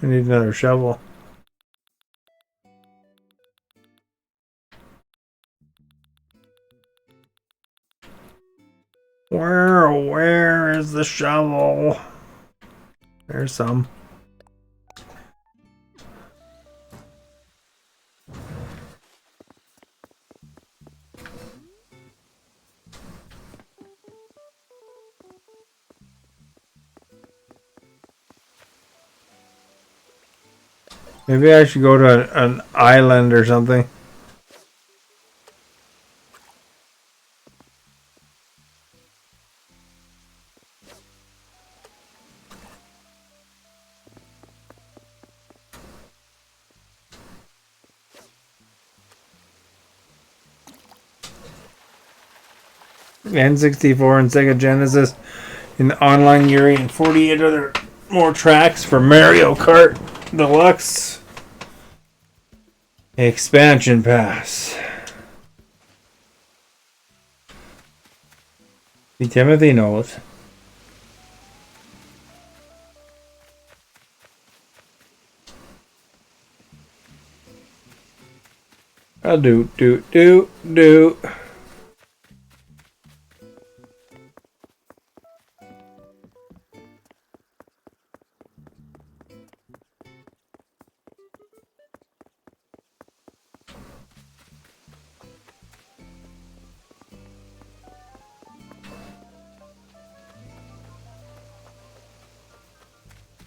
I need another shovel. Where is the shovel? There's some. Maybe I should go to an island or something. N64 and Sega Genesis in the online Yuri and 48 other more tracks for Mario Kart Deluxe Expansion Pass. See, Timothy knows. I'll do.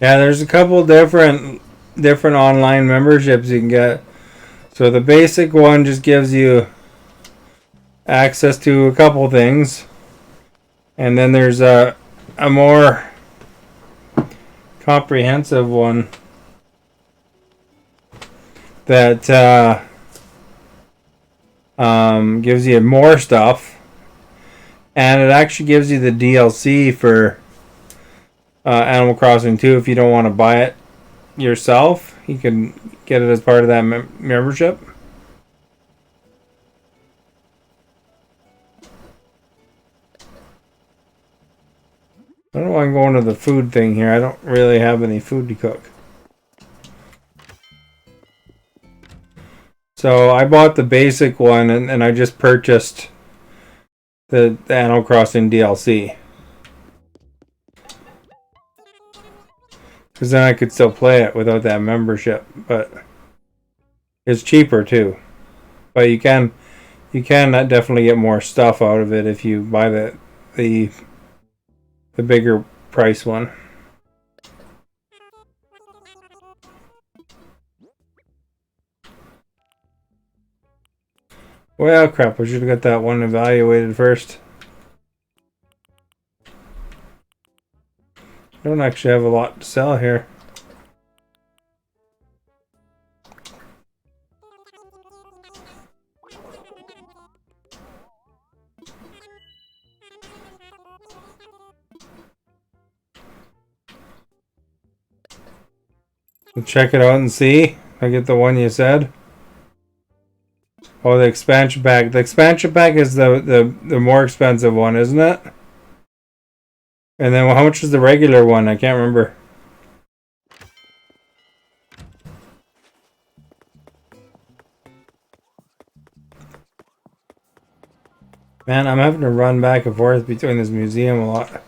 Yeah, there's a couple different online memberships you can get. So the basic one just gives you access to a couple things, and then there's a more comprehensive one that gives you more stuff, and it actually gives you the DLC for Animal Crossing 2 if you don't want to buy it yourself. You can get it as part of that membership. I don't know why I'm going to the food thing here. I don't really have any food to cook. So I bought the basic one and I just purchased the Animal Crossing DLC. Because then I could still play it without that membership, but it's cheaper too. But you can definitely get more stuff out of it if you buy the bigger price one. Well, crap! I should have got that one evaluated first. I don't actually have a lot to sell here. We'll check it out and see. I get the one you said. Oh, the expansion pack. The expansion pack is the more expensive one, isn't it? And then how much is the regular one? I can't remember. Man, I'm having to run back and forth between this museum a lot.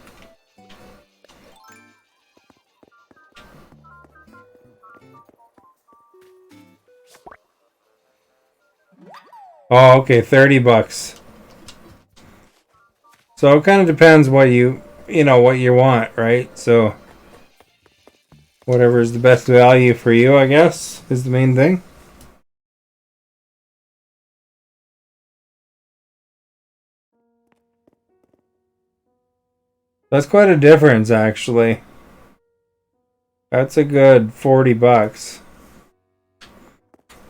Oh, okay, $30. So it kind of depends what you want, right? So whatever is the best value for you, I guess, is the main thing. That's quite a difference, actually. That's a good $40.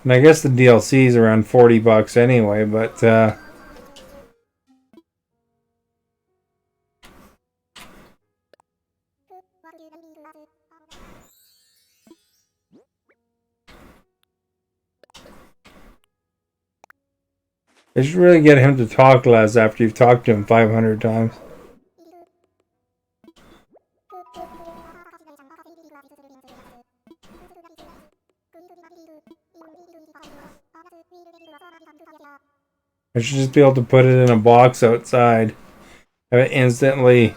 And I guess the DLC is around $40 anyway, but I should really get him to talk less after you've talked to him 500 times. I should just be able to put it in a box outside. Have it instantly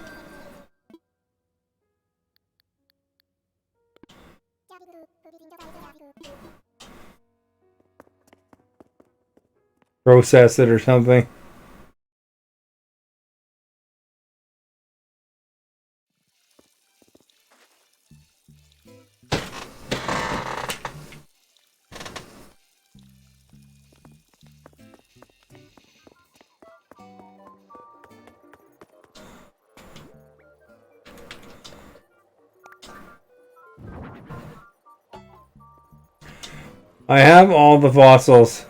process it or something. I have all the fossils.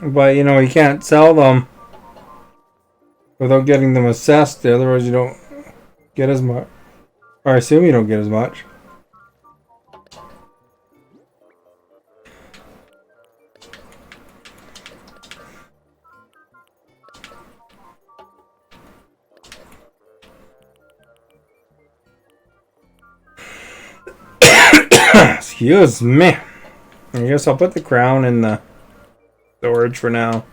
But, you know, you can't sell them without getting them assessed. Otherwise, you don't get as much. Or I assume you don't get as much. Excuse me. I guess I'll put the crown in the storage for now.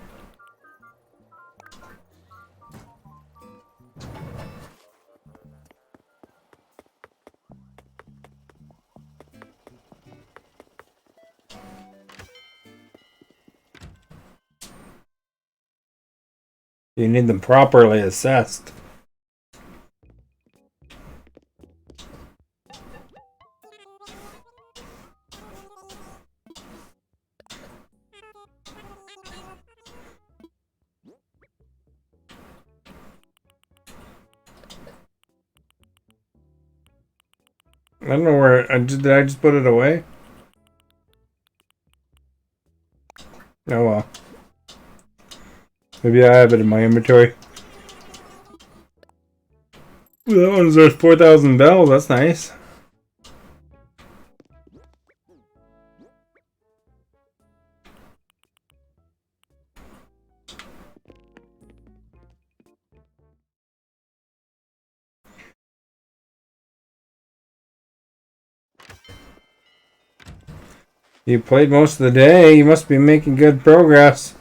You need them properly assessed. I don't know where. Did I just put it away? Oh well. Maybe I have it in my inventory. Ooh, that one's worth 4,000 bells. That's nice. You played most of the day. You must be making good progress.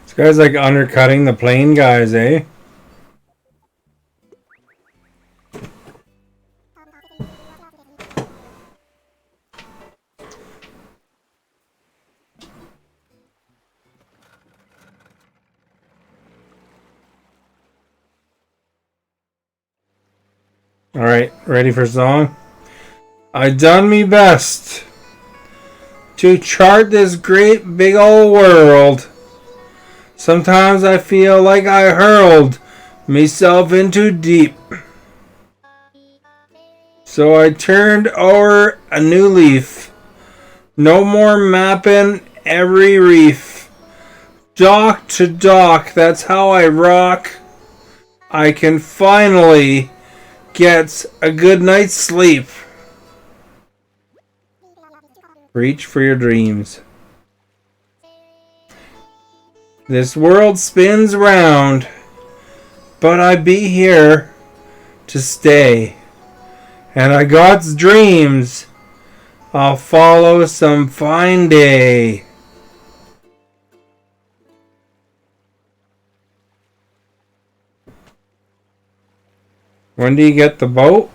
This guy's like undercutting the plane guys, eh? Alright, ready for song? I done me best to chart this great big old world. Sometimes I feel like I hurled myself into deep. So I turned o'er a new leaf. No more mapping every reef. Dock to dock, that's how I rock. I can finally get a good night's sleep. Reach for your dreams. This world spins round, but I be here to stay. And I God's dreams I'll follow some fine day. When do you get the boat?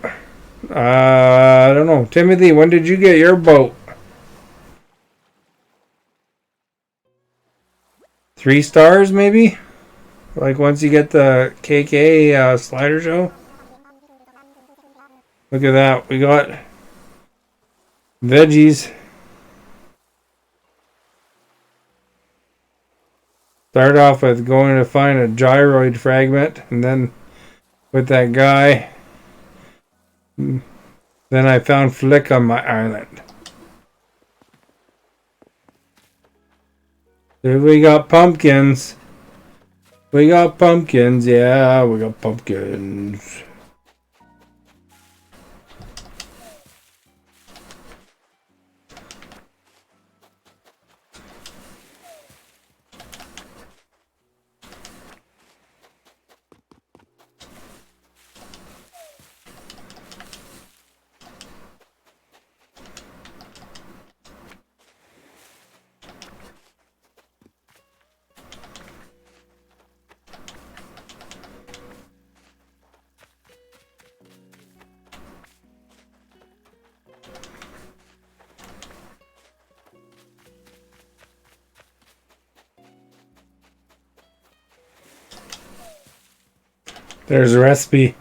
I don't know. Timothy, when did you get your boat? 3 stars, maybe? Like once you get the KK slider show? Look at that. We got veggies. Start off with going to find a gyroid fragment, and then with that guy, then I found Flick on my island. There we got pumpkins. We got pumpkins, yeah, we got pumpkins. There's a recipe.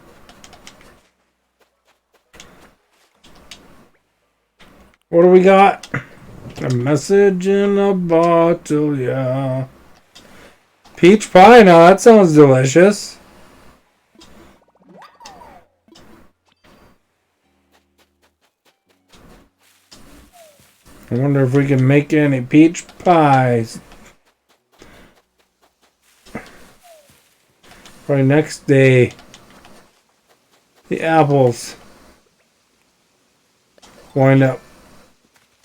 What do we got? A message in a bottle, yeah. Peach pie? Now that sounds delicious. I wonder if we can make any peach pies. Probably next day. The apples wind up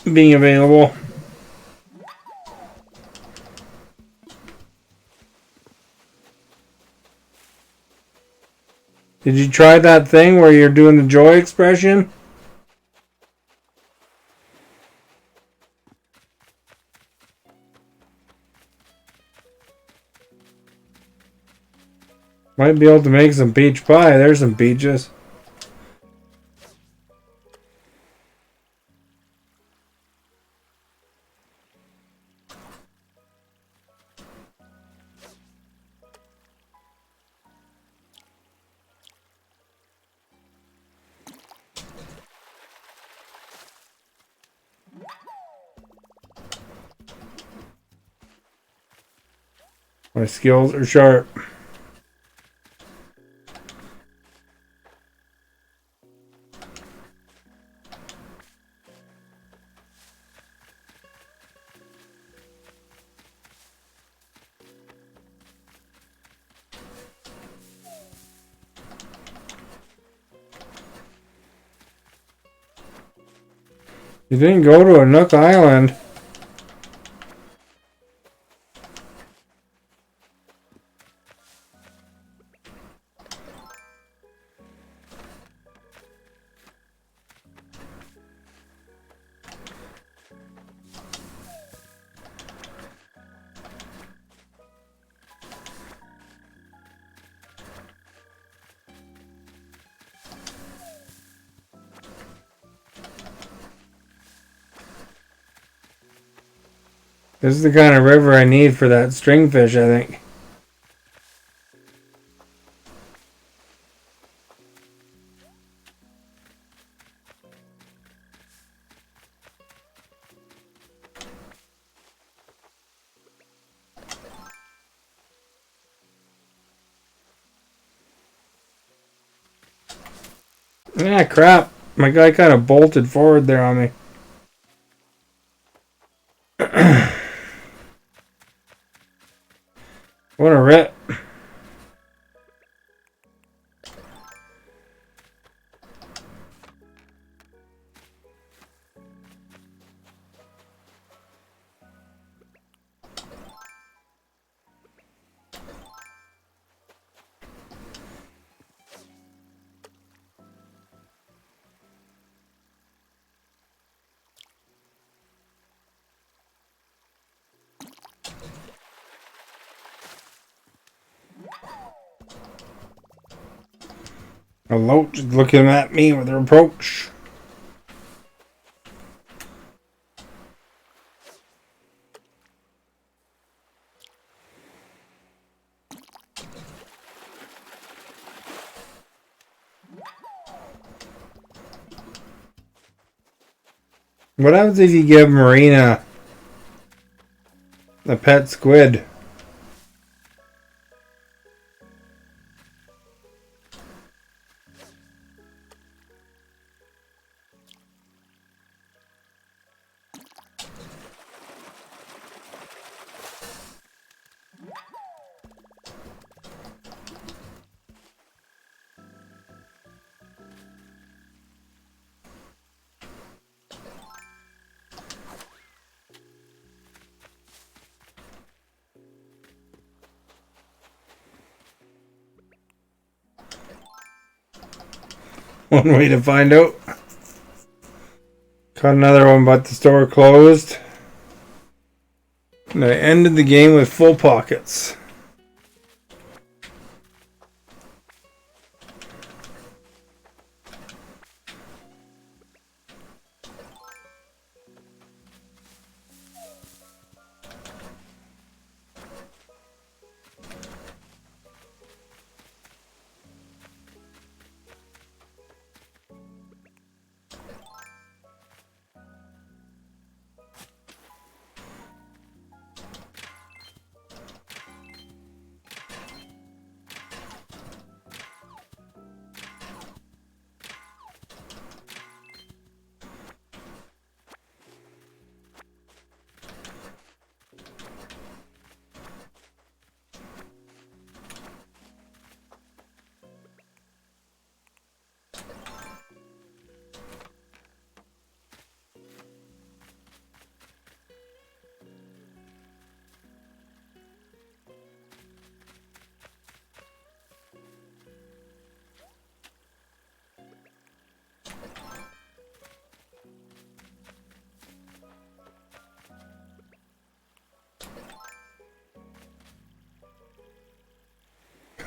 being available. Did you try that thing where you're doing the joy expression? Might be able to make some peach pie. There's some peaches. My skills are sharp. You didn't go to a Nook Island. This is the kind of river I need for that stringfish, I think. Ah, crap. My guy kind of bolted forward there on me. What a rip. A loach is looking at me with reproach. What happens if you give Marina a pet squid? One way to find out. Caught another one, but the store closed. And I ended the game with full pockets.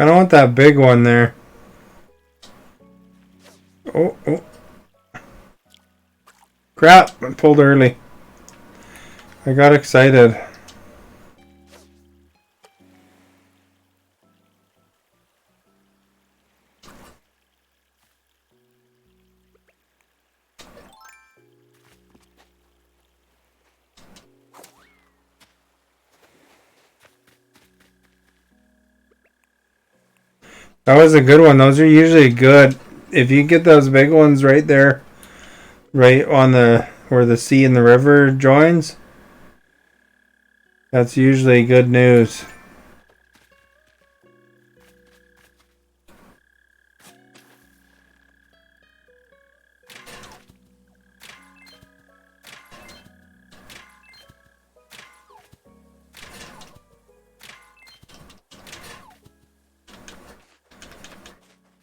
I don't want that big one there. Oh, oh. Crap, I pulled early. I got excited. That was a good one. Those are usually good. If you get those big ones right there, right on the where the sea and the river joins, that's usually good news.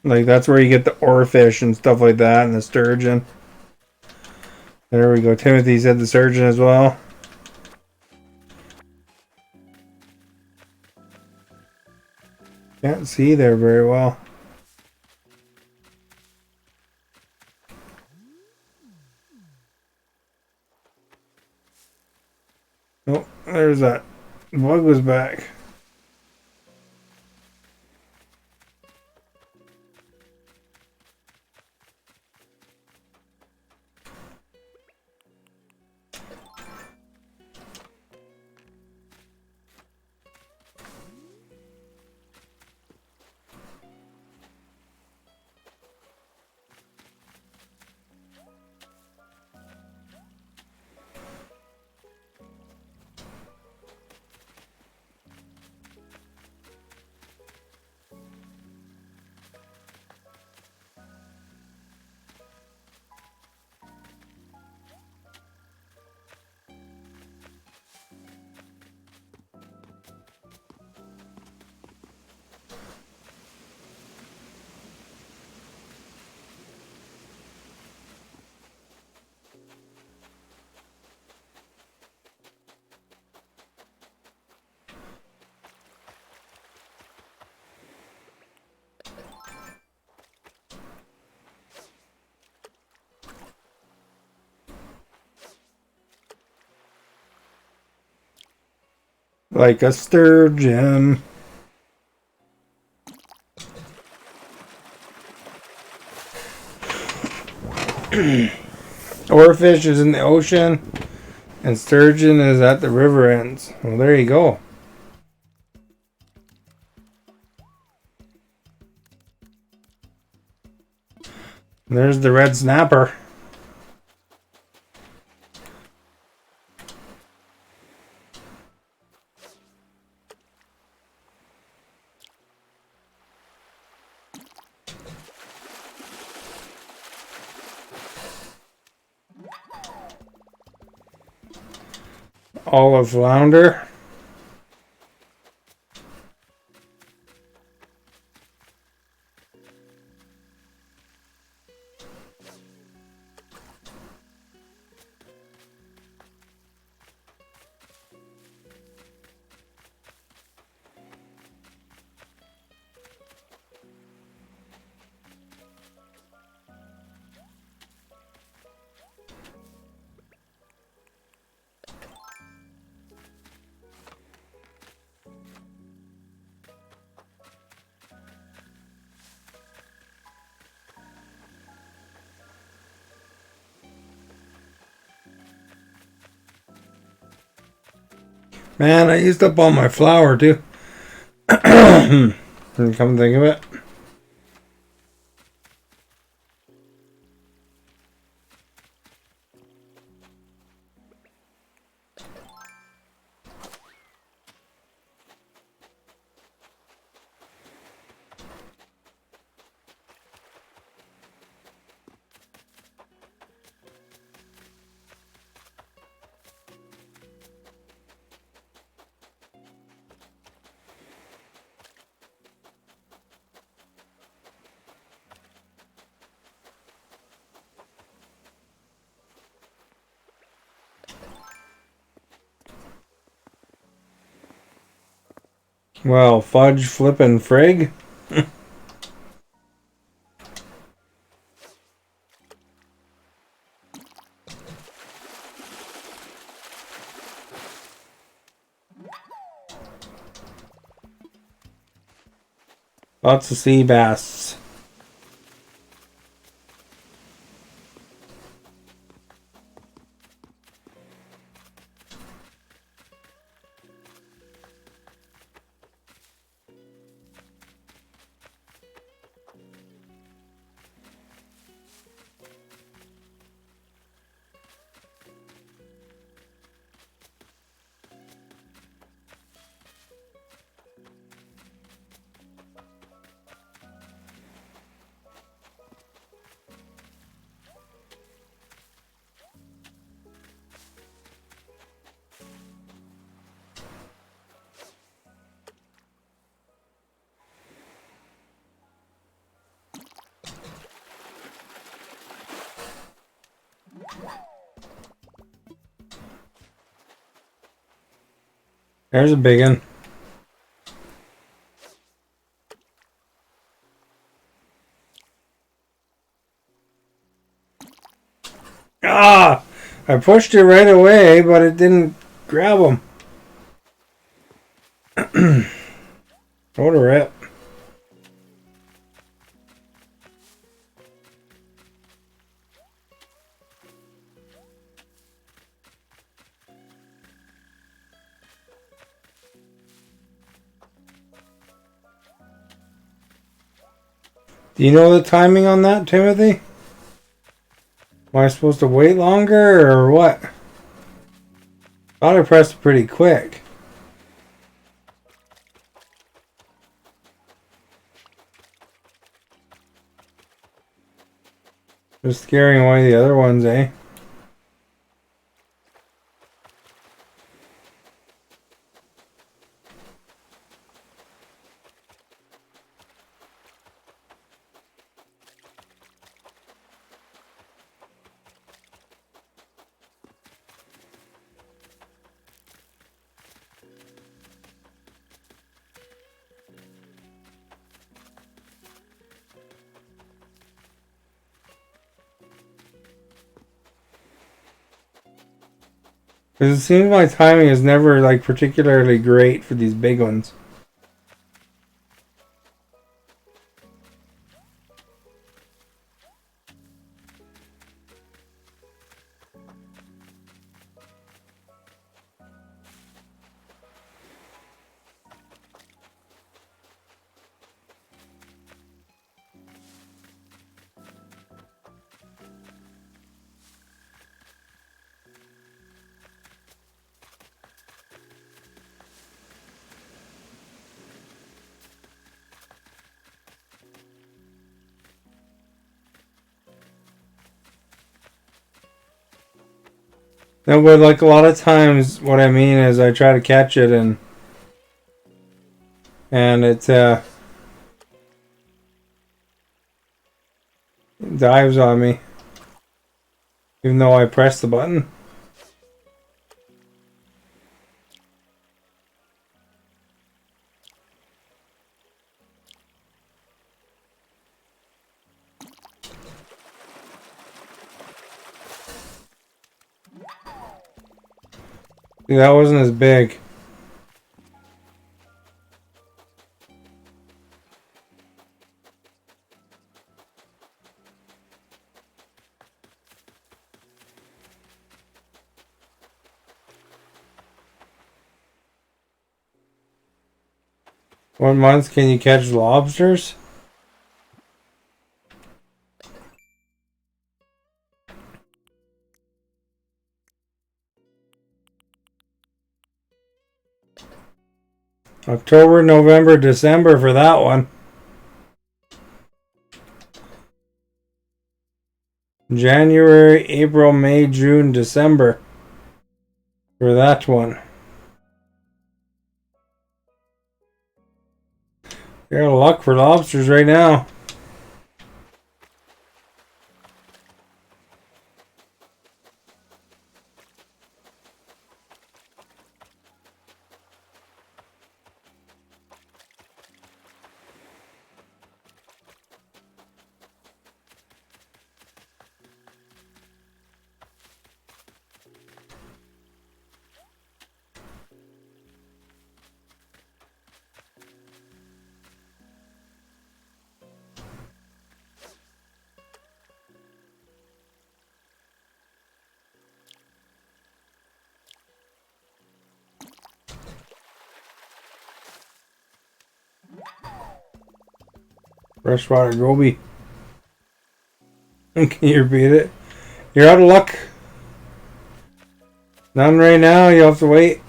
Like that's where you get the oarfish and stuff like that, and the sturgeon. There we go. Timothy said the sturgeon as well. Can't see there very well. Oh, there's that. Bug was back. Like a sturgeon. Oarfish is in the ocean, and sturgeon is at the river ends. Well, there you go. There's the red snapper. Olive flounder. Man, I used up all my flour too. Come think of it. Well, fudge flippin' frig. Lots of sea bass. There's a big one. Ah! I pushed it right away, but it didn't grab him. What a rip. Do you know the timing on that, Timothy? Am I supposed to wait longer or what? Thought I pressed pretty quick. Just scaring away the other ones, eh? Because it seems my timing is never like particularly great for these big ones. No, but like a lot of times, what I mean is I try to catch it and it dives on me, even though I press the button. See, that wasn't as big. What month can you catch lobsters? October, November, December for that one. January, April, May, June, December for that one. You're out of luck for lobsters right now. Freshwater goby. Can you repeat it? You're out of luck. None right now, you'll have to wait.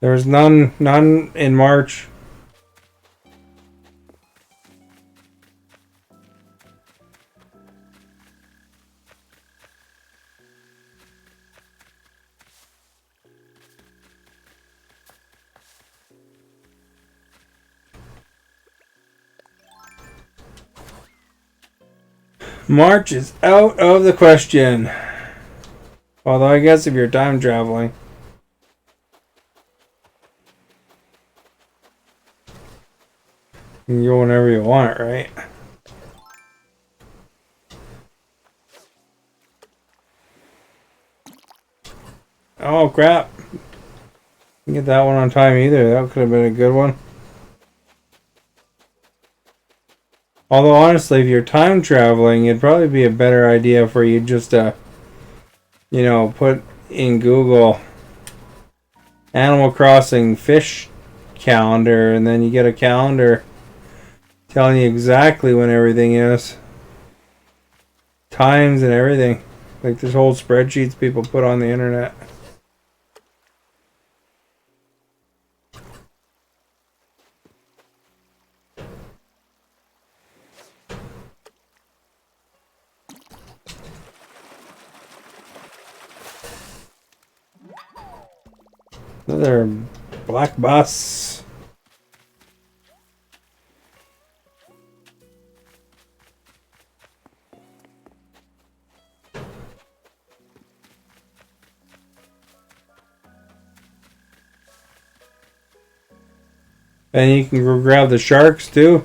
There's none in March. March is out of the question. Although I guess if you're time traveling. You can go whenever you want, right? Oh crap. Didn't get that one on time either. That could have been a good one. Although honestly, if you're time traveling, it'd probably be a better idea for you just to, you know, put in Google Animal Crossing fish calendar, and then you get a calendar telling you exactly when everything is. Times and everything. Like there's whole spreadsheets people put on the internet. Another black bus. And you can go grab the sharks too.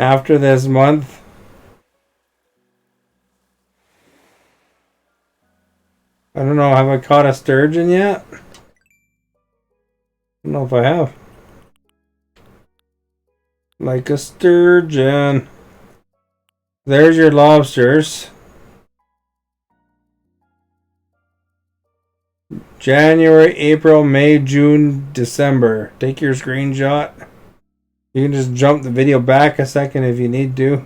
After this month, I don't know, have I caught a sturgeon yet? I don't know if I have. Like a sturgeon. There's your lobsters. January, April, May, June, December. Take your screenshot. You can just jump the video back a second if you need to.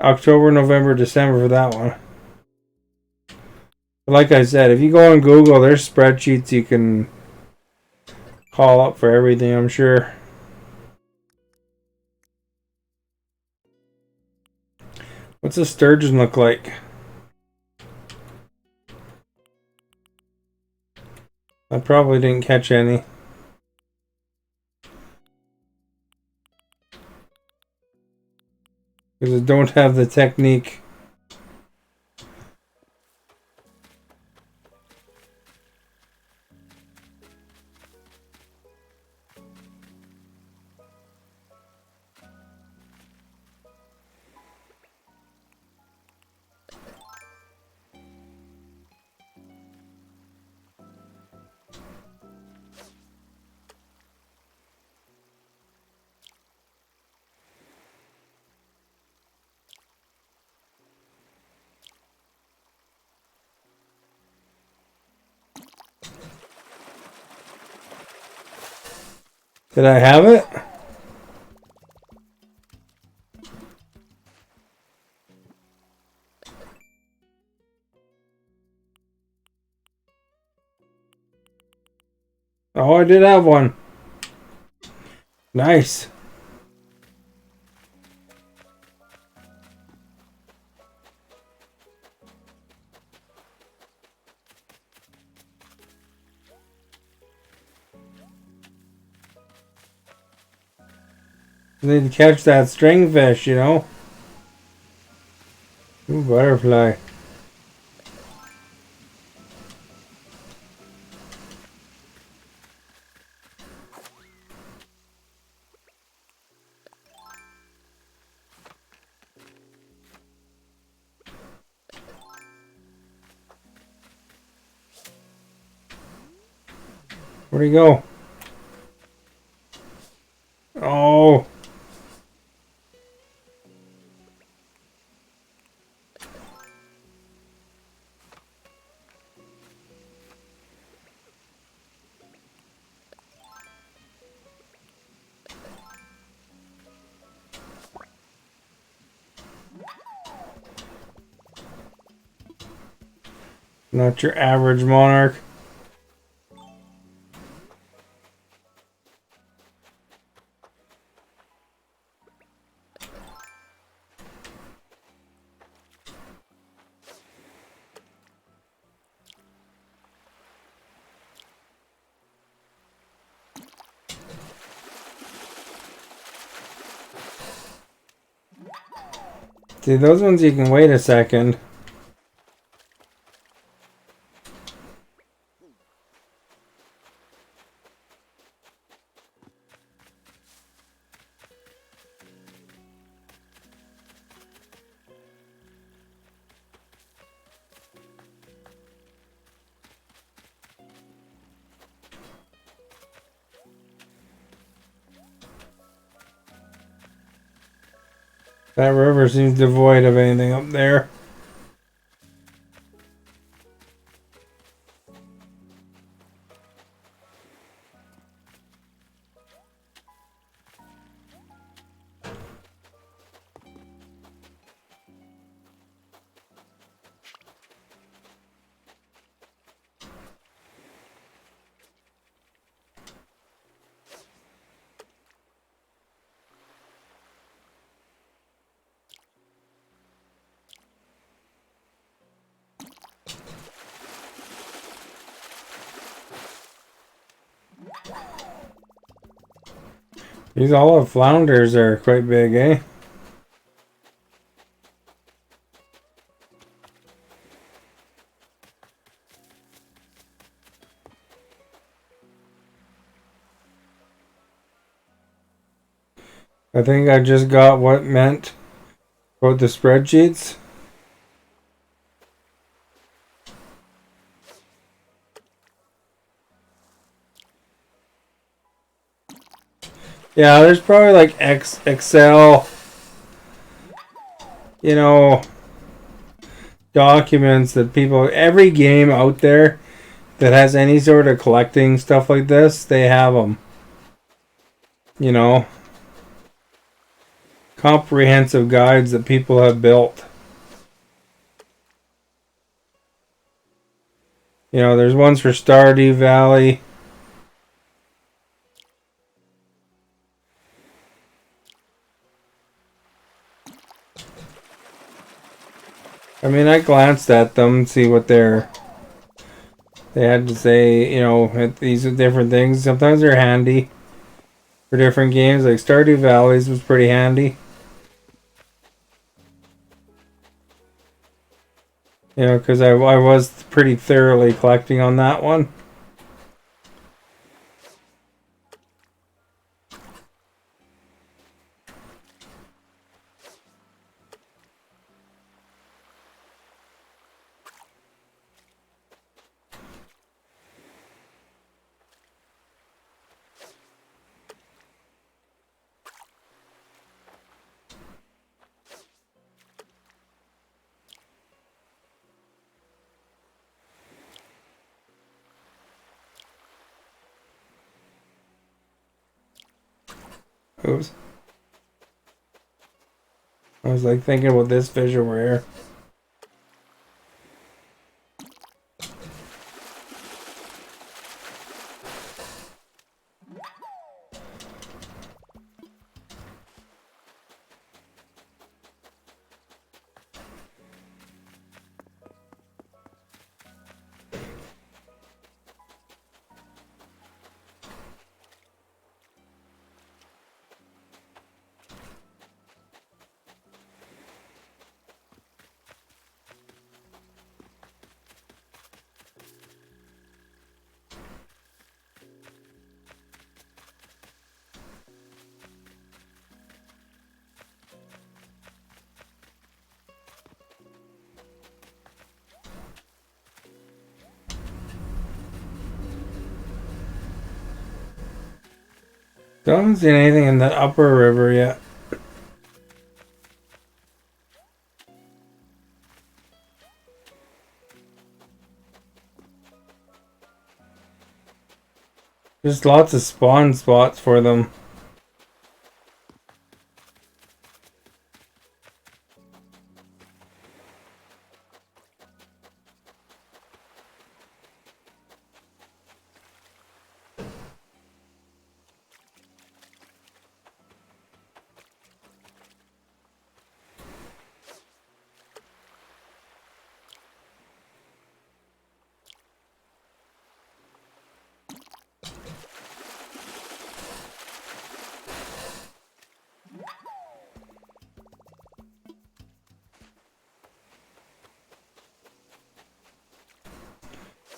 October, November, December for that one. But like I said, if you go on Google, there's spreadsheets you can call up for everything, I'm sure. What's a sturgeon look like? I probably didn't catch any. Because I don't have the technique. Did I have it? Oh, I did have one. Nice. I need to catch that string fish, you know. Ooh, butterfly. Where'd he go? Oh. Not your average monarch. See, those ones you can wait a second. That river seems devoid of anything up there. These olive flounders are quite big, eh? I think I just got what meant about the spreadsheets. Yeah, there's probably like Excel, you know, documents that people, every game out there that has any sort of collecting stuff like this, they have them. You know, comprehensive guides that people have built. You know, there's ones for Stardew Valley. I mean, I glanced at them, see what they had to say, you know, these are different things. Sometimes they're handy for different games. Like Stardew Valleys was pretty handy. You know, because I was pretty thoroughly collecting on that one. Oops. I was like thinking about this visual rare. Don't see anything in the upper river yet. There's lots of spawn spots for them.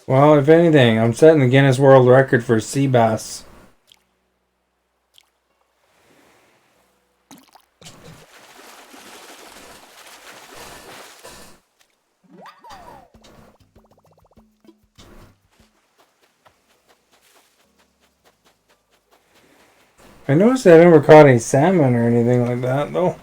Well, if anything, I'm setting the Guinness World Record for sea bass. I noticed I never caught any salmon or anything like that, though.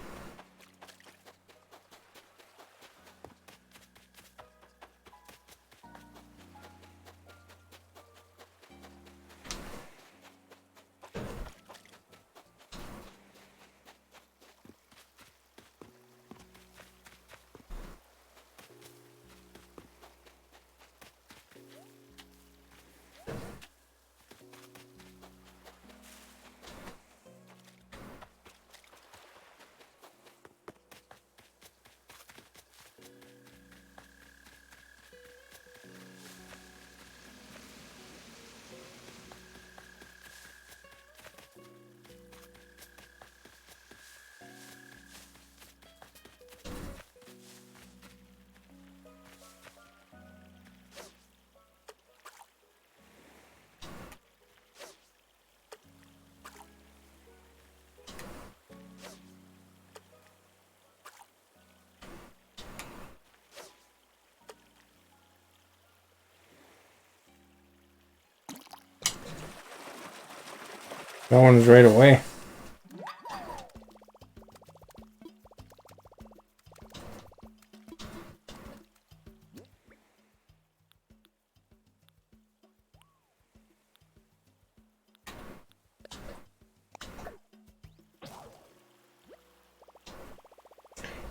That one was right away.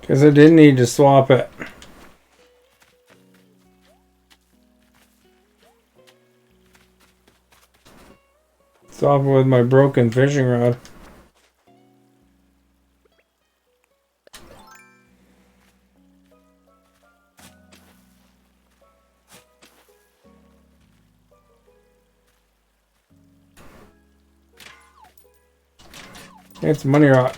Because I did need to swap it. Swap it with my broken fishing rod. It's money rock.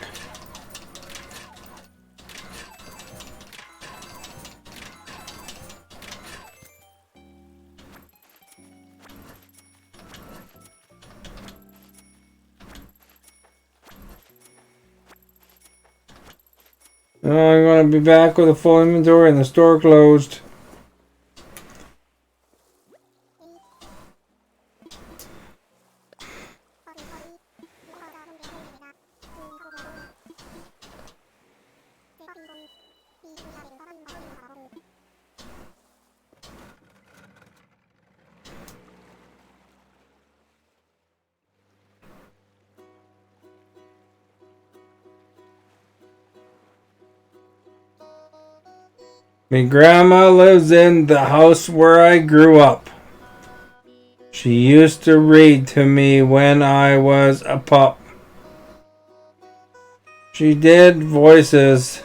I'm going to be back with a full inventory and the store closed. My grandma lives in the house where I grew up. She used to read to me when I was a pup. She did voices.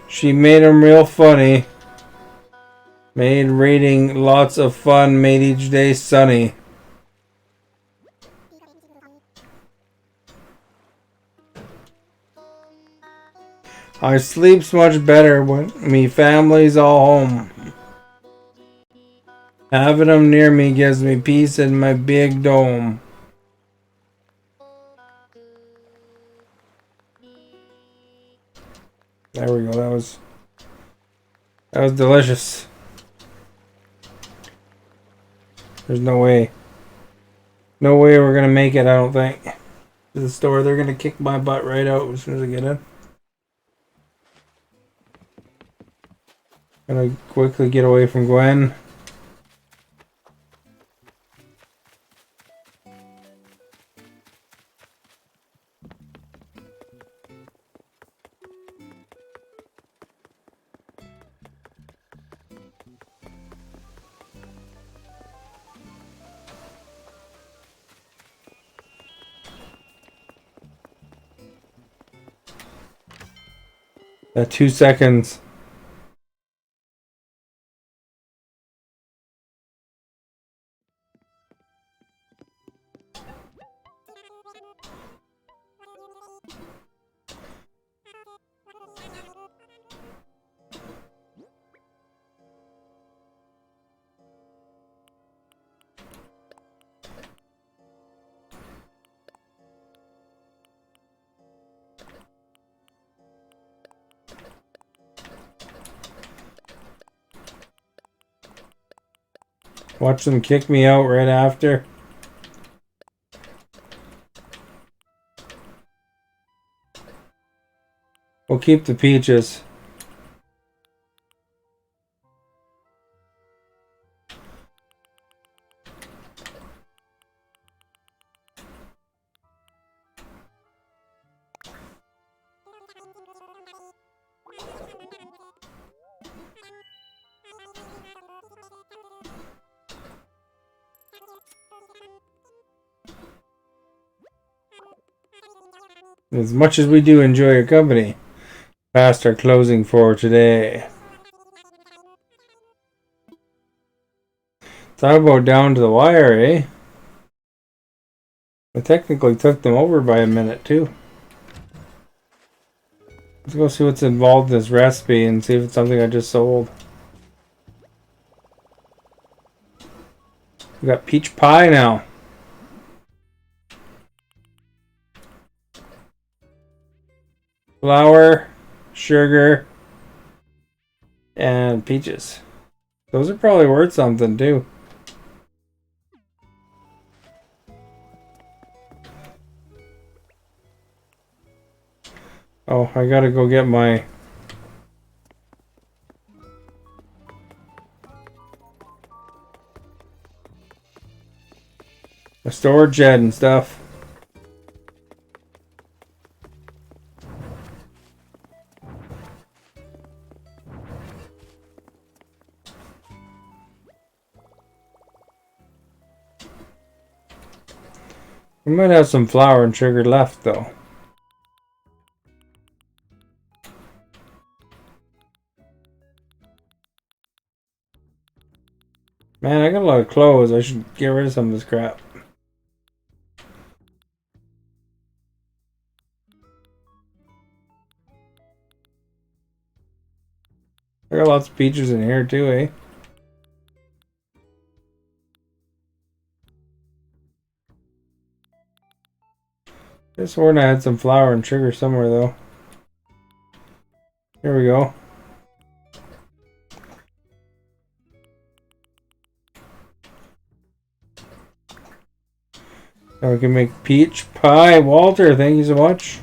She made them real funny. Made reading lots of fun. Made each day sunny. I sleeps much better when me family's all home. Having them near me gives me peace in my big dome. There we go. That was delicious. There's no way we're gonna make it. I don't think. To the store, they're gonna kick my butt right out as soon as I get in. Gonna quickly get away from Gwen. That 2 seconds. Watch them kick me out right after. We'll keep the peaches. As much as we do enjoy your company, past our closing for today. Talk about down to the wire, eh? I technically took them over by a minute too. Let's go see what's involved in this recipe and see if it's something I just sold. We got peach pie now. Flour, sugar, and peaches. Those are probably worth something too. Oh, I gotta go get my... a storage shed and stuff. We might have some flour and sugar left though. Man, I got a lot of clothes. I should get rid of some of this crap. I got lots of peaches in here too, eh? Just sworn I had some flour and sugar somewhere though. Here we go. Now we can make peach pie. Walter, thank you so much.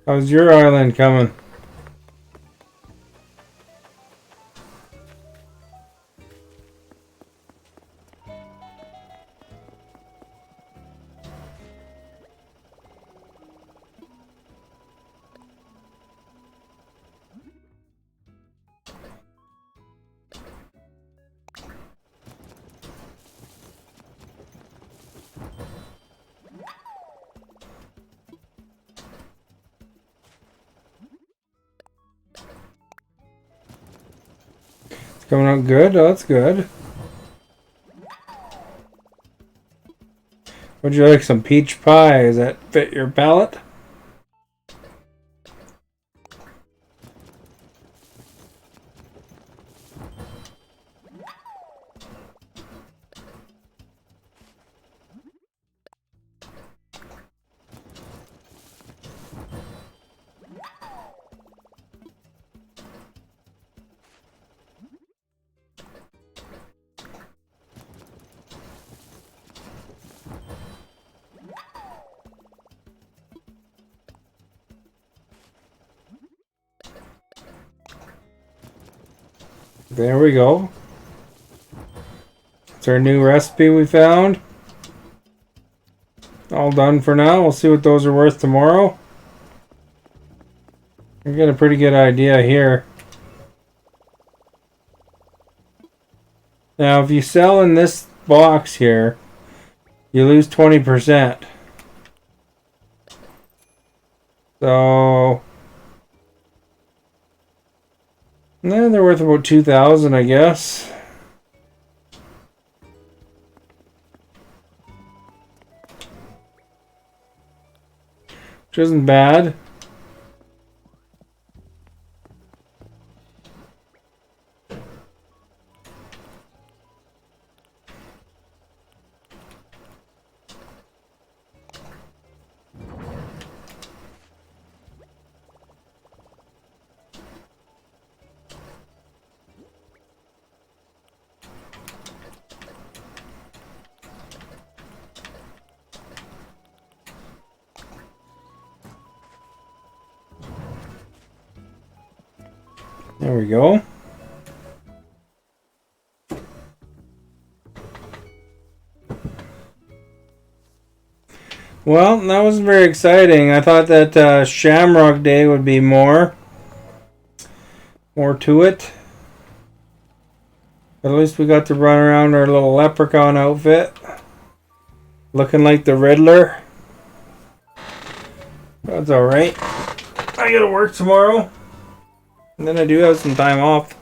How's your island coming? Coming out good? Oh, that's good. Would you like some peach pie? Does that fit your palate? There we go. It's our new recipe we found. All done for now. We'll see what those are worth tomorrow. We get a pretty good idea here. Now, if you sell in this box here, you lose 20%. So... yeah, they're worth about 2,000, I guess. Which isn't bad. There we go. Well, that was very exciting. I thought that Shamrock Day would be more to it. At least we got to run around our little leprechaun outfit. Looking like the Riddler. That's alright. I gotta work tomorrow. And then I do have some time off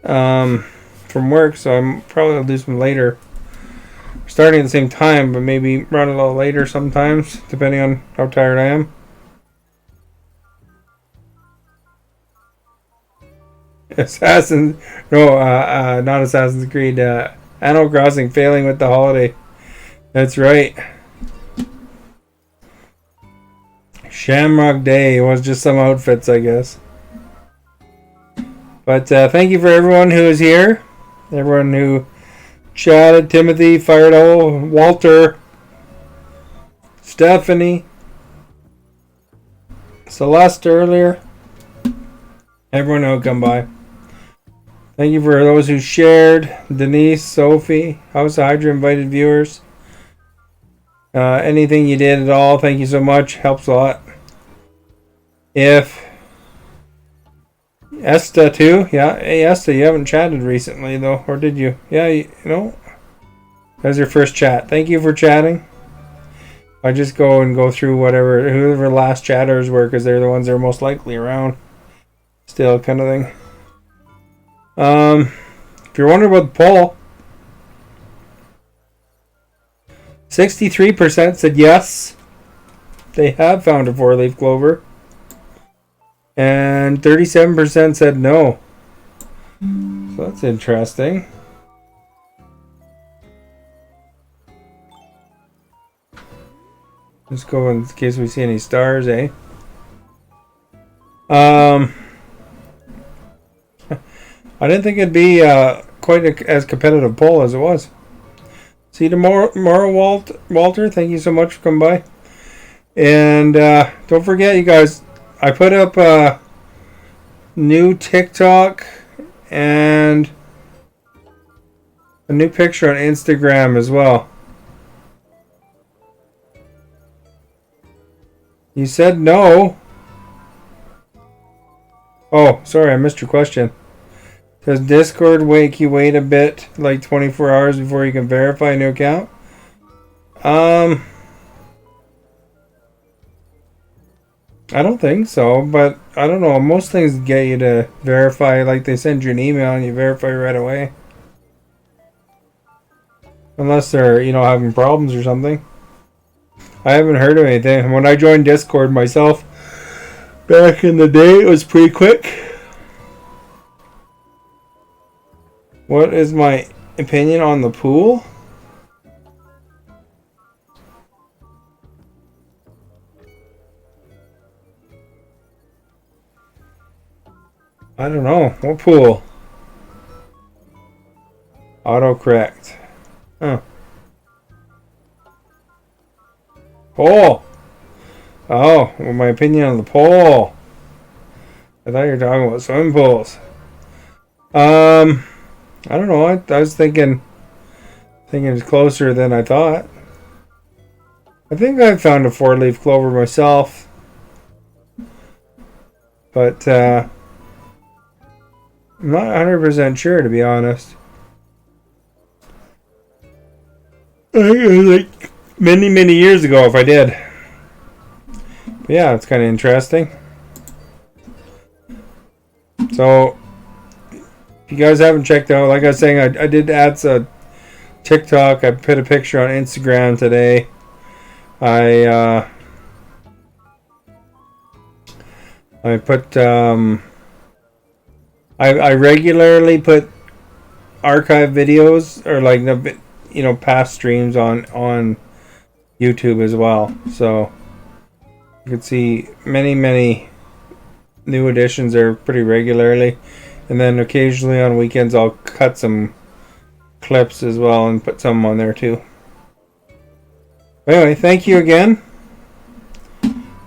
from work, so I'm probably going to do some later. Starting at the same time, but maybe run a little later sometimes, depending on how tired I am. Not Assassin's Creed. Animal Crossing failing with the holiday. That's right. Shamrock Day was just some outfits, I guess. But thank you for everyone who is here. Everyone who chatted. Timothy, Firedoll, Walter, Stephanie, Celeste earlier. Everyone who come by. Thank you for those who shared. Denise, Sophie, House of Hydra invited viewers. Anything you did at all, thank you so much. Helps a lot. If Esta too, yeah. Hey Esta, you haven't chatted recently though, or did you? Yeah, you know, that was your first chat. Thank you for chatting. I just go through whoever last chatters were, because they're the ones that are most likely around. Still, kind of thing. If you're wondering about the poll, 63% said yes, they have found a 4-leaf clover, and 37% said no. So that's interesting. Let's go in case we see any stars, eh? I didn't think it'd be quite as competitive poll as it was. See you tomorrow, Walter. Thank you so much for coming by. And don't forget, you guys, I put up a new TikTok and a new picture on Instagram as well. You said no. Oh, sorry, I missed your question. Does Discord make you wait a bit, like 24 hours before you can verify a new account? I don't think so, but I don't know. Most things get you to verify, like they send you an email and you verify right away. Unless they're, having problems or something. I haven't heard of anything. When I joined Discord myself, back in the day, it was pretty quick. What is my opinion on the pool? I don't know. What pool? Autocorrect. Huh. Poll. Oh, well, my opinion on the poll. I thought you were talking about swimming pools. I don't know. I was thinking it's closer than I thought. I think I found a 4-leaf clover myself, but I'm not 100% sure, to be honest. I think it was like many years ago if I did. But yeah, it's kind of interesting. So if you guys haven't checked out, like I was saying, I did add a TikTok. I put a picture on Instagram today. I put I regularly put archive videos, or like past streams on YouTube as well, so you can see many new additions there pretty regularly, and then occasionally on weekends I'll cut some clips as well and put some on there too. Anyway, thank you again.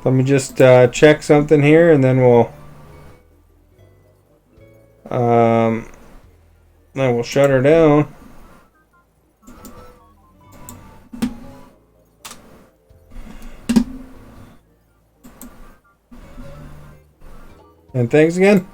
Let me just check something here, and then we'll shut her down. And thanks again.